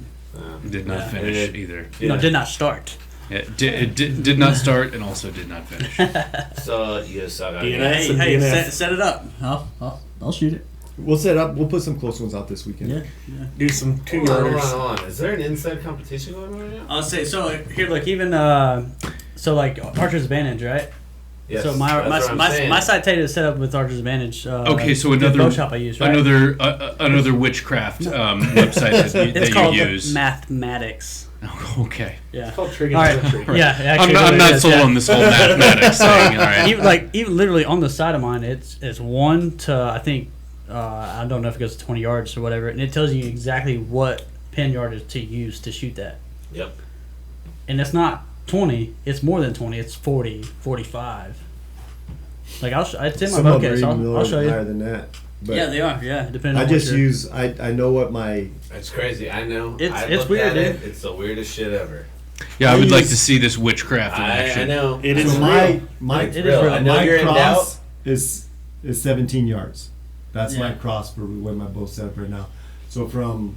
Did not Yeah. finish either. No, did not start. It did not start and also did not finish. So you suck on DNA. it. Hey, DNF. set it up. I'll shoot it. We'll set up. We'll put some close ones out this weekend. Yeah. Do some Hold on, 2-yarders. hold on. Is there an inside competition going on right now? I'll say so. Here, look, even so, like Archer's Advantage, right? Yes, So that's what I'm saying. my sight data is set up with Archer's Advantage. Okay, so the another bow shop I use, right? another witchcraft website It's that called you use. Mathematics. Oh, okay, Yeah. It's called All right. trigonometry. Yeah. Actually, I'm it not is, sold yeah. on this whole mathematics thing. All right, Even literally on the side of mine, it's 1 to I think I don't know if it goes to 20 yards or whatever, and it tells you exactly what pin yard is to use to shoot that. Yep. And it's not 20; it's more than 20. It's 40, 45. Like it's in my Some of them are bookcase. even a I'll little show higher you. than that. But Yeah, they are. Yeah, depending I on just what you're- use. I know what my. It's crazy. I know. It's- I it's looked weird, at it. dude. It's the weirdest shit ever. yeah, I would like use- to see this witchcraft in I action. know. It is So real. my It's It is real. real. I know my you're in cross doubt. is 17 yards. That's my Yeah. cross for where my bow's set up right now. So from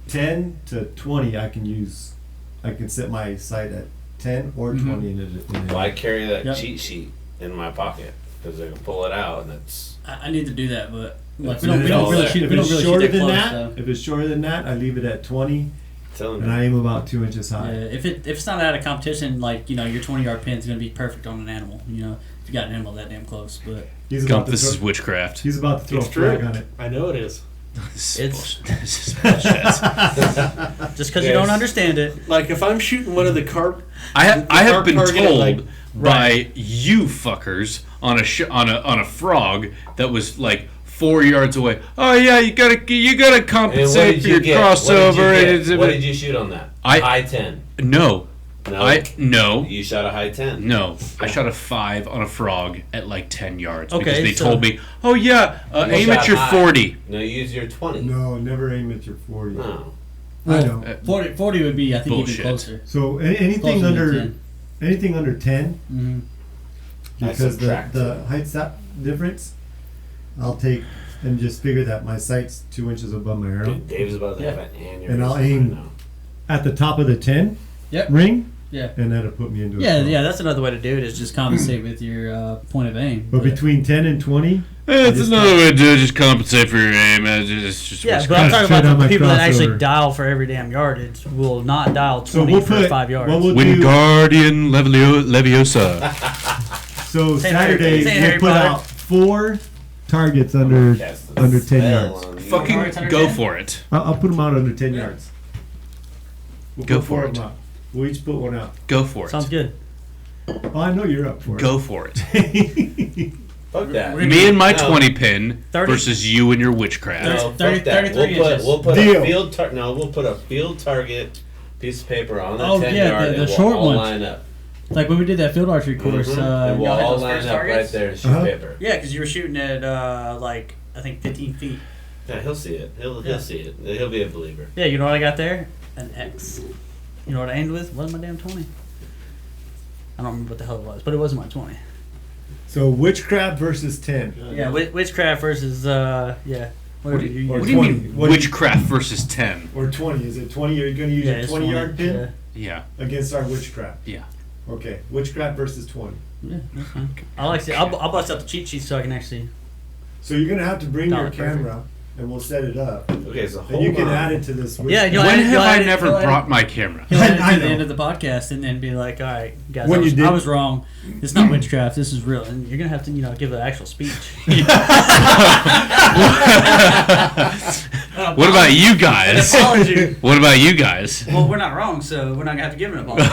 10 to 20, I can set my sight at 10 or 20 in a Well, I carry that Yep. cheat sheet in my pocket because I can pull it out and it's. I need to do that, but like It's we don't all really there. shoot. If We don't it's really shorter shoot that than close. that, Though. if it's shorter than that, I leave it at 20, Telling and I me. aim about 2 inches Yeah, high. if it's not at a competition, like your 20-yard pin is gonna be perfect on an animal. If you got an animal that damn close, but He's Gump, about to this throw, is witchcraft. he's about to throw It's a flag true. on it. I know it is. This It's- this is bullshit. just because you don't understand it, Like if I'm shooting one of the carp, I have been target, told like, by you fuckers on a frog that was like 4 yards away. Oh yeah, you gotta And what compensate did for you your get? crossover. What did you shoot on that? I- High 10. No, No. no. You shot a high 10. No, I shot a 5 on a frog at like 10 yards Okay, because they so- told me, "Oh yeah, You aim at shot your high. 40." No, use your 20. No, never aim at your 40. No. I know. 40 would be I think Bullshit. even closer. So anything Closer than under 10. anything under 10, Mm-hmm. I because subtract the it. height stop difference, I'll take and just figure that my sight's 2 inches above my arrow. Dude, Dave's about to have an aneurysm. And I'll right aim- now. At the top of the 10 Yep. ring, Yeah. and that'll put me into a Yeah, frog. yeah. That's another way to do it. Is just compensate with your point of aim. But between 10 and 20, It's just another way to do it. Just compensate for your aim. It's just yeah, what's but I'm going talking Straight on about my the people that actually crossover. dial for every damn yardage will not dial so 20 we'll for put 5 yards. What we'll do, Wingardium Leviosa. so Say Saturday Harry we'll put Potter. out 4 targets under Cast the under 10 spell yards. on you. Fucking Alright, under go 10? for it. I'll put them out under 10 yards. We'll Go put for 4 of it. them out. We'll each put one out. Go for it. Sounds good. Oh, I know you're up for Go for it. it. Fuck that. Me and my No. 20 pin 30. versus you and your witchcraft. No, 30 fuck that. 33 inches. We'll put Deal. a field we'll put a field target piece of paper on the Oh, 10 yeah, yard the and we'll short all ones. line up. Like when we did that field archery course, Mhm. And we'll y'all had all those line first up right targets? there and shoot Uh-huh. paper. Yeah, because you were shooting at like I think 15 feet. Yeah, he'll see it. He'll see it. He'll be a believer. Yeah, you know what I got there? An X. You know what I aimed with? Wasn't my damn 20. I don't remember what the hell it was, but it wasn't my 20. So witchcraft versus 10. Yeah, witchcraft versus What do you What do you mean witchcraft versus 10? Or 20. Is it 20? Are you going to use a 20-yard pin Yeah. against our witchcraft? Yeah. Okay. Witchcraft versus 20. Yeah, that's fine. I'll bust out the cheat sheet so I can actually. So you're going to have to bring your Perfect. camera, and we'll set it up. Okay, so And you can add it to this. Yeah, witchcraft. you'll When add it- have you'll I add it- never you'll add it- brought my camera? He'll add it I to the know. end of the podcast and then be like, all right, guys, When you did- I was wrong. It's not witchcraft. This is real. And you're going to have to, give an actual speech. What about you guys? An apology. What about you guys? Well, we're not wrong, so we're not going to have to give an apology.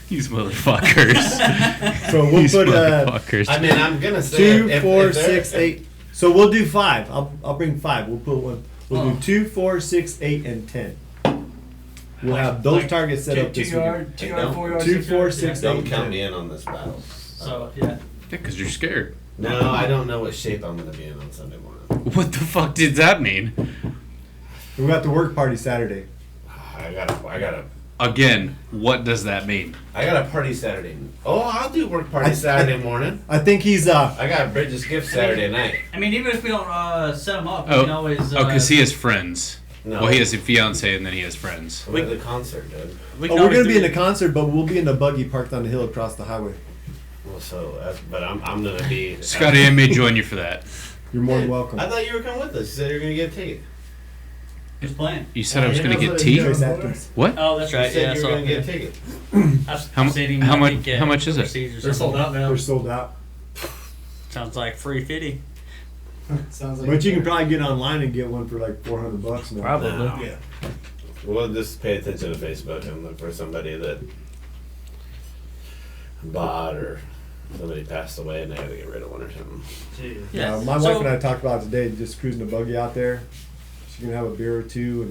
These motherfuckers. So we'll These put motherfuckers. I mean, I'm gonna say 2, if 4, they're- 6, 8. So we'll do 5. I'll bring 5. We'll put one. We'll do 2, 4, 6, 8, and 10. We'll have those targets set up this weekend. 2 Hey, yard, don't- 4 yard, 2, 6 4, yard. 6, Don't 8, count 10. me in on this battle. So, yeah. Yeah, because you're scared. No, I don't know what shape I'm gonna be in on Sunday morning. What the fuck did that mean? We got the work party Saturday. I gotta. Again, what does that mean? I got a party Saturday. Oh, I'll do work party Saturday morning. I think he's I got Bridget's gift Saturday night. I mean, even if we don't set them up, we Oh, can always. because he has friends. No. Well, he has a fiance and then he has friends. We're at the concert, dude. we Oh, can we're always gonna be do in the concert, but we'll be in the buggy parked on the hill across the highway. Well, but I'm gonna be. Scotty, I may join you for that. You're more than welcome. I thought you were coming with us. You said you were gonna get a ticket. Who's playing? You said I was going to get Yeah, tea? Trace Atkins. What? Oh, that's You right. said Yeah, you were gonna get a ticket. How much is it? They're sold out now. They're sold out. Sounds like free fitty. Sounds like But you can probably get online and get one for like $400 now. Probably. No. Yeah. We'll just pay attention to Facebook and look for somebody that bought or somebody passed away and they had to get rid of one or something. Yeah. My So- wife and I talked about it today, just cruising the buggy out there. She can have a beer or two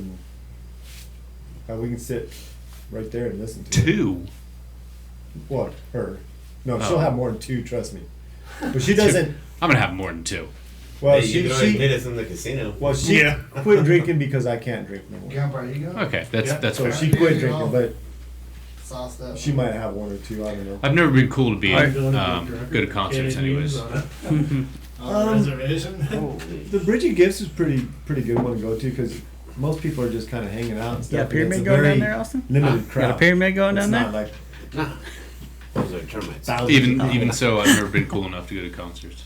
and we can sit right there and listen to it. 2. What? Her. No, Oh. she'll have more than 2, trust me. But she doesn't. I'm going to have more than 2. Well, Hey, you can always meet she us in the casino. quit drinking because I can't drink no more. Gampa, you go. Okay, that's So fair. she quit drinking, but Sauce that. she might have 1 or 2. I don't know. I've never been cool to be Alright. go to concerts anyways. Reservation. The Bridget Gifts is pretty good one to go to because most people are just kind of hanging out and stuff. You got a and pyramid it's going very down there, Austin? Limited You crowd. got a pyramid going It's down not there? like Nah. Those are termites. thousands of people. Even so, I've never been cool enough to go to concerts.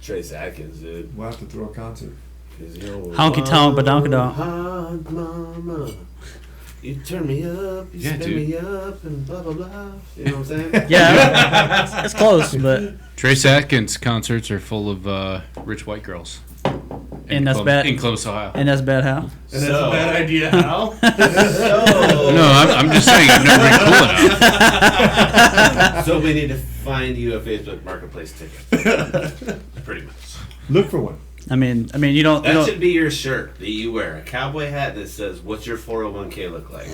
Trace Atkins, dude. We'll have to throw a concert. Honky tonk, badonkadonk. Hot mama. You turn me up, you Yeah, spin dude. me up, and blah blah blah. You know what I'm saying? Yeah, it's close, but Trace Atkins concerts are full of rich white girls. And that's Columbus- bad. In Columbus, Ohio. and that's bad how? And that's a bad idea, Hal. So, No, I'm just saying I've never been cool enough. so we need to find you a Facebook Marketplace ticket. Pretty much. Look for one. I mean, you don't. That You should don't be your shirt that you wear. A cowboy hat that says, "What's your 401k look like?"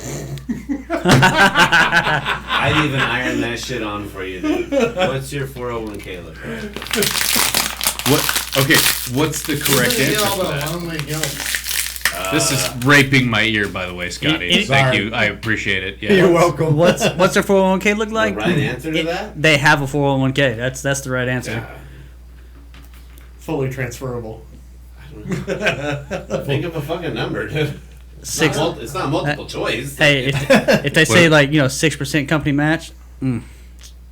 I'd even iron that shit on for you, dude. What's your 401k look like? What? Okay, what's the correct answer for that? This is raping my ear, by the way, Scotty. It- Thank Sorry. you. I appreciate it. You're Yeah. welcome. what's their 401k look like? The right answer to that? They have a 401k. That's the right answer. Yeah. Fully transferable. Think of a fucking number, dude. Six. It's not multiple choice. Hey, if they say 6% company match,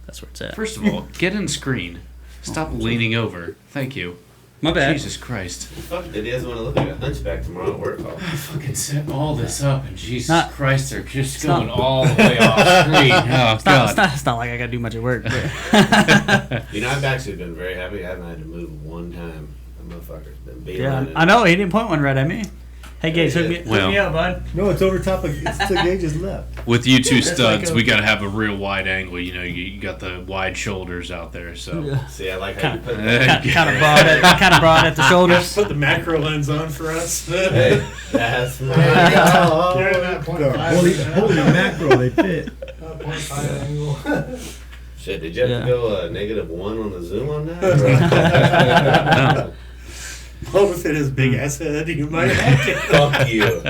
that's where it's at. First of all, get in screen. Stop leaning over. Thank you. My bad. Jesus Christ. Fuck, he doesn't want to look like a hunchback tomorrow at work. Oh. Fucking set all this up and Jesus Not- Christ, they're just it's going not- all the way off screen. Oh, God. It's not like I gotta do much at work. but- You know, I've actually been very happy. I haven't had to move one time. The motherfucker's been beating yeah, it. I know he didn't point one right at me. Hey Gage, hook me Well. up, bud. No, it's over top of. It's to Gage's left. With you two That's like studs, a- we got to have a real wide angle. You know, you got the wide shoulders out there. So Yeah. See, I like how you put Kind that. Kind of broad at the shoulders. Put the macro lens on for us. Hey, that's my You're in dog. that The holy macro, they fit. 0.5 angle. Shit, did you have to Yeah. go -1 on the zoom on that? Or- What with it, his big ass head? You might have to. Fuck you.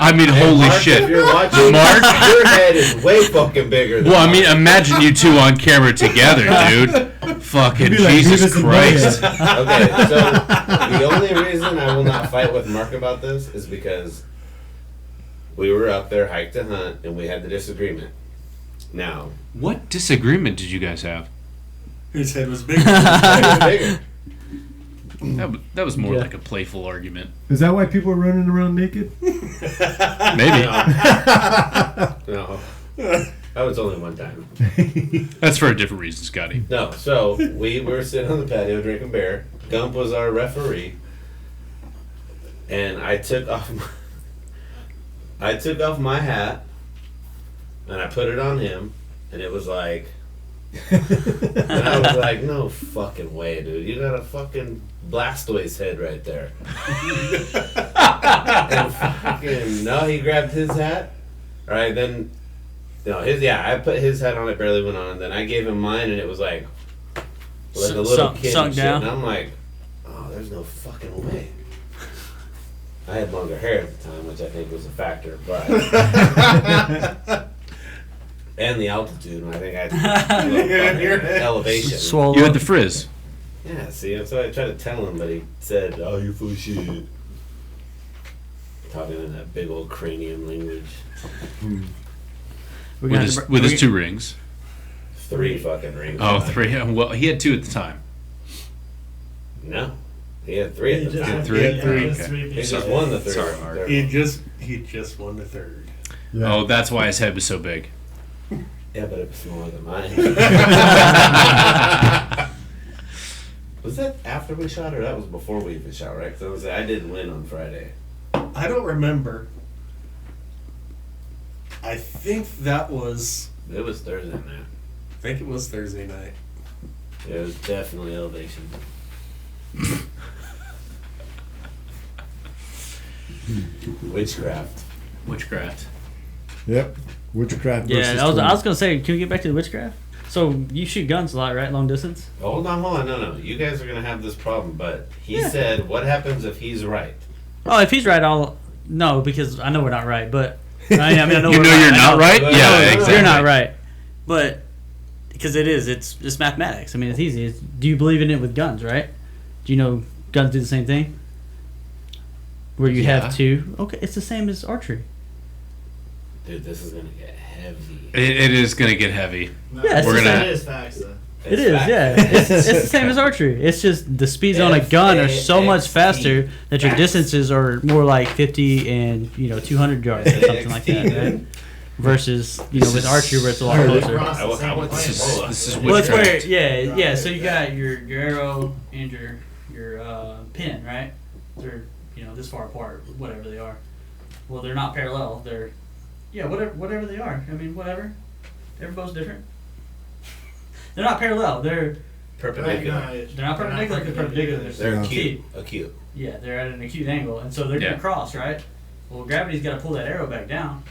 I mean, holy Mark, If shit. you're watching, Mark? your head is way fucking bigger than Well, I mean, mine. imagine you two on camera together, dude. Fucking You'd be like Jesus Beavis and Christ. Butthead. Okay, so the only reason I will not fight with Mark about this is because we were up there, hiked to hunt, and we had the disagreement. Now, What disagreement did you guys have? His head was bigger. it was bigger. That was more Yeah. like a playful argument. Is that why people are running around naked? Maybe. No, that was only one time. That's for a different reason, Scotty. No, so we were sitting on the patio drinking beer. Gump was our referee, and I took off my hat, and I put it on him, and it was like, and I was like, no fucking way, dude. You got a fucking Blastoise head right there. And fucking, no, he grabbed his hat. All right, then, no, I put his hat on, it barely went on. Then I gave him mine, and it was like a little kid sunk and shit. down. And I'm like, oh, there's no fucking way. I had longer hair at the time, which I think was a factor, but. And the altitude, and I think I had a little fucking elevation. Swallow. You had the frizz. Yeah, see, that's what I tried to tell him, but he said, oh, you're full of shit. Talking in that big old cranium language. With his 2 rings. 3 fucking rings. Oh, 3. Well, he had 2 at the time. No. He had 3 at the time. 3? Yeah, 3. Okay. He just won the 3rd. Sorry, Mark. He just won the 3rd. Yeah. Oh, that's why his head was so big. Yeah, but it was smaller than mine. Was that after we shot, or that was before we even shot, right? Because I didn't win on Friday. I don't remember. I think that was. It was Thursday night. I think it was Thursday night. Yeah, it was definitely elevation. Witchcraft. Witchcraft. Yep. Witchcraft Yeah, versus I was twins. gonna say, can we get back to the witchcraft? So you shoot guns a lot, right? Long distance. Oh, hold on. No. You guys are going to have this problem, but he Yeah. said, what happens if he's right? Oh, if he's right, I'll no, because I know we're not right. But I know You we're know you're not right? No, Yeah, no, no, exactly. You're not right, but because it's mathematics. I mean, it's easy. Do you believe in it with guns, right? Do you know guns do the same thing? Where you Yeah. have 2. Okay, it's the same as archery. Dude, this is going to get heavy. It is going to get heavy. No, Yeah, it's We're it gonna- is facts though. It is, yeah. It's the same as archery. It's just the speeds on a gun are so much faster that your distances are more like 50 and 200 yards or something like that, right? Versus with archery where it's a lot closer. Across the same plane. This is Well, it's where witchcraft. yeah. So you got your arrow and your pin, right? They're this far apart, whatever they are. Well, they're not parallel. They're whatever they are. I mean, whatever. Every bow's different. They're not parallel. They're Perpendicular. not perpendicular. They're perpendicular. They're Yeah. acute. Acute. Yeah, they're at an acute angle, and so they're Yeah. gonna cross, right? Well, gravity's got to pull that arrow back down,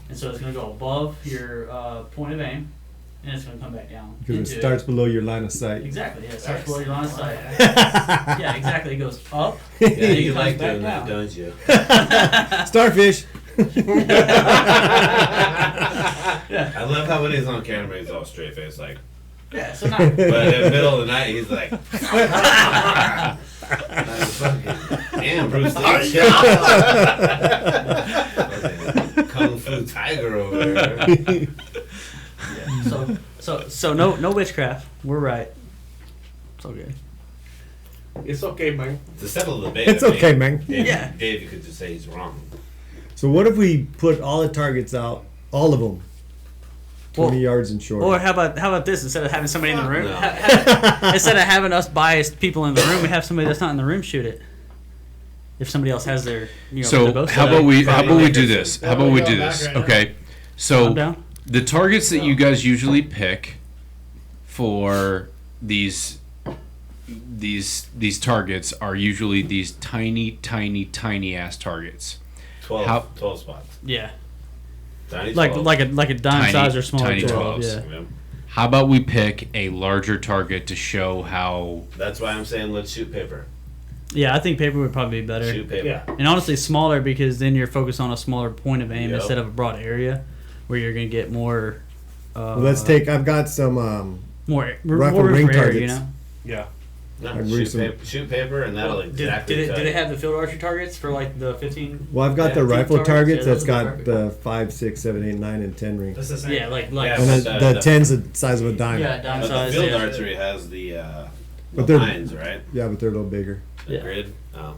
and so it's gonna go above your point of aim, and it's gonna come back down. Because into it starts below your line of sight. Exactly. Yeah, it starts below your line of sight. Yeah, exactly. It goes up. Yeah, and then you it comes like back doing that, down. don't you? Starfish. Yeah. I love how when he's on camera, he's all straight faced, like. Yeah. So not. But in the middle of the night, he's like. Damn, Bruce Lee. Fucking Kung Fu Tiger over there. So no witchcraft. We're right. It's okay. It's okay, man. To settle the debate, It's I think okay, man. Yeah. Dave, you could just say he's wrong. So what if we put all the targets out, all of them, 20 Well, yards and shorter? Or how about this? Instead of having somebody in the room, No. instead of having us biased people in the room, we have somebody that's not in the room shoot it. If somebody else has their, their So bow how set about up. we Probably do make this? it- How about we do Go back this? right now. Okay. I'm So down. the targets that you guys usually pick for these targets are usually these tiny ass targets. 12, How- 12 spots. Yeah. Tiny Like 12. like a dime Tiny- size or smaller tiny 12. 12s. Yeah. Yeah. How about we pick a larger target to show how? That's why I'm saying let's shoot paper. Yeah, I think paper would probably be better. Shoot paper. Yeah. And honestly, smaller because then you're focused on a smaller point of aim Yep. instead of a broad area where you're going to get more. Well, let's take. I've got some. more rifle more ring for area, targets. you know? Yeah. No, I'd shoot, read some- shoot paper, and that'll exactly did cut it it. have the field archery targets for like the 15? Well, I've got Yeah, the rifle targets, targets yeah, that's those are got perfect. the 5, 6, 7, 8, 9, and 10 ring. That's the same. Yeah, like Yeah, And but the 10's the size of a dime. yeah, dime But the size. field Yeah. archery has the But they're- lines, right? Yeah, but they're a little bigger. The Yeah. grid. Oh.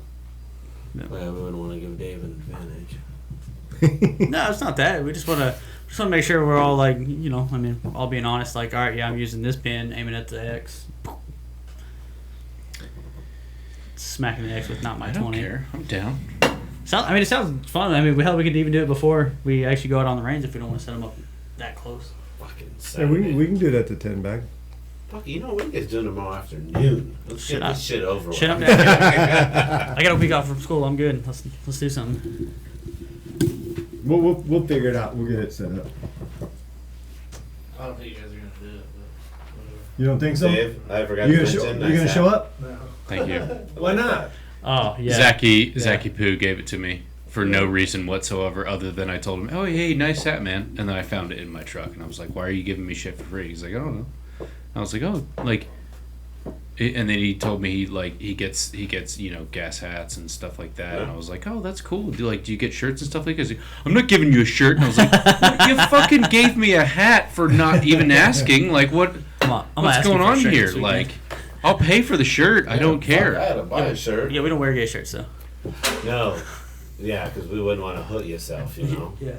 Yeah. Well, we wouldn't want to give Dave an advantage. No, it's not that. We just want to make sure we're all like, you know, I mean, all being honest. Like, all right, yeah, I'm using this pin, aiming at the X, smacking the X with not my I don't 20. care. I'm down. I mean, it sounds fun. I mean, we could even do it before we actually go out on the range if we don't want to set them up that close. Fucking Yeah, Saturday. we can do that to 10 bag. Fuck, you know what you guys doing tomorrow afternoon? Let's Shut get up. this shit over with. Shit, I'm down. I got a week off from school. I'm good. Let's do something. We'll figure it out. We'll get it set up. I don't think you guys are gonna do it, but whatever. You don't think so? Dave, I forgot You to gonna show? mention. You gonna nice show hat. up? No. Thank you. Why not? Oh yeah. Zachy Poo gave it to me for no reason whatsoever other than I told him, "Oh, hey, nice hat, man." And then I found it in my truck, and I was like, "Why are you giving me shit for free?" He's like, "I don't know." I was like, "Oh, like," and then he told me he gets gas hats and stuff like that, and I was like, "Oh, that's cool. Do you get shirts and stuff like that?" He's like, "I'm not giving you a shirt," and I was like, "Well, you fucking gave me a hat for not even asking. Like, what? Come on. I'm What's asking going for a on shirt here? this weekend. Like, I'll pay for the shirt. I don't Fuck, I care." had to buy a shirt. Yeah, we don't wear gay shirts though. No. Yeah, because we wouldn't want to hook yourself, you know. Yeah.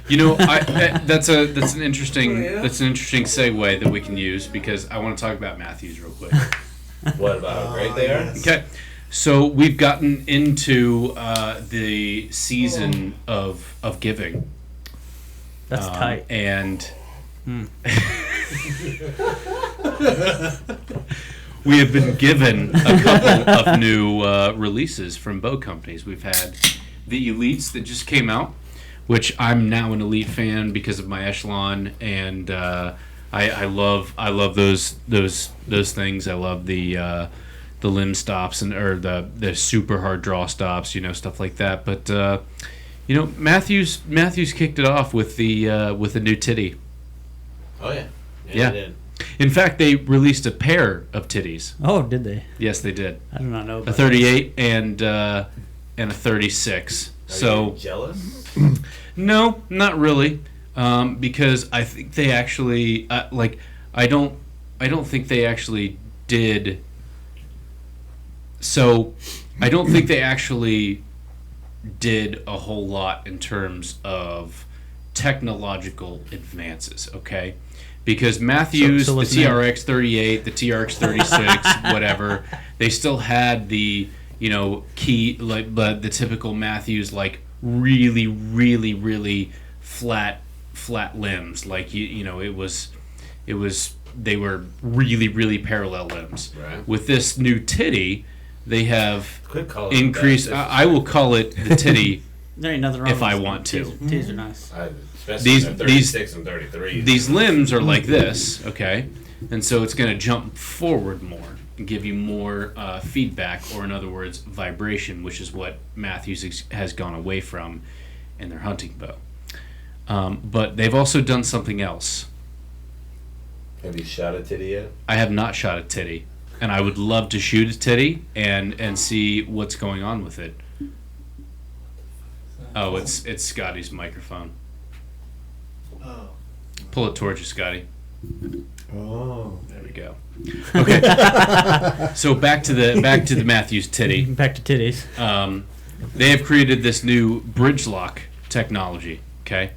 You know, that's an interesting segue that we can use because I want to talk about Matthews real quick. What about how great they are? yes. Okay, so we've gotten into the season of giving. That's tight. And we have been given a couple of new releases from bow companies. We've had the Elites that just came out, which I'm now an Elite fan because of my Echelon, and I love those things. I love the limb stops or the super hard draw stops, stuff like that. But Matthews kicked it off with the new titty. Oh, yeah. Yeah. They did. In fact, they released a pair of titties. Oh, did they? Yes, they did. I do not know. A About 38 and a 36. Are So you jealous? no, not really, because I think they actually I don't think they actually did. So I don't think they actually did a whole lot in terms of technological advances. Okay. Because Matthews, So the what's new? TRX 38, the TRX 36, whatever, they still had the key but the typical Matthews really, really, really flat limbs. They were really, really parallel limbs. Right. With this new titty, they have Quit calling it increased. that. I will call it the titty. There ain't nothing wrong If with I these. want to. These are nice. Especially These- when they're 36 and 33. These limbs are like this, okay? And so it's going to jump forward more and give you more feedback, or in other words, vibration, which is what Matthews has gone away from in their hunting bow. But they've also done something else. Have you shot a titty yet? I have not shot a titty, and I would love to shoot a titty and see what's going on with it. Oh, it's Scotty's microphone. Oh. Pull it towards you, Scotty. Oh. There we go. Okay. So back to the Matthews titty. Back to titties. They have created this new bridge lock technology. Okay,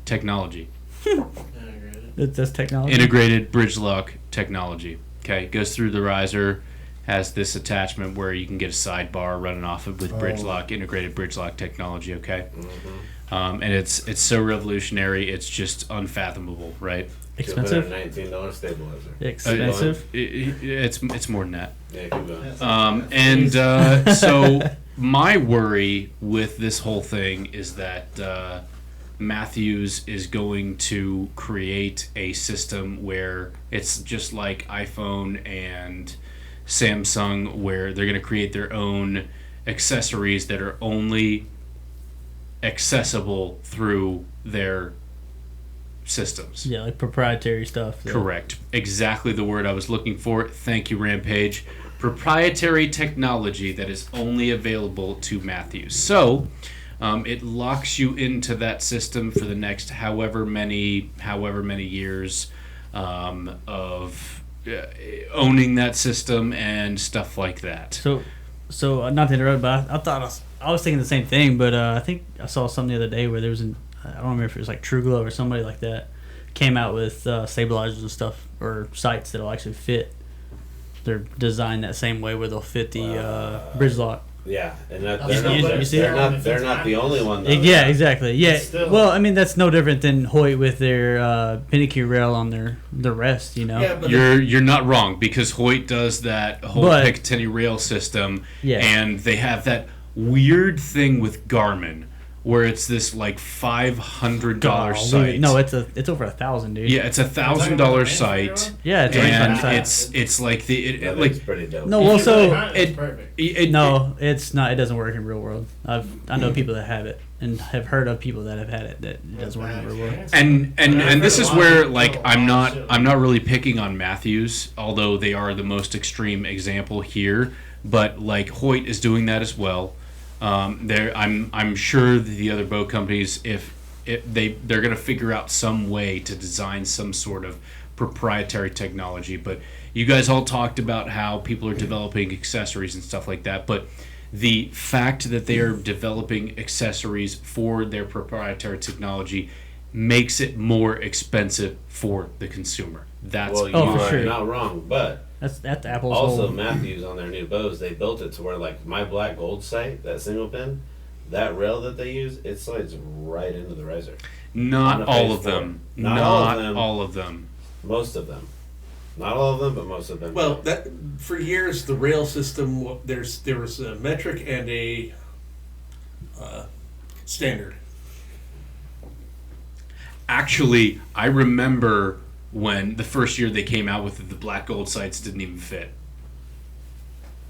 technology. Integrated. That's technology. Integrated bridge lock technology. Okay, goes through the riser, has this attachment where you can get a sidebar running off it with bridge lock, integrated bridge lock technology. Okay, and it's so revolutionary, it's just unfathomable, right? Expensive. $219 stabilizer. Expensive. It's more than that. Yeah, keep going. So my worry with this whole thing is that Matthews is going to create a system where it's just like iPhone and Samsung, where they're going to create their own accessories that are only accessible through their systems. Yeah, like proprietary stuff. Correct. Exactly the word I was looking for. Thank you, Rampage. Proprietary technology that is only available to Matthews. So it locks you into that system for the next however many years of owning that system and stuff like that. So not to interrupt, but I was thinking the same thing, but I think I saw something the other day where there was I don't remember if it was like True Glove or somebody like that came out with stabilizers and stuff or sights that'll actually fit. They're designed that same way where they'll fit the bridge lock. Yeah, and they're not the only one. Though, yeah, exactly. Yeah. Still. Well, I mean that's no different than Hoyt with their Pinnacle rail on their rest. You know. Yeah, but You're not wrong, because Hoyt does that whole Picatinny rail system, and they have that weird thing with Garmin where it's this like $500 site. No, it's over $1,000, dude. Yeah, it's $1,000 site. Yeah, it's and site. it's like That like looks pretty dope. No, well, so it's perfect. no, it's not. It doesn't work in real world. I know people that have it, and have heard of people that have had it that it doesn't work in real world. And this is where like I'm not really picking on Matthews, although they are the most extreme example here. But like Hoyt is doing that as well. I'm sure the other boat companies, if they're going to figure out some way to design some sort of proprietary technology. But you guys all talked about how people are developing accessories and stuff like that. But the fact that they are developing accessories for their proprietary technology makes it more expensive for the consumer. That's well, you are not wrong, but that's Apple's also whole... Matthews on their new bows, they built it to where like my black gold sight, that single pin, that rail that they use, it slides right into the riser. Not all of them. Not all of them. Most of them. Not all of them, but most of them. Well, that for years the rail system there was a metric and a standard. Actually, I remember when the first year they came out with it, the black gold sights didn't even fit.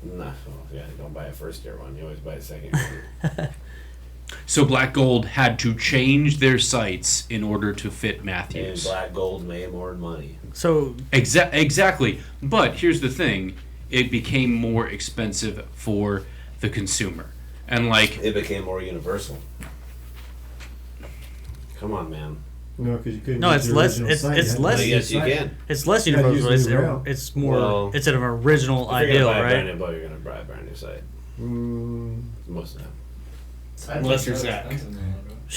Nah, well, yeah, don't buy a first year one. You always buy a second one. So Black Gold had to change their sights in order to fit Matthews. And Black Gold made more money. So exactly. But here's the thing: it became more expensive for the consumer, and like it became more universal. Come on, man. No, because you couldn't. No, use it's the less. original It's site. it's You had to less. I use guess the you site. can. It's less You gotta universal. use the rail. It's more. Well, it's an original If you're ideal, gonna buy a brand right? new boat, you're gonna buy a brand new site. Most of them. Unless you're Zach.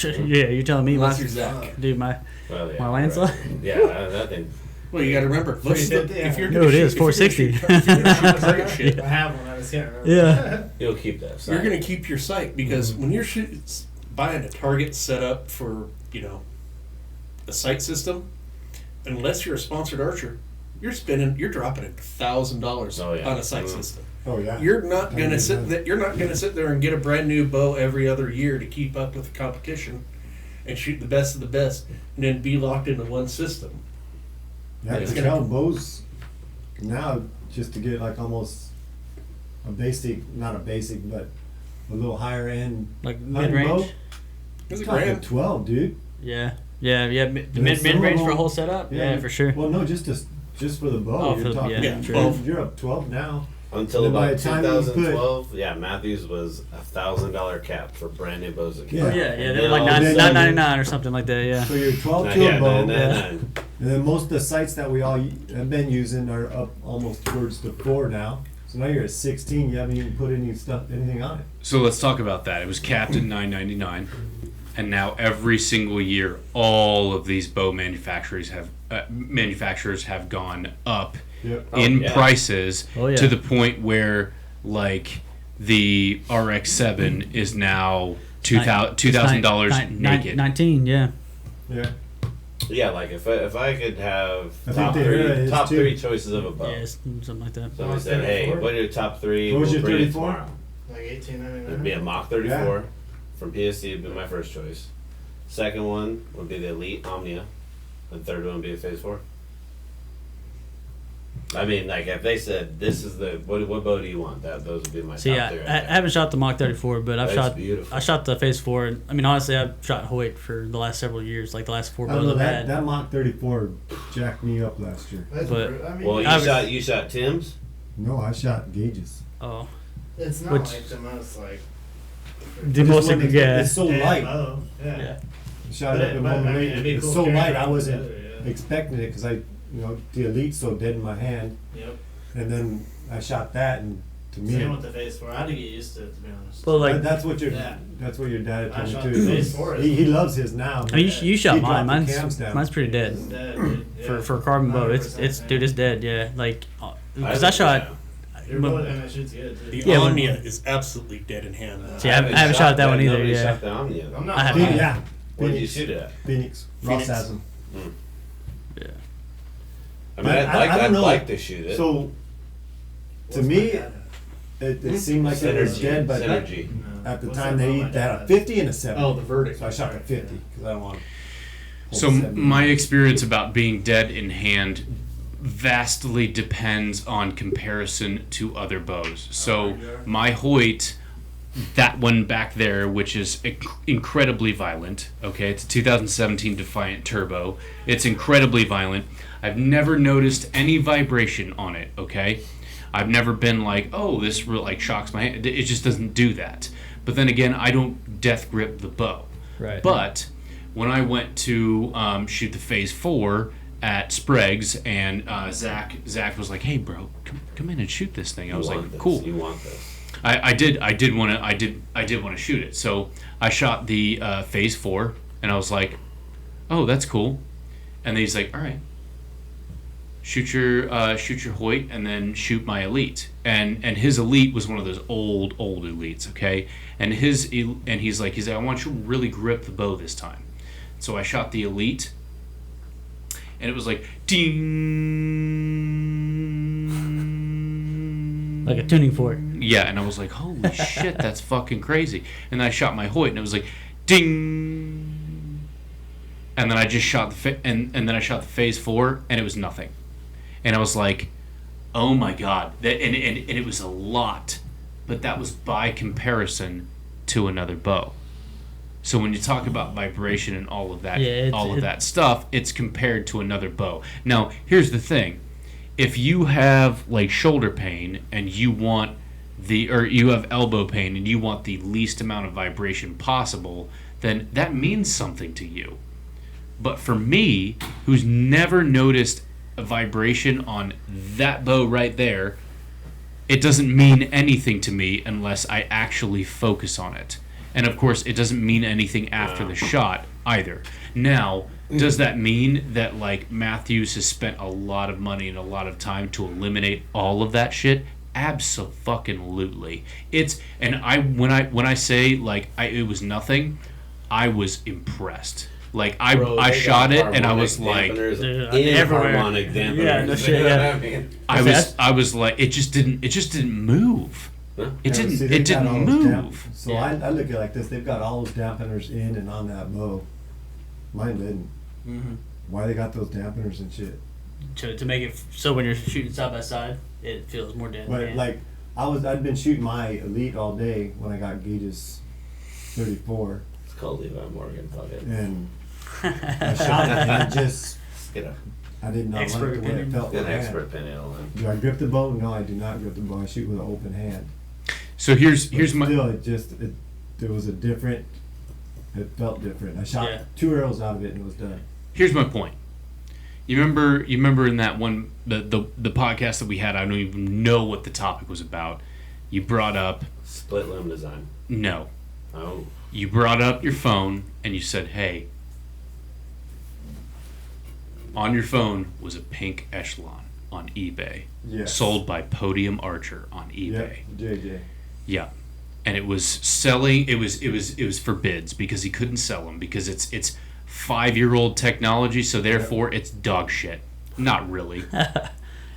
Yeah, you're telling me, Unless you're Zach. dude, my Well, yeah, my landslide. right. Yeah, that thing. Well, you got to remember, if you're No, gonna it is shoot- if you're 460. gonna shoot target shit, I have one. I just can't remember. Yeah. You'll keep that site. you're going to keep your sight because when you're buying a target set up for a sight system, unless you're a sponsored archer, you're dropping $1,000 Oh, yeah. on a sight Mhm. system. Oh yeah. You're not going to sit there and get a brand new bow every other year to keep up with the competition and shoot the best of the best and then be locked into one system. Yeah, It's you gonna- tell bows now just to get like almost a basic, not a basic, but a little higher end Like hunting mid bow. range. It's a Talking grand. 12, dude. Yeah. The Yeah, mid some of range them- for a whole setup. Yeah, for sure. Well, no, just for the bow. Oh, you're for the- talking. yeah, true. 12. You're up 12 now. Until Then by about the time you put- 2012, Matthews was $1,000 cap for brand new bows. Yeah. Yeah, yeah, And they were then like all of a sudden- $9.99 or something like that. Yeah. So you're 12 Nah, to a yeah, bow. then- And then most of the sites that we all have been using are up almost towards the 4 now. So now you're at 16. You haven't even put anything on it. So let's talk about that. It was capped at $9.99, and now every single year, all of these bow manufacturers have gone up Yep. in yeah. prices Oh, yeah. to the point where, like, the RX-7 is now $2,000 naked. 19. Yeah. Yeah. Yeah, like if I could have I top think they heard three it top too. three choices of a bow. Yeah, something like that. Somebody said, "Hey, 34? what are your top three? What was We'll your bring it 34? tomorrow." Like It'd be a 1899. Mach 34 from PSC. Would be my first choice. Second one would be the Elite Omnia. The third one would be the Phase 4. I mean, like, if they said, this is the, what bow do you want? Those would be my See, top I, three. I haven't shot the Mach 34, but I've That's shot. beautiful. I shot the Phase 4. And, I mean, honestly, I've shot Hoyt for the last several years, like the last 4 I don't bows know, I've that, had. that Mach 34 jacked me up last year. That's But- I mean, Well, you shot Tim's? No, I shot gauges. Oh, it's not which- like the most like. the most it one could that's- get. It's so dead light. bow. Yeah. Yeah. I shot But it up in but, one I mean, minute. it'd be It's cool so carrying light, I it wasn't together, yeah. expecting it because the Elite's so dead in my hand. Yep. And then I shot that, and to me, Same with the Phase 4. I had to get used to it, to be honest. Well, like, that's what your Yeah. dad I told me shot too. the Phase 4 He loves his now. I mean, you shot He mine. dropped the cams down. Mine's pretty dead. It's dead, dude. Yeah. For a carbon bow, it's 100%, dude, yeah. it's dead. Yeah, like because I shot. Your bullet and it shoots good too. The Yeah, when- Omnia is absolutely dead in hand. See, I haven't shot that one either. Nobody Yeah. shot the Omnia. I'm not. I have- lying. Yeah. Where did you Phoenix. shoot it at? Phoenix. Phoenix. Ross has them. Yeah. I mean, But I don't I'd know. like to shoot it. So, to What's me, my dad it seemed like it was Synergy. dead, but Synergy. have? No. at the What's time that bow they my had a dad 50 and a 70. Oh, the verdict. So I shot a 50 because I don't want. to So hold 70. my experience about being dead in hand vastly depends on comparison to other bows. So my Hoyt, that one back there, which is incredibly violent. Okay, it's a 2017 Defiant Turbo. It's incredibly violent. I've never noticed any vibration on it. Okay, I've never been like, oh, this like shocks my hand. It just doesn't do that. But then again, I don't death grip the bow. Right. But when I went to shoot the Phase 4 at Sprague's, and Zach was like, "Hey, bro, come in and shoot this thing." I was like, "Cool." You want this? I did want to shoot it. So I shot the Phase 4, and I was like, "Oh, that's cool." And then he's like, "All right, shoot your Hoyt, and then shoot my Elite." And his Elite was one of those old Elites, okay? And he's like, I want you to really grip the bow this time. So I shot the Elite, and it was like ding, Like a tuning fork. yeah. And I was like, holy shit, that's fucking crazy. And then I shot my Hoyt, and it was like ding. And then I just shot and then I shot the Phase 4, and it was nothing. And I was like, oh my god, and it was a lot, but that was by comparison to another bow. So when you talk about vibration and all of that, that stuff, it's compared to another bow. Now, here's the thing: if you have like shoulder pain and you have elbow pain and you want the least amount of vibration possible, then that means something to you. But for me, who's never noticed a vibration on that bow right there, it doesn't mean anything to me unless I actually focus on it. And of course, it doesn't mean anything after the shot either. Now, does that mean that like Matthews has spent a lot of money and a lot of time to eliminate all of that shit? Absolutely. When I say like it was nothing, I was impressed. Like I shot it and I was like, everywhere. Harmonic dampeners. Yeah, no shit, You know yeah. what I mean? I was like, it just didn't move. Huh? It See, didn't they've got all those move. So Yeah. I look at it like this. They've got all those dampeners in and on that bow. Mine didn't. Mm-hmm. Why they got those dampeners and shit? To make it so when you're shooting side by side, it feels more dead. But like I'd been shooting my Elite all day when I got gauges 34, It's called Levi Morgan. Fuck it. and I shot it and it just Get a I did not Expert like the way it opinion. felt. get in an my expert hand. opinion on Do I grip the bow? No, I do not grip the bow. I shoot with an open hand. So here's But my still, there was a different. It felt different. I shot Yeah. 2 arrows out of it and it was done. here's my point. You remember in that one the podcast that we had, I don't even know what the topic was about. You brought up split limb design. no. Oh, You brought up your phone and you said, "Hey, on your phone was a pink Echelon on eBay, Yes. sold by Podium Archer on eBay." Yep, JJ. Yeah, and it was selling. It was for bids because he couldn't sell them because it's 5-year-old technology. So therefore, it's dog shit. Not really.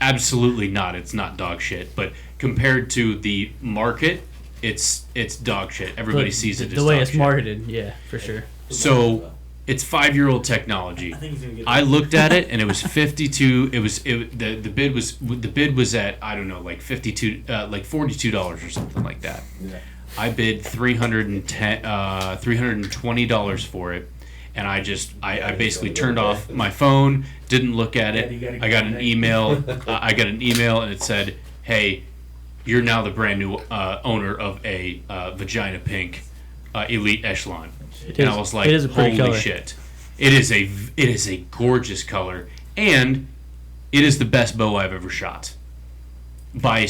Absolutely not. It's not dog shit. But compared to the market, it's dog shit. Everybody sees it as the way dog it's shit. marketed. Yeah, for sure. So It's 5-year-old technology. I think he's gonna get. I looked at it and it was 52. The bid was at, I don't know, like 52, like $42 or something like that. Yeah. I bid $320 for it, and I basically turned off my phone, didn't look at it. I got an email. I got an email and it said, "Hey, you're now the brand new owner of a Vagina Pink Elite Echelon." And I was like, it is a pretty "Holy color. shit!" It is a gorgeous color, and it is the best bow I've ever shot by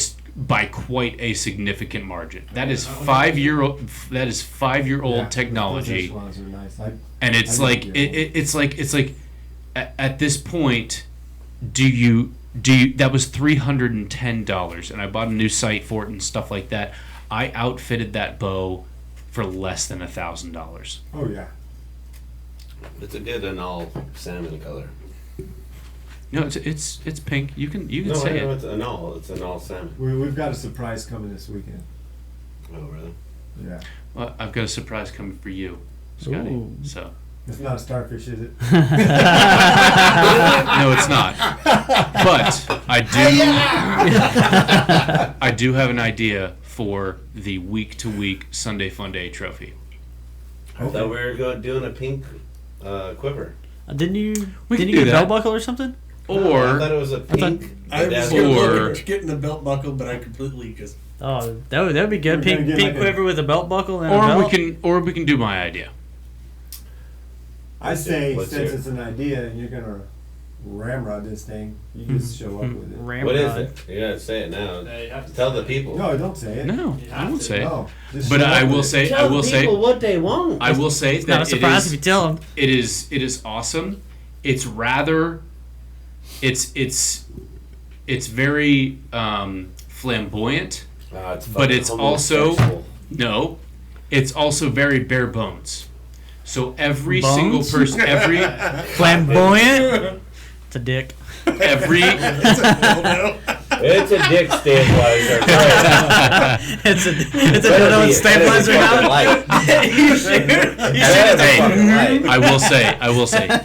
quite a significant margin. That is 5-year-old. That is 5-year-old Yeah, technology, those echelons are nice. and it's I like think you're it's like at this point, do you that was $310, and I bought a new sight for it and stuff like that. I outfitted that bow for less than $1,000. Oh yeah. It's a good and all salmon color. No, it's pink. You can No, say I know it. it's an all. It's an all salmon. We've got a surprise coming this weekend. Oh, really? Yeah. Well, I've got a surprise coming for you, Scotty. Ooh. So It's not a starfish, is it? no, it's not. But I do have an idea for the week-to-week Sunday Fun Day trophy. I thought we were doing a pink quiver. Didn't you? We Didn't can you do get a belt that. buckle or something? I thought Or it was a pink. I was that's- gonna Or- look at getting the belt buckle, but I completely just. Oh, that would be good. We're gonna Pink get pink like a- quiver with a belt buckle and a belt. we can do my idea. I say, Let's since hear it. it's an idea and you're gonna ramrod this thing, you just show up with it. What is it? You gotta say it now. Yeah, you have to Tell the people. No, don't say it. No, You I have won't to. say it. No, just But show I up will with it. say Tell I will the say people what they want. I will say It's not a that surprise if you tell them. it is awesome. It's rather it's very flamboyant. It's But fucking it's also homosexual. no, it's also very bare bones. So every Bones? single person, Flamboyant. It's a dick. every It's a dick stabilizer. It's a dildo with stabilizer now. I will say,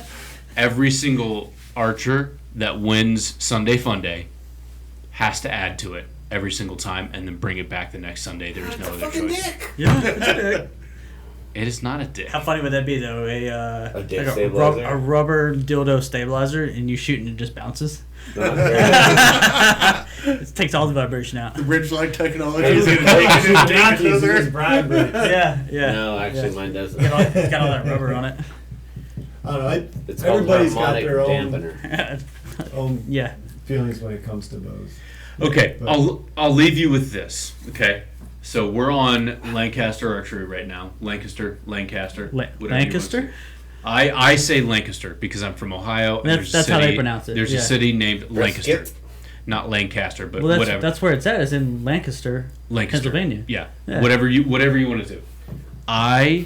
every single archer that wins Sunday Fun Day has to add to it every single time and then bring it back the next Sunday. There is no other choice. Yeah, it's a dick. It is not a dick. How funny would that be though? A dick Like stabilizer? a rubber dildo stabilizer, and you shoot and it just bounces. Not very- It takes all the vibration out. The Ridge-like technology is going to take it and take it further. Yeah. No, actually, mine doesn't. It's got all that rubber on it. I don't know. It's called Everybody's got harmonic their own, dampener. own Yeah. feelings when it comes to bows. Okay, But- I'll leave you with this. Okay, so we're on Lancaster Archery right now. Lancaster, whatever you want to Lancaster? say. I say Lancaster because I'm from Ohio. And That's how they pronounce it, There's yeah. a city named Lancaster, Skip. not Lancaster, but Well, whatever. that's where it's at. It's in Lancaster, Lancaster, Pennsylvania. Yeah. Yeah. Whatever you want to do. I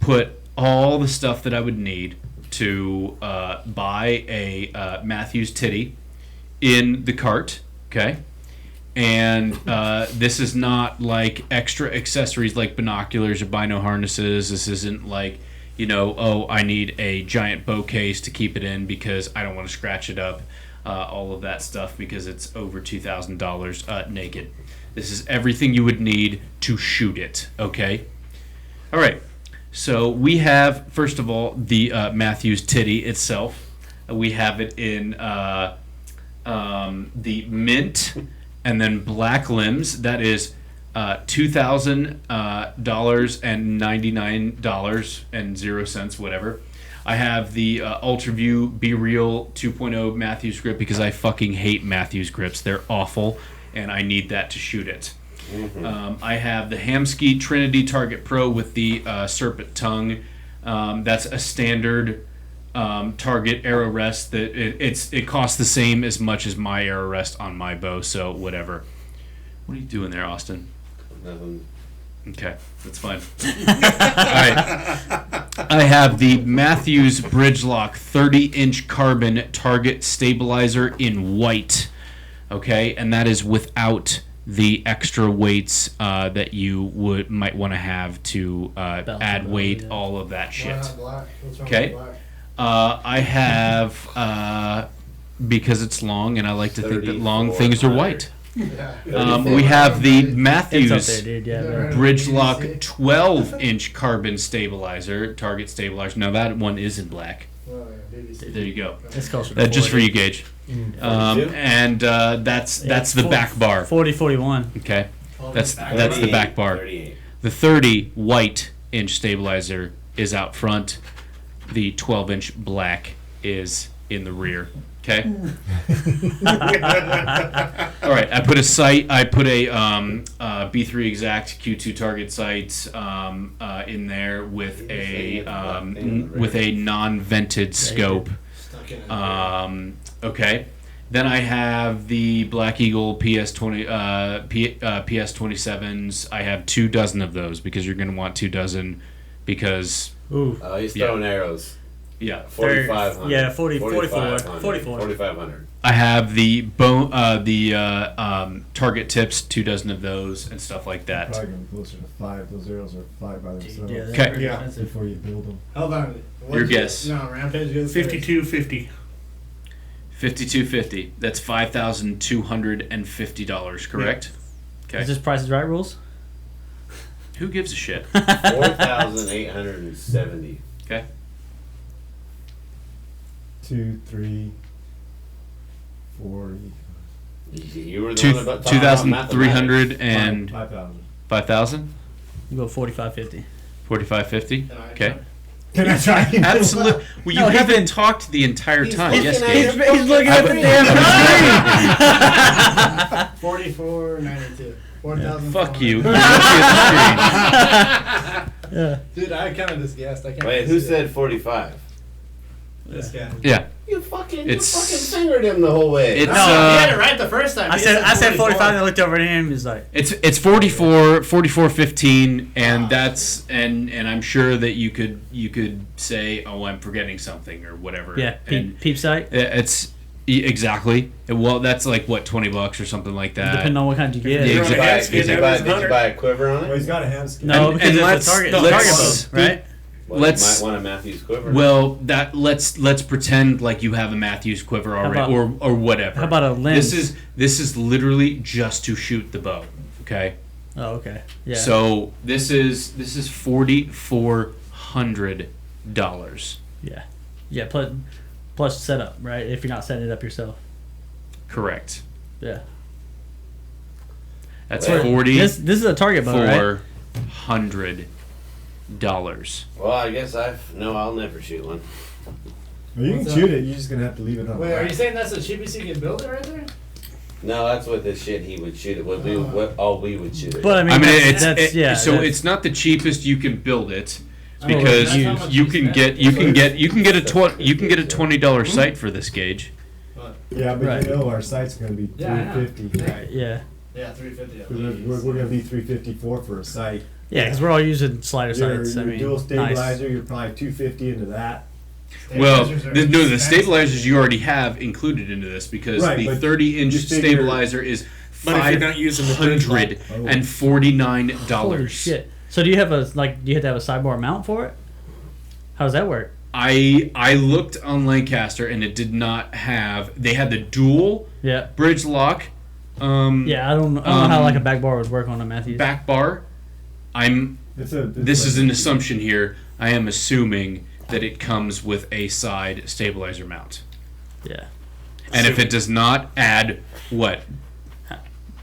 put all the stuff that I would need to buy a Matthews titty in the cart. Okay. And this is not like extra accessories like binoculars or bino harnesses. This isn't like, I need a giant bow case to keep it in because I don't want to scratch it up. All of that stuff because it's over $2,000 naked. This is everything you would need to shoot it. Okay. All right. So we have, first of all, the Matthews titty itself. We have it in the mint and then black limbs. That is $2,000.99 whatever. I have the UltraView Be Real 2.0 Matthews grip because I fucking hate Matthews grips. They're awful, and I need that to shoot it. I have the Hamsky Trinity Target Pro with the serpent tongue. That's a standard target arrow rest. That it costs the same as much as my arrow rest on my bow. So whatever. What are you doing there, Austin? Nothing. Okay, that's fine. Alright. I have the Matthews Bridgelock 30-inch carbon target stabilizer in white. Okay, and that is without the extra weights that you might want to have to add weight, all of that Why shit. not black? What's wrong Okay. with black? I have because it's long, and I like to think that long things are white. Yeah. We have the It's up Matthews there, dude. Yeah. Yeah. man. Bridgelock 12-inch carbon stabilizer, target stabilizer. Now that one is in black. Oh, yeah, BBC. There you go. It's closer to Just for 40. you, Gage. 42? And that's Yeah, the back bar. 40, 41. Okay, Oh, that's back. the back bar. 38. The 30 white-inch stabilizer is out front. The 12-inch black is in the rear. Okay. All right. I put a sight. I put a B3 Exact Q2 target sight in there with a non-vented scope. Stuck in it. Okay. Then I have the Black Eagle PS27s. I have 2 dozen of those because you're going to want 2 dozen because Ooh. He's Yeah. throwing arrows. yeah. 4,500. Yeah, 44. 4,500. I have the target tips, 2 dozen of those and stuff like that. Probably going to be closer to 5. Those arrows are 5 by Dude, themselves. yeah, Okay. that's pretty Yeah. expensive. Before you build them. Hold on. Your guess. No, Rampage goes 52.50. 52.50. That's $5,250. Correct. Okay. Is this Price is Right rules? Who gives a shit? 4,870. Okay. 2, 3, 4, You were the one about talking about 2,300 and 5,000. 5,000. You go 45.50. 45.50. Can I Okay. try? Can I try? Absolutely. Well, you No, he's haven't been- talked the entire time. looking Yes, at Gage. He's looking at the damn 44.92. 4,000. Fuck you. Yeah. Dude, I kind of just guessed. I can't. Wait, who said 45? This guy? Yeah. You fucking It's- fingered him the whole way. It's No, he had it uh, right the first time. I He said 45 44. and I looked over at him. He's like, it's 44.15, and that's and I'm sure that you could say, oh, I'm forgetting something or whatever. yeah, And peep sight. it's exactly. Well, that's like what, $20 or something like that. Depending on what kind you get. Yeah, Did you exactly. buy- Exactly. Did you buy a quiver on Well, it? he's got a hand skin. No, And- because and it's let's- a target, let's- bow, right? Well, Let's- you might want a Matthews quiver. Well, let's pretend like you have a Matthews quiver already, about- or whatever. How about a lens? This is literally just to shoot the bow. Okay. Oh, okay. Yeah. So this is $4,400. yeah, plus setup, right? If you're not setting it up yourself. Correct. Yeah. That's Well, This is a target bow, right? $4,400. Well, I guess I'll never shoot one. Well, you What's can shoot it. You're just going to have to leave it on. Wait, the are you rack. saying that's the cheapest you can build it right there? No, that's what this shit he would shoot it. What we would shoot it. But I mean, I mean, that's yeah. so that's- it's not the cheapest you can build it Oh, because that's how much you you can spent? get a $20 sight for this, Gauge. Yeah, but Right. you know our site's going to be Yeah, I know. 350. right, yeah. Yeah, 350 at We're, least. we're going to be 354 for a site. Yeah, because we're all using slider Your, sights. I your mean, dual nice. stabilizer, you're probably 250 into that. Well, Stabilizers are the expensive. stabilizers you already have included into this because Right, the but 30-inch you figure- stabilizer is But if you're not using the $549. Holy shit! So do you have do you have to have a sidebar mount for it? How does that work? I looked on Lancaster and it did not have. They had the dual Yeah. bridge lock. Yeah, I don't know how like a back bar would work on a Matthews. Back bar. This is an assumption here. I am assuming that it comes with a side stabilizer mount. Yeah. And if it does not, add what?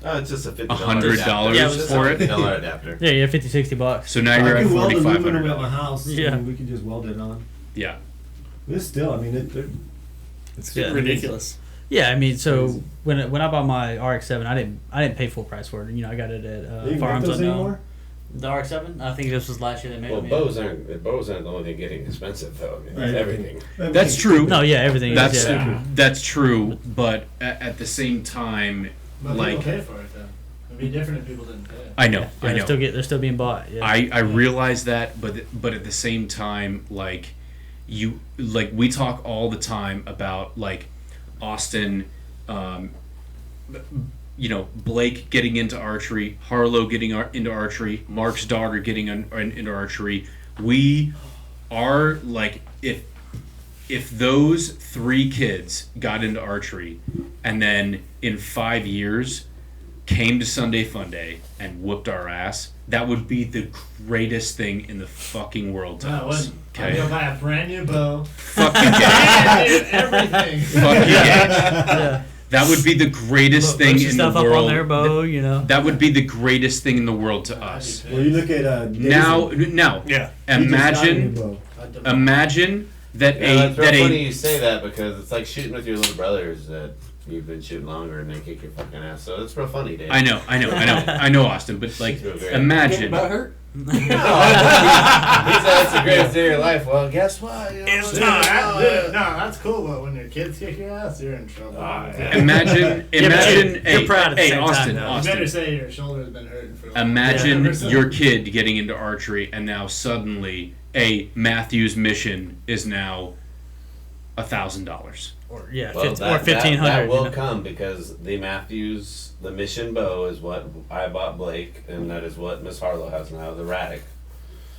Oh, it's just a $50 $100 adapter. It's just for a it? $50 adapter. Yeah, yeah, $50-$60. So now you're I at can weld aluminum at $4,500. my house. Yeah. And we can just weld it on. Yeah. But it's still, I mean, it's Yeah. Ridiculous. Yeah, I mean, so when I bought my RX-7, I didn't pay full price for it. You know, I got it at You can make Firearms those Unknown. anymore? The RX-7? I think this was last year they made Well, them. bows aren't the only thing getting expensive though. I mean, Right. everything. That's true. No, yeah, everything. That's is, yeah. that's true, but at the same time, But like people pay for it though. It'd be different if people didn't pay. I know, Yeah, I know. they're still being bought. Yeah. I realize that, but at the same time, like we talk all the time about like Austin Blake getting into archery, Harlow getting into archery, Mark's daughter getting into archery. We are like, if those 3 kids got into archery and then in 5 years came to Sunday Fun Day and whooped our ass, that would be the greatest thing in the fucking world to us. I'm gonna buy a brand new bow. Fucking gay. Brand new everything. Fucking gay. Yeah. That would be the greatest thing in the stuff world. up on their bow, you know. That would be the greatest thing in the world to us. Well, you look at Now, Yeah. imagine that It's real that funny you say that because it's like shooting with your little brothers that you've been shooting longer and they kick your fucking ass. So it's real funny, Dave. I know, Austin, but like, It's real great. imagine. About hurt? No, he said it's the greatest day of your life. Well, guess what? It's Dude, no, that's cool, but when your kids kick your ass, you're in trouble. Imagine, you're proud at the hey, same time, Austin, though. You better Austin. say your shoulder's been hurting for a while. Imagine Yeah. your kid getting into archery, and now suddenly a Matthews mission is now $1,000. Or yeah, Well, or that 1,500. That will you know? come because the Matthews, the Mission bow is what I bought Blake, and that is what Miss Harlow has now, the Radic.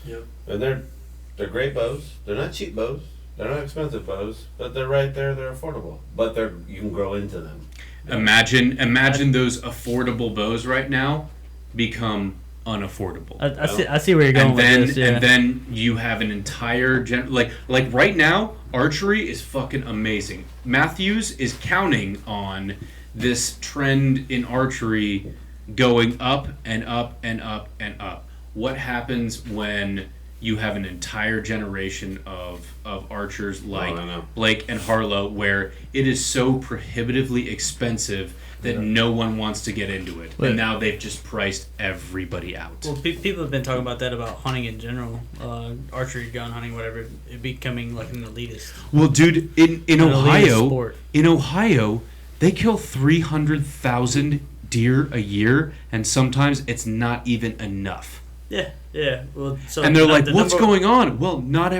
Yep. And they're great bows. They're not cheap bows. They're not expensive bows, but they're right there. They're affordable, but you can grow into them. Imagine those affordable bows right now become unaffordable. I see where you're going And then with this. Yeah. and then you have an entire like right now, archery is fucking amazing. Matthews is counting on this trend in archery going up and up and up and up. What happens when you have an entire generation of archers like I know. Blake and Harlow, where it is so prohibitively expensive that no one wants to get into it, But- and now they've just priced everybody out. Well, people have been talking about that about hunting in general, archery, gun hunting, whatever. It becoming like an elitist. Well, dude, in An elitist Ohio, sport. they kill 300,000 deer a year, and sometimes it's not even enough. Yeah. Well, so And they're like, the "What's number- going on?" Well, not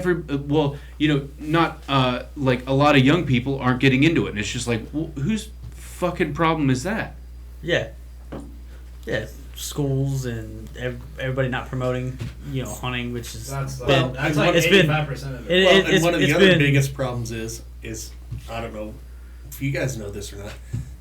like a lot of young people aren't getting into it, and it's just like, well, whose fucking problem is that? Yeah. Schools and everybody not promoting, hunting, which is That's been, that's like it's been 85% of it. it- Well, it's- and one of the it's other been- biggest problems is I don't know if you guys know this or not.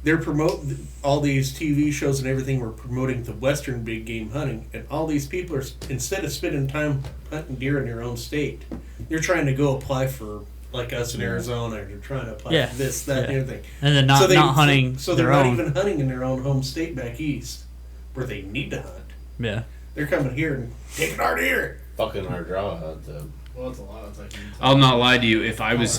They're promoting all these TV shows and everything. We're promoting the Western big game hunting, and all these people are, instead of spending time hunting deer in their own state, they're trying to go apply for, like us in Arizona. Or they're trying to apply for this, that, and everything. and then not hunting So their they're not own. even hunting in their own home state back east, where they need to hunt. Yeah. They're coming here and taking our deer. Fucking our draw out though. Well, it's a lot. It's like I'll not lie to you. If I was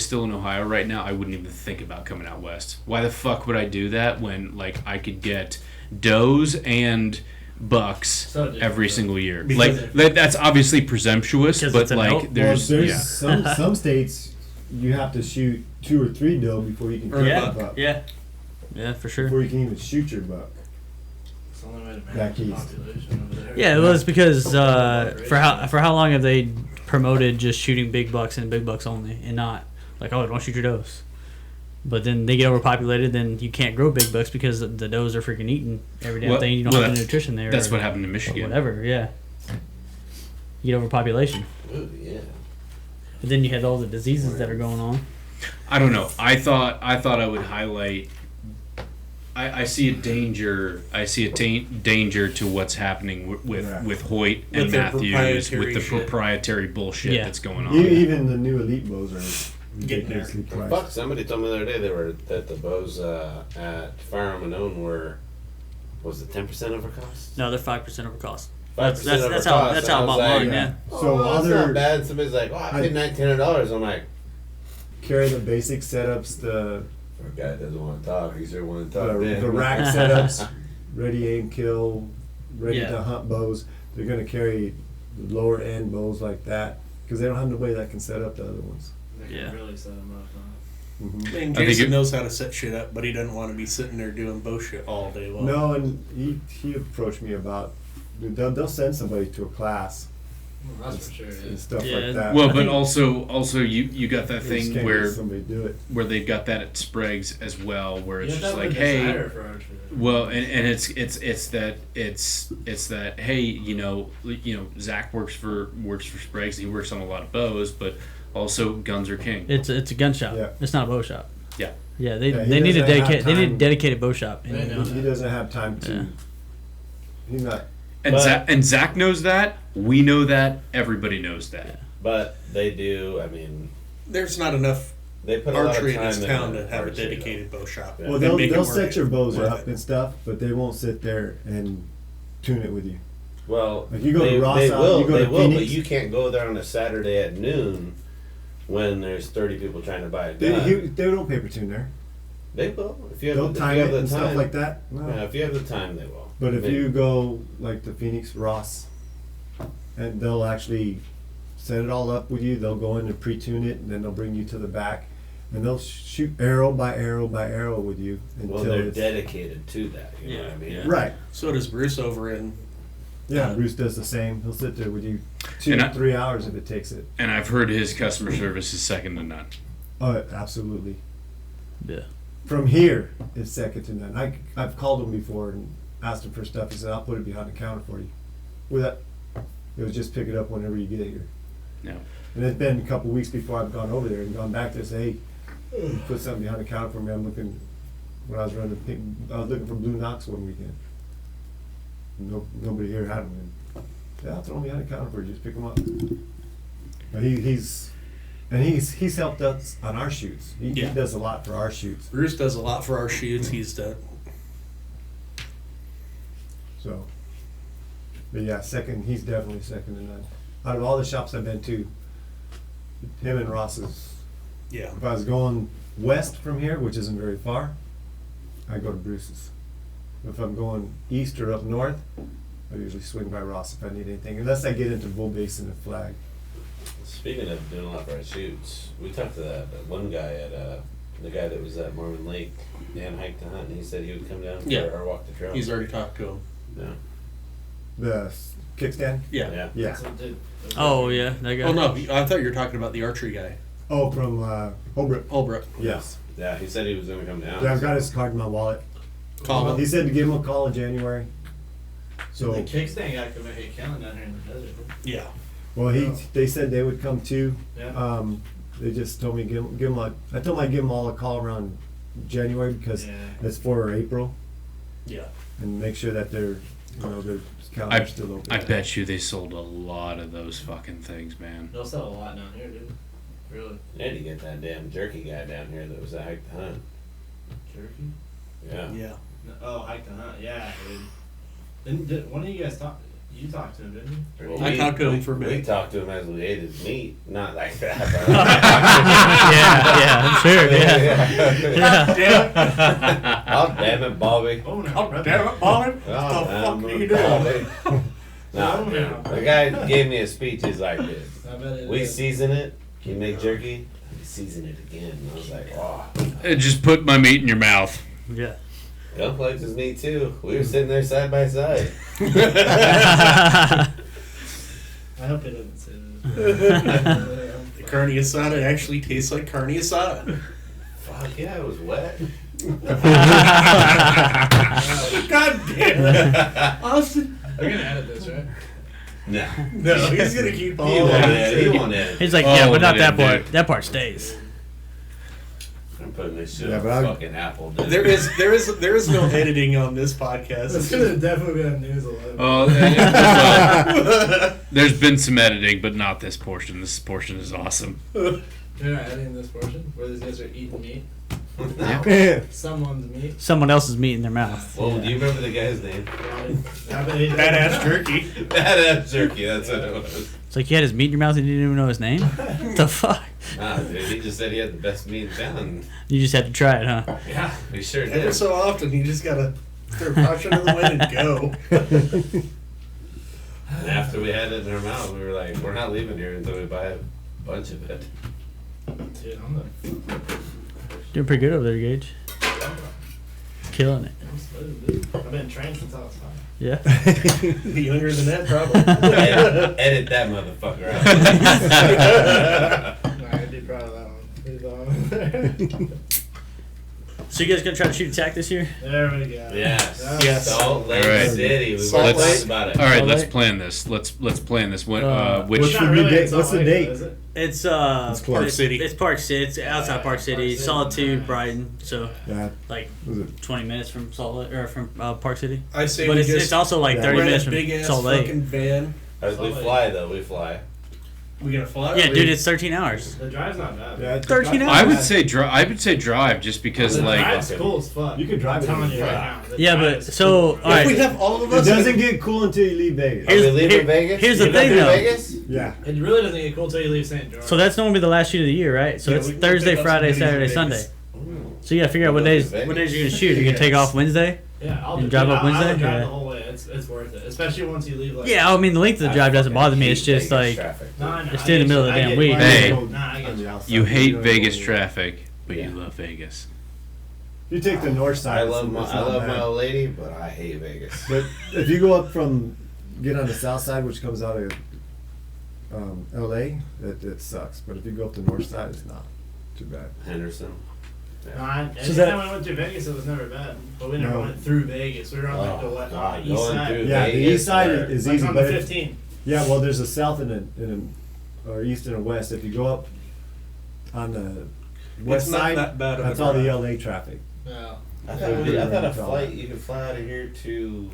still in Ohio right now, I wouldn't even think about coming out west. Why the fuck would I do that when like I could get does and bucks So different, every though. single year? Because- Like that's obviously presumptuous, Because but it's a like note. there's yeah. some states you have to shoot 2 or 3 doe before you can kill Yeah. a buck. Yeah, for sure. Before you can even shoot your buck. It's the only way to Back manage the east. population over there. Yeah, well, it's because for how long have they promoted just shooting big bucks and big bucks only, and not like, oh, don't shoot your does. But then they get overpopulated, then you can't grow big bucks because the does are freaking eating every damn Well- thing. You don't well, have the nutrition there. That's or- what happened in or Michigan. whatever, yeah. You get overpopulation. Ooh, yeah. But then you have all the diseases that are going on. I don't know. I thought I would highlight. I see a danger. I see a danger to what's happening with Hoyt and With their Matthews with the proprietary shit. proprietary bullshit Yeah. that's going on. Even the new elite bows are Getting there. ridiculously priced. Fuck! Somebody told me the other day that the bows at Firearm and Own was it 10% over cost? No, they're 5% over cost. 5% over That's cost. how And I bought was mine. like, Yeah. So that's other not bad. Somebody's like, "Oh, I paid $1,900." I'm like, carry the basic setups, the "For a guy that doesn't want to talk, he's sure want to talk." then." the rack setups, ready aim kill, ready Yeah. to hunt bows. They're gonna carry the lower end bows like that because they don't have nobody that can set up the other ones. They Yeah. can really set them up. Huh? Mm-hmm. I mean, I think Jason it- knows how to set shit up, but he doesn't want to be sitting there doing bullshit all day long. No, and he approached me about they'll send somebody to a class Well, that's for sure. and Yeah. stuff Yeah, like that. Well, I but think- also you got that You just thing can't where get somebody to do it. they've got that at Sprague's as well, where it's You just have to like, have a hey, desire for archery. well, and it's that hey, Zach works for Sprague's. He works on a lot of bows, but also guns are king. It's a gun shop. Yeah. It's not a bow shop. Yeah. Yeah, they Yeah, he they need a doesn't have dedicated they need a time. dedicated bow shop. They know He doesn't have time to. Yeah. He's not. And Zach knows that. We know that. Everybody knows that. But they do. I mean, There's not enough they put a lot of archery time in this town to have a archery, dedicated bow shop. Yeah. Well, And they'll make it worth set it. your bows Worth up it. and stuff, but they won't sit there and tune it with you. Well, Like you go to they, Ross they out, will, you go they to will, but Phoenix. you can't go there on a Saturday at noon when there's 30 people trying to buy a They, gun. they don't paper tune there. They will if you have, They'll the, if time you it have the and time. stuff like that. No. Yeah, if you have the time, they will. But if Maybe. you go like to Phoenix, Ross, and they'll actually set it all up with you. They'll go in and pre-tune it, and then they'll bring you to the back, and they'll shoot arrow by arrow by arrow with you until well, they're it's dedicated to that. You know what I mean? Yeah. right. So does Bruce over in. Yeah, Bruce does the same. He'll sit there with you And 3 hours if it takes it. And I've heard his customer service is second to none. Oh, absolutely. Yeah. From here, it's second to none. I've called him before and asked him for stuff. He said, "I'll put it behind the counter for you." With that, it was just pick it up whenever you get here. No. And it's been a couple weeks before I've gone over there and gone back there and say, "Hey, put something behind the counter for me." I'm looking. When I was looking for blue knocks one weekend. Nobody here had them. Yeah, I'll throw them behind the counter for you. Just pick them up. But he's helped us on our shoots. He Yeah. does a lot for our shoots. Bruce does a lot for our shoots. He's done. So, but yeah, he's definitely second to none. Out of all the shops I've been to, him and Ross is, Yeah. if I was going west from here, which isn't very far, I go to Bruce's. If I'm going east or up north, I usually swing by Ross if I need anything, unless I get into Bull Basin and Flag. Speaking of doing a lot for our shoots, we talked to that one guy at the guy that was at Mormon Lake and hiked to hunt, and he said he would come down Yeah. or walk the trail. He's already talked to him. Yeah. The kickstand? Yeah. Yeah. Yeah. So, dude, Oh yeah, that guy. Oh no, I thought you were talking about the archery guy. Oh, from Holbrook. Holbrook. Yes. Yeah, he said he was going to come down. Yeah, I've got his card in my wallet. Call He him. said to give him a call in January. So the So, kickstand guy could make a Echelon down here in the desert. Yeah. well, they said they would come too. Yeah. They just told me give them I told them I'd give them all a call around January because Yeah. it's for April Yeah. and make sure that their calendar's still open. I bet you they sold a lot of those fucking things, man. They'll sell a lot down here, dude. Really. I had to get that damn jerky guy down here that was at hike to hunt. Jerky? Yeah. Yeah. No, oh, hike to hunt. Yeah, dude. Did one of you guys talk? You talked to him, didn't you? Well, I talked to him for a We minute. talked to him as we ate his meat. Not like that. yeah, I'm sure. Yeah. Oh, damn it, Bobby. Oh, no. Oh, damn it, Bobby. What the Oh, fuck damn are it, you doing? Bobby. Nah, dude. The guy gave me a speech. He's like, dude, I bet it we is. season it. You make jerky. We season it again. And I was like, oh. Just put my meat in your mouth. Yeah. Gun likes his meat too. We were sitting there side by side. I hope it doesn't say that. The carne asada actually tastes like carne asada. Fuck yeah, it was wet. God damn it. Austin. You're gonna edit this, right? Nah. No, he's gonna keep all He won't that. edit. He won't edit. He's like, Oh, yeah, but not they that didn't part. do- That part stays. I'm putting this shit Yeah, on but fucking Apple. Dude. There is no editing on this podcast. It's gonna definitely be on News 11. Oh, well, there's been some editing, but not this portion. This portion is awesome. You're not editing this portion where these guys are eating meat. Yeah. Someone's meat. Someone else's meat in their mouth. Well, do you remember the guy's name? Badass jerky. Badass Jerky, that's what it was. It's like you had his meat in your mouth and you didn't even know his name. What the fuck? Nah, dude, he just said he had the best meat in town. You just had to try it, huh? Yeah, we sure Every did. so often, you just gotta throw caution to the wind and go. And after we had it in our mouth, we were like, we're not leaving here until we buy a bunch of it. Dude, I'm the. Doing pretty good over there, Gage. Killing it. I'm smooth, dude. I've been trained since I was 5. Yeah. Younger than that, probably. Edit that motherfucker out. I'd be proud of that one. So you guys gonna try to shoot attack this year? There we go. Yes. Yes. Salt Lake All right. City. We Salt were Lake. talking about it. All right, Salt let's Lake? plan this. Let's plan this. When, Which- What's It's the not new really date? in Salt What's the Lake, date? though, is it? It's It's Park it's, City. It's Park City. It's outside Park City. Park City. Solitude, Brighton. So Yeah. like Was it? 20 minutes from Salt Lake or from Park City. I say But we it's, just it's also like Yeah. 30 rent minutes a from big ass Salt Lake. fucking van. We fly though. We fly. We gonna fly? Yeah, or dude, we- it's 13 hours. The drive's not bad. Yeah, 13 I would hours. say drive just because The like drive's cool as fuck. You could drive I'm it telling in you the right truck. now. The Yeah, drive but is so cool, all bro. right. If we have all of It us. doesn't get cool until you leave Vegas. Are we leaving here- Vegas? here's the You gonna thing, do though. Vegas? Yeah. It really doesn't get cool until you leave St. George. So that's normally the last shoot of the year, right? So Yeah, it's we can Thursday, pick up Friday, some goodies Saturday, in Sunday. Vegas. So you gotta figure out what We'll go days to what days Vegas. you're gonna shoot. You're gonna take off Wednesday. Yeah, I'll You drive up I Wednesday? would drive Yeah. the whole way. It's worth it, especially once you leave. Like, Yeah, I mean the length of the drive doesn't bother me. It's just like traffic. No, I know, It's I in the get middle you. of the I damn get week. you. Hey. Nah, I get you. you hate don't Vegas go- traffic, but Yeah. you love Vegas. You take the north side. I it's love not my bad. old lady, but I hate Vegas. But if you go up from, get on the south side, which comes out of LA, it sucks. But if you go up the north side, it's not too bad. Henderson. No, anytime that- we went through Vegas, it was never bad. But we never No. went through Vegas. We were on like the Oh, west, God, the east going side. through Yeah, the Vegas, east side where- is Like easy, on the but if, 15. yeah, well, there's a south and or east and a west. If you go up on the west It's not side, that bad of a that's all the drive. LA traffic. Yeah. I thought a flight you could fly out of here to.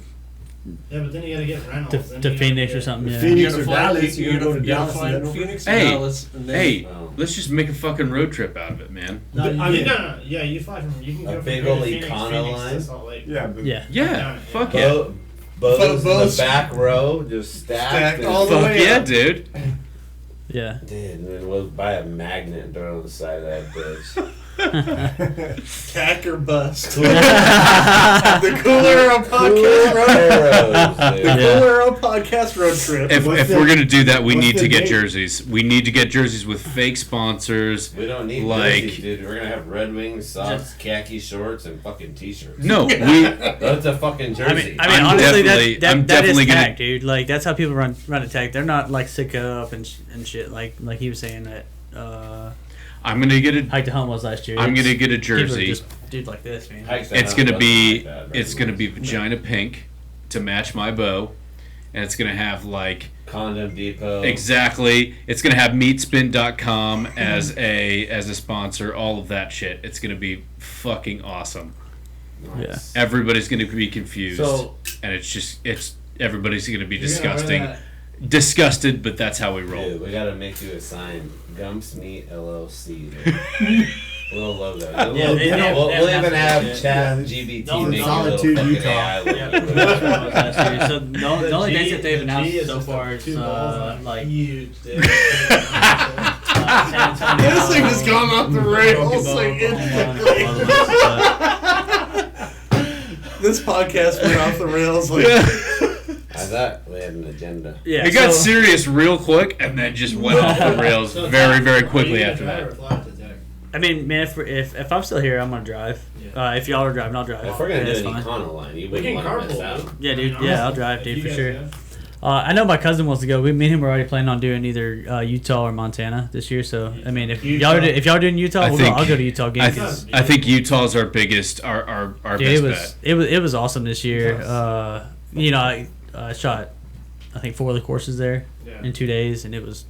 Yeah, but then you gotta get rentals. then to you gotta Phoenix or get- something. Yeah. Phoenix You gotta or fly- Dallas, you gotta go to you Dallas fly and to then over. Phoenix Hey, or Dallas, and then Hey, Oh. let's just make a fucking road trip out of it, man. No, I you, mean- no, yeah, you fly from. You can A go from big here to old Phoenix, Econo Phoenix line? to Salt Lake. Yeah, but Yeah. Yeah, fuck yeah. Bo's in Bo's- the back row, just stacked. Stacked and- all the Fuck way yeah, up. dude. Yeah. Dude, and then we'll buy a magnet and throw it on the side of that bitch. tack or bust. Cool. The Cool Arrow Podcast road. Arrows, The dude. Yeah. Cool Arrow Podcast road trip. If What's we're gonna do that, we what's need the to get date? jerseys. We need to get jerseys with fake sponsors. We don't need Like- jerseys, dude. We're gonna have Red Wings socks, khaki shorts, and fucking t-shirts. No, we. That's a fucking jersey. I mean, I'm honestly, definitely- that I'm is definitely gonna- tag, dude. Like that's how people run attack. They're not like sick up and shit. Like he was saying that I'm gonna get a. Hike to Hunt was last year. I'm It's- gite gonna get a people are jersey. just dude like this, man. Hike that It's up, gonna doesn't be. like that, Red It's gonna be Wings. vagina pink, to match my bow, and it's gonna have like Condom Depot. exactly. It's gonna have meatspin.com as a sponsor. All of that shit. It's gonna be fucking awesome. Nice. Everybody's gonna be confused, So and it's everybody's gonna be You're gonna wear disgusting. that- Disgusted, but that's how we roll. dude, we gotta make you a sign. Gumps Meat LLC. Dude. Little logo. Yeah, they have- we'll they we'll have even have that. chat Yeah. GBT No, make a little Solitude, fucking Utah. AI logo. Yeah, that's what I was last year. So the The only G- dates that they've the announced G is so just far a is two balls on a like huge dick. San Antonio. This thing has gone off the rails Oklahoma, like Oklahoma, instantly. This podcast went off the rails like I thought we had an agenda. Yeah, It got so- serious real quick, and then just went off the rails So very, Zach, very are you quickly gonna after drive that. or fly to Tech? I mean, man, if I'm still here, I'm gonna drive. Yeah. If y'all are driving, I'll drive. If we're gonna Yeah, do that's an fine. Econo line, you We wouldn't can want to miss carpool. out. Yeah, dude. I mean, Yeah, honestly, I'll drive, if dude, you for guys sure. go. I know my cousin wants to go. Me and him were already planning on doing either Utah or Montana this year. So I mean, if Utah. y'all are doing Utah, I I'll think- go to Utah game. I, 'cause I think Utah's our biggest, our dude, best it was awesome this year. Utah's- You know, I shot I think 4 of the courses there Yeah. in 2 days, and it was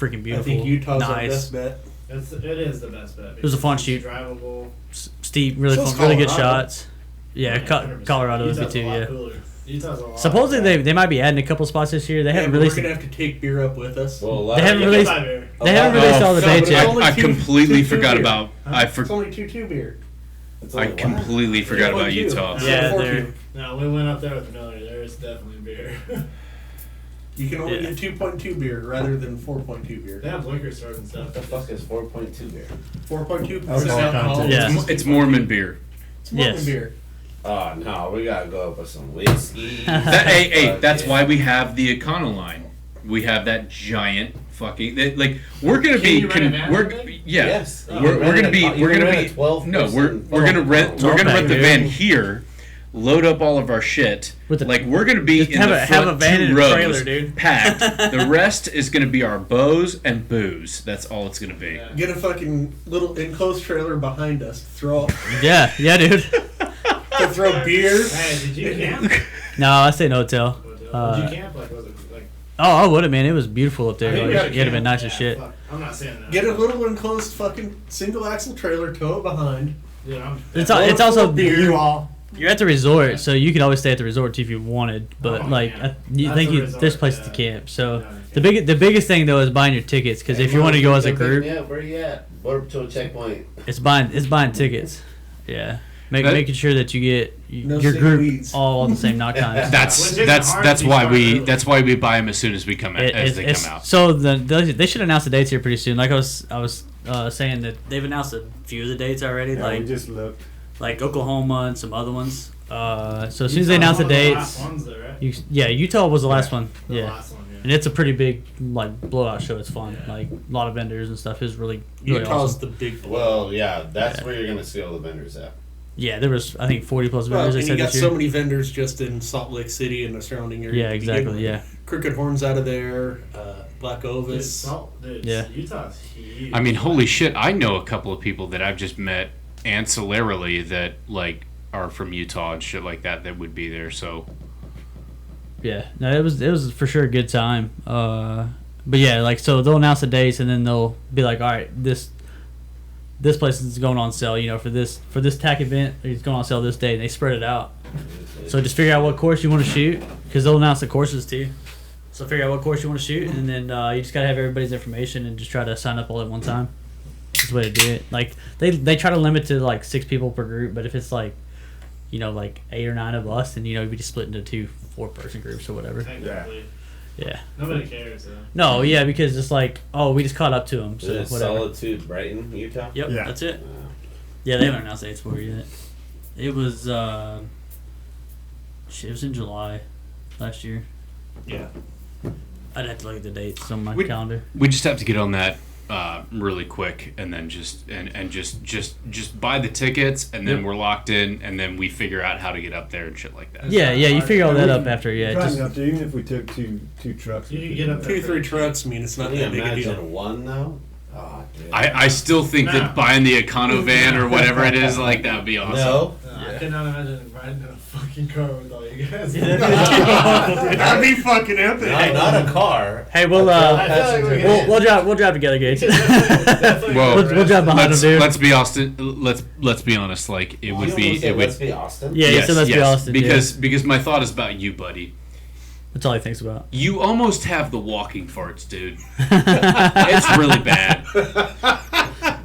freaking I beautiful. think Utah's our nice, best bet. It is the best bet. It was a fun because shoot. it's drivable. steep, really So fun, it's really good Colorado. shots. Yeah, 100%. Colorado would be Utah's too. a lot Yeah. cooler. Utah's a lot Supposedly better. they might be adding a couple spots this year. They haven't We're released. gonna have to take beer up with us. Well, a lot They of haven't you- released- Buy beer. They haven't released all the no, dates but yet. only I two- completely two forgot beer. about. It's only 2 beer. It's I only one. completely forgot about 4.2. Utah. Yeah, Four they're- two. No, we went up there with Miller. There is definitely beer. You can only Yeah. get 2.2 beer rather than 4.2 beer. They have liquor stores and stuff. What the fuck is 4.2 beer? 4.2 Alcohol content. Yeah. It's Mormon beer. It's Mormon Yes. beer. Oh no, we gotta go up with some whiskey. Hey, that's Fucking- why we have the Econo line. We have that giant fucking like we're gonna Can be you rent a van, we're I think? yeah Yes. Oh. we're gonna be You we're can gonna rent be a 12 no person we're gonna rent Twelve the pack, van dude. here, load up all of our shit. With the- Like we're gonna be Just in have the a- have front a van 2 and a rows, trailer, dude. packed. The rest is gonna be our bows and booze. That's all it's gonna be. Yeah. Get a fucking little enclosed trailer behind us. Throw Yeah, dude. to throw beer. Hey, did you camp? No, I stayed in a hotel. Did you camp? Like, was it like? Oh, I would have, man. It was beautiful up there. I mean, Like, you gotta it'd have been camp. nice as Yeah, shit. fuck. I'm not saying that. Get a little enclosed fucking single axle trailer. Tow it behind. Dude, It's also beer. You all. you're at the resort, so you could always stay at the resort too if you wanted. But Oh, like, yeah. you That's think a you, resort, there's places yeah. to camp. So Yeah, the biggest thing though is buying your tickets because if you want to go as a group, Yeah, where you at? Border Patrol checkpoint. it's buying tickets. Yeah, That- making sure that you get No your sick group weeds. all on the same knock times. That's Which isn't that's hard that's to why start we early. that's why we buy them as soon as we come as they come out. So they should announce the dates here pretty soon. Like I was saying that they've announced a few of the dates already. Yeah, like we just looked. like Oklahoma and some other ones. So as soon as they announce the dates, Utah was the last one. The Yeah, last one, yeah. and it's a pretty big like blowout show. It's fun. Yeah. Like a lot of vendors and stuff. It's really Utah's awesome. the big blow. Well, yeah, that's Yeah. where you're gonna see all the vendors at. Yeah, there was I think 40 plus Well, vendors. and They you said got this year. so many vendors just in Salt Lake City and the surrounding area. Yeah, to begin exactly. with. Yeah, Crooked Horns out of there. Black Ovis. Yeah. Utah's huge. I mean, holy shit! I know a couple of people that I've just met ancillarily that like are from Utah and shit like that that would be there. So yeah. No, it was for sure a good time. But yeah, like so they'll announce the dates and then they'll be like, all right, this place is going on sale. You know, for this TAC event, it's going on sale this day. And they spread it out. So just figure out what course you want to shoot because they'll announce the courses too. So figure out what course you want to shoot, and then you just gotta have everybody's information and just try to sign up all at one time. That's the way to do it. Like they try to limit to like 6 people per group, but if it's like, you know, like 8 or 9 of us, then you know we just split into 2 4-person groups or whatever. Technically. Yeah. Nobody cares, though. No, yeah, because it's like, oh, we just caught up to them, so Is it whatever. Solitude, Brighton, Utah? Yep, Yeah. that's it. Yeah, they haven't announced dates for it yet. It was it was in July last year. Yeah. I'd have to look at the dates on my We- calendar. we just have to get on that really quick, and then just buy the tickets, and then Yep. we're locked in, and then we figure out how to get up there and shit like that. Yeah, you figure all that Yeah, up after. Yeah, Probably just enough to, even if we took two trucks. You we can could get up do there. 2-3 trucks. I mean, it's not Can you that big a imagine deal. one though? Oh, dude. I still think No. that buying the Econo van or whatever it is, like that would be awesome. No. I cannot imagine riding in a fucking car with all you guys. That'd be fucking epic. Not a car. hey, we'll I feel like we can- we'll drive together, Gage. Definitely Well, we'll drive behind let's him, dude. let's be let's be honest. Like it You would almost be said, it would. let's be Austin. Yeah, he said let's be Austin. Because my thought is about you, buddy. That's all he thinks about. You almost have the walking farts, dude. It's really bad.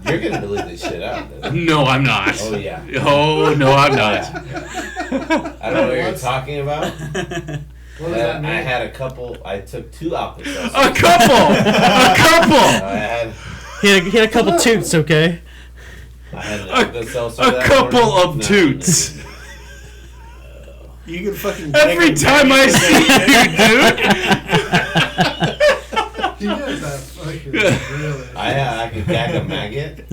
You're gonna believe this shit out. Dude. No, I'm not. Oh yeah. Oh no, I'm not. I don't know what you're talking about. What does that mean? I had a couple. I took 2 Alka-Seltzers. A couple. A couple. I had He had a couple toots, okay? I had an Alka-Seltzer A that couple morning. of No, toots. You can fucking Every time I see you, dude. You guys are fucking really. I could gag a maggot.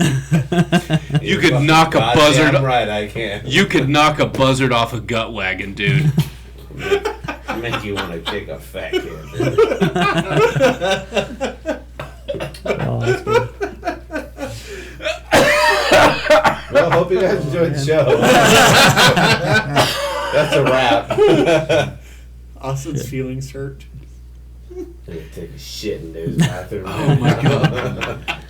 You You're could fucking knock a goddamn buzzard- Right, I can. You could knock a buzzard off a gut wagon, dude. Make you want to kick a fat kid. Dude. Oh, that's good. Well, hope you guys enjoyed the show. That's a wrap. Austin's feelings hurt. Take a shit in Dave's bathroom. Oh my god.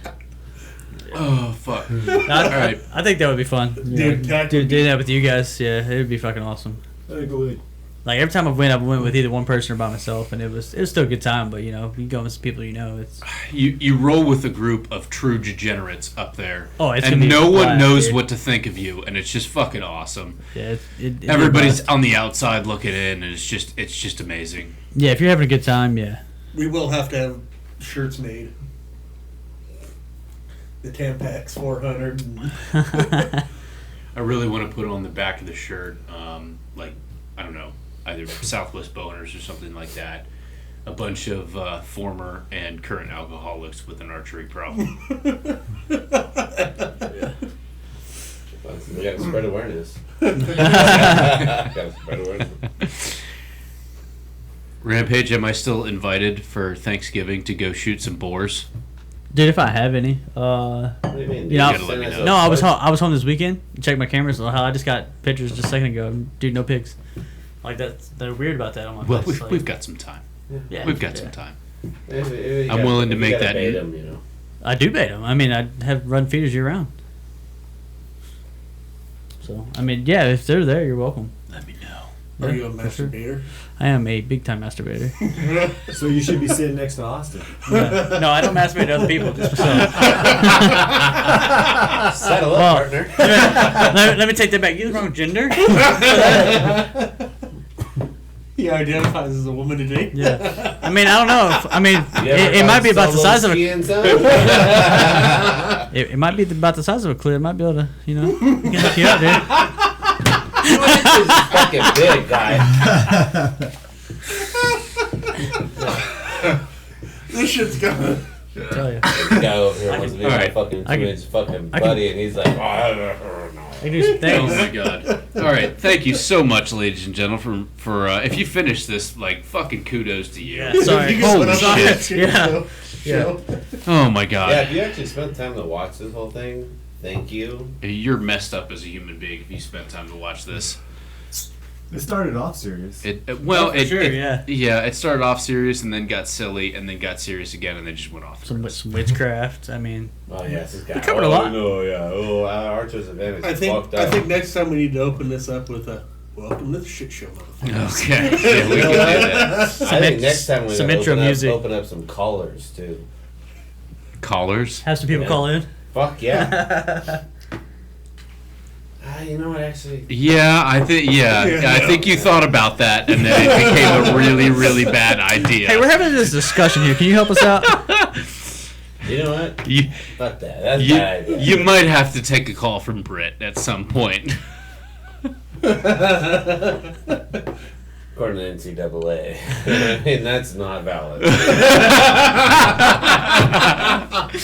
Oh fuck. Alright. I think that would be fun. Dude, tack do would be- that with you guys. Yeah, it would be fucking awesome. I think we Like every time I've went with either one person or by myself, and it was still a good time. But you know, you go with some people you know. It's You roll with a group of true degenerates up there. Oh, it's and gonna be no a one blast, knows dude. what to think of you, and it's just fucking awesome. yeah, it'd be a Everybody's blast. on the outside looking in, and it's just amazing. Yeah, if you're having a good time, yeah. We will have to have shirts made. The Tampax 400. And I really want to put on the back of the shirt, like I don't know, either Southwest Boners or something like that. A bunch of former and current alcoholics with an archery problem. We gotta spread awareness. Gotta spread awareness. Rampage, am I still invited for Thanksgiving to go shoot some boars? Dude, if I have any, What do you mean? You know, gotta let me know. no, I was home this weekend. Check my cameras. I just got pictures just a second ago. Dude, no pics. Like they're weird about that. On my Well, face. we've got some time. Yeah, We've got yeah. some time. I'm I'm willing to make that- Bait 'em, you know. I do bait them. I mean, I have run feeders year round. So I mean, yeah, if they're there, you're welcome. Let me know. Are you a for sure. masturbator? I am a big time masturbator. So you should be sitting next to Austin. Yeah. No, I don't masturbate to other people. Just myself. Settle up, Well, partner. let me take that back. You the wrong gender. He identifies as a woman today. Yeah. I mean, I don't know. I mean, You ever it might be about the solo size of a. skiing, son? It might be about the size of a clit. It might be able to, you know, hook you up, dude. This is fucking big, guy. This shit's going. I tell you. The guy over here wants to be my Alright. fucking I can- 2-inch fucking I can- buddy, and he's like, oh, I can do some Oh things. my god! All right, thank you so much, ladies and gentlemen, for if you finish this, like fucking kudos to you. Yeah, sorry. You guys Holy went on shit. that shit Yeah. show. Oh my god! yeah, if you actually spent time to watch this whole thing, thank you. You're messed up as a human being if you spent time to watch this. It started off serious. Oh, for sure, yeah. It started off serious and then got silly and then got serious again and then just went off. Some witchcraft. I mean, Oh, yes, this guy. We covered a lot. No, yeah. Oh, Archer's advantage. I fucked up. think next time we need to open this up with a welcome to the shit show, motherfucker. Okay, yeah, we You can know do what? that. I think next time we some gotta intro music. open up some callers, too. Callers. have some people Yeah. call in. Fuck yeah. You know what, actually? Yeah, I think I think you thought about that and then it became a really really bad idea. Hey, we're having this discussion here. Can you help us out? You know what? you, Fuck that. That's a bad idea. you might have to take a call from Britt at some point. According to NCAA. I mean, that's not valid.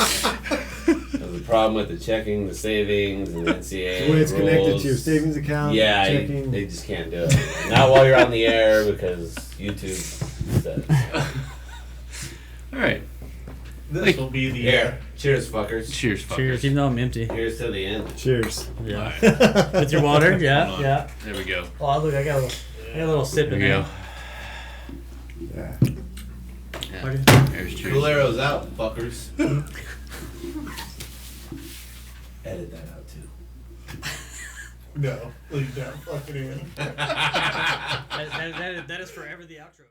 There's a problem with the checking, the savings, and the NCAA When it's connected rules. to your savings account, Yeah, checking. they just can't do it. Not while you're on the air because YouTube says. All right. This will be the Here, cheers, fuckers. Cheers, fuckers. Cheers, even though I'm empty. Here's to the end. Cheers. Yeah. Alright, With your water? Yeah, hold on. yeah. There we go. Oh, look, I got a little sip There in we there. go. Yeah. Yeah. There's cheers. Cool arrows out, fuckers. Edit that out too. No, leave that fucking in. That is forever the outro.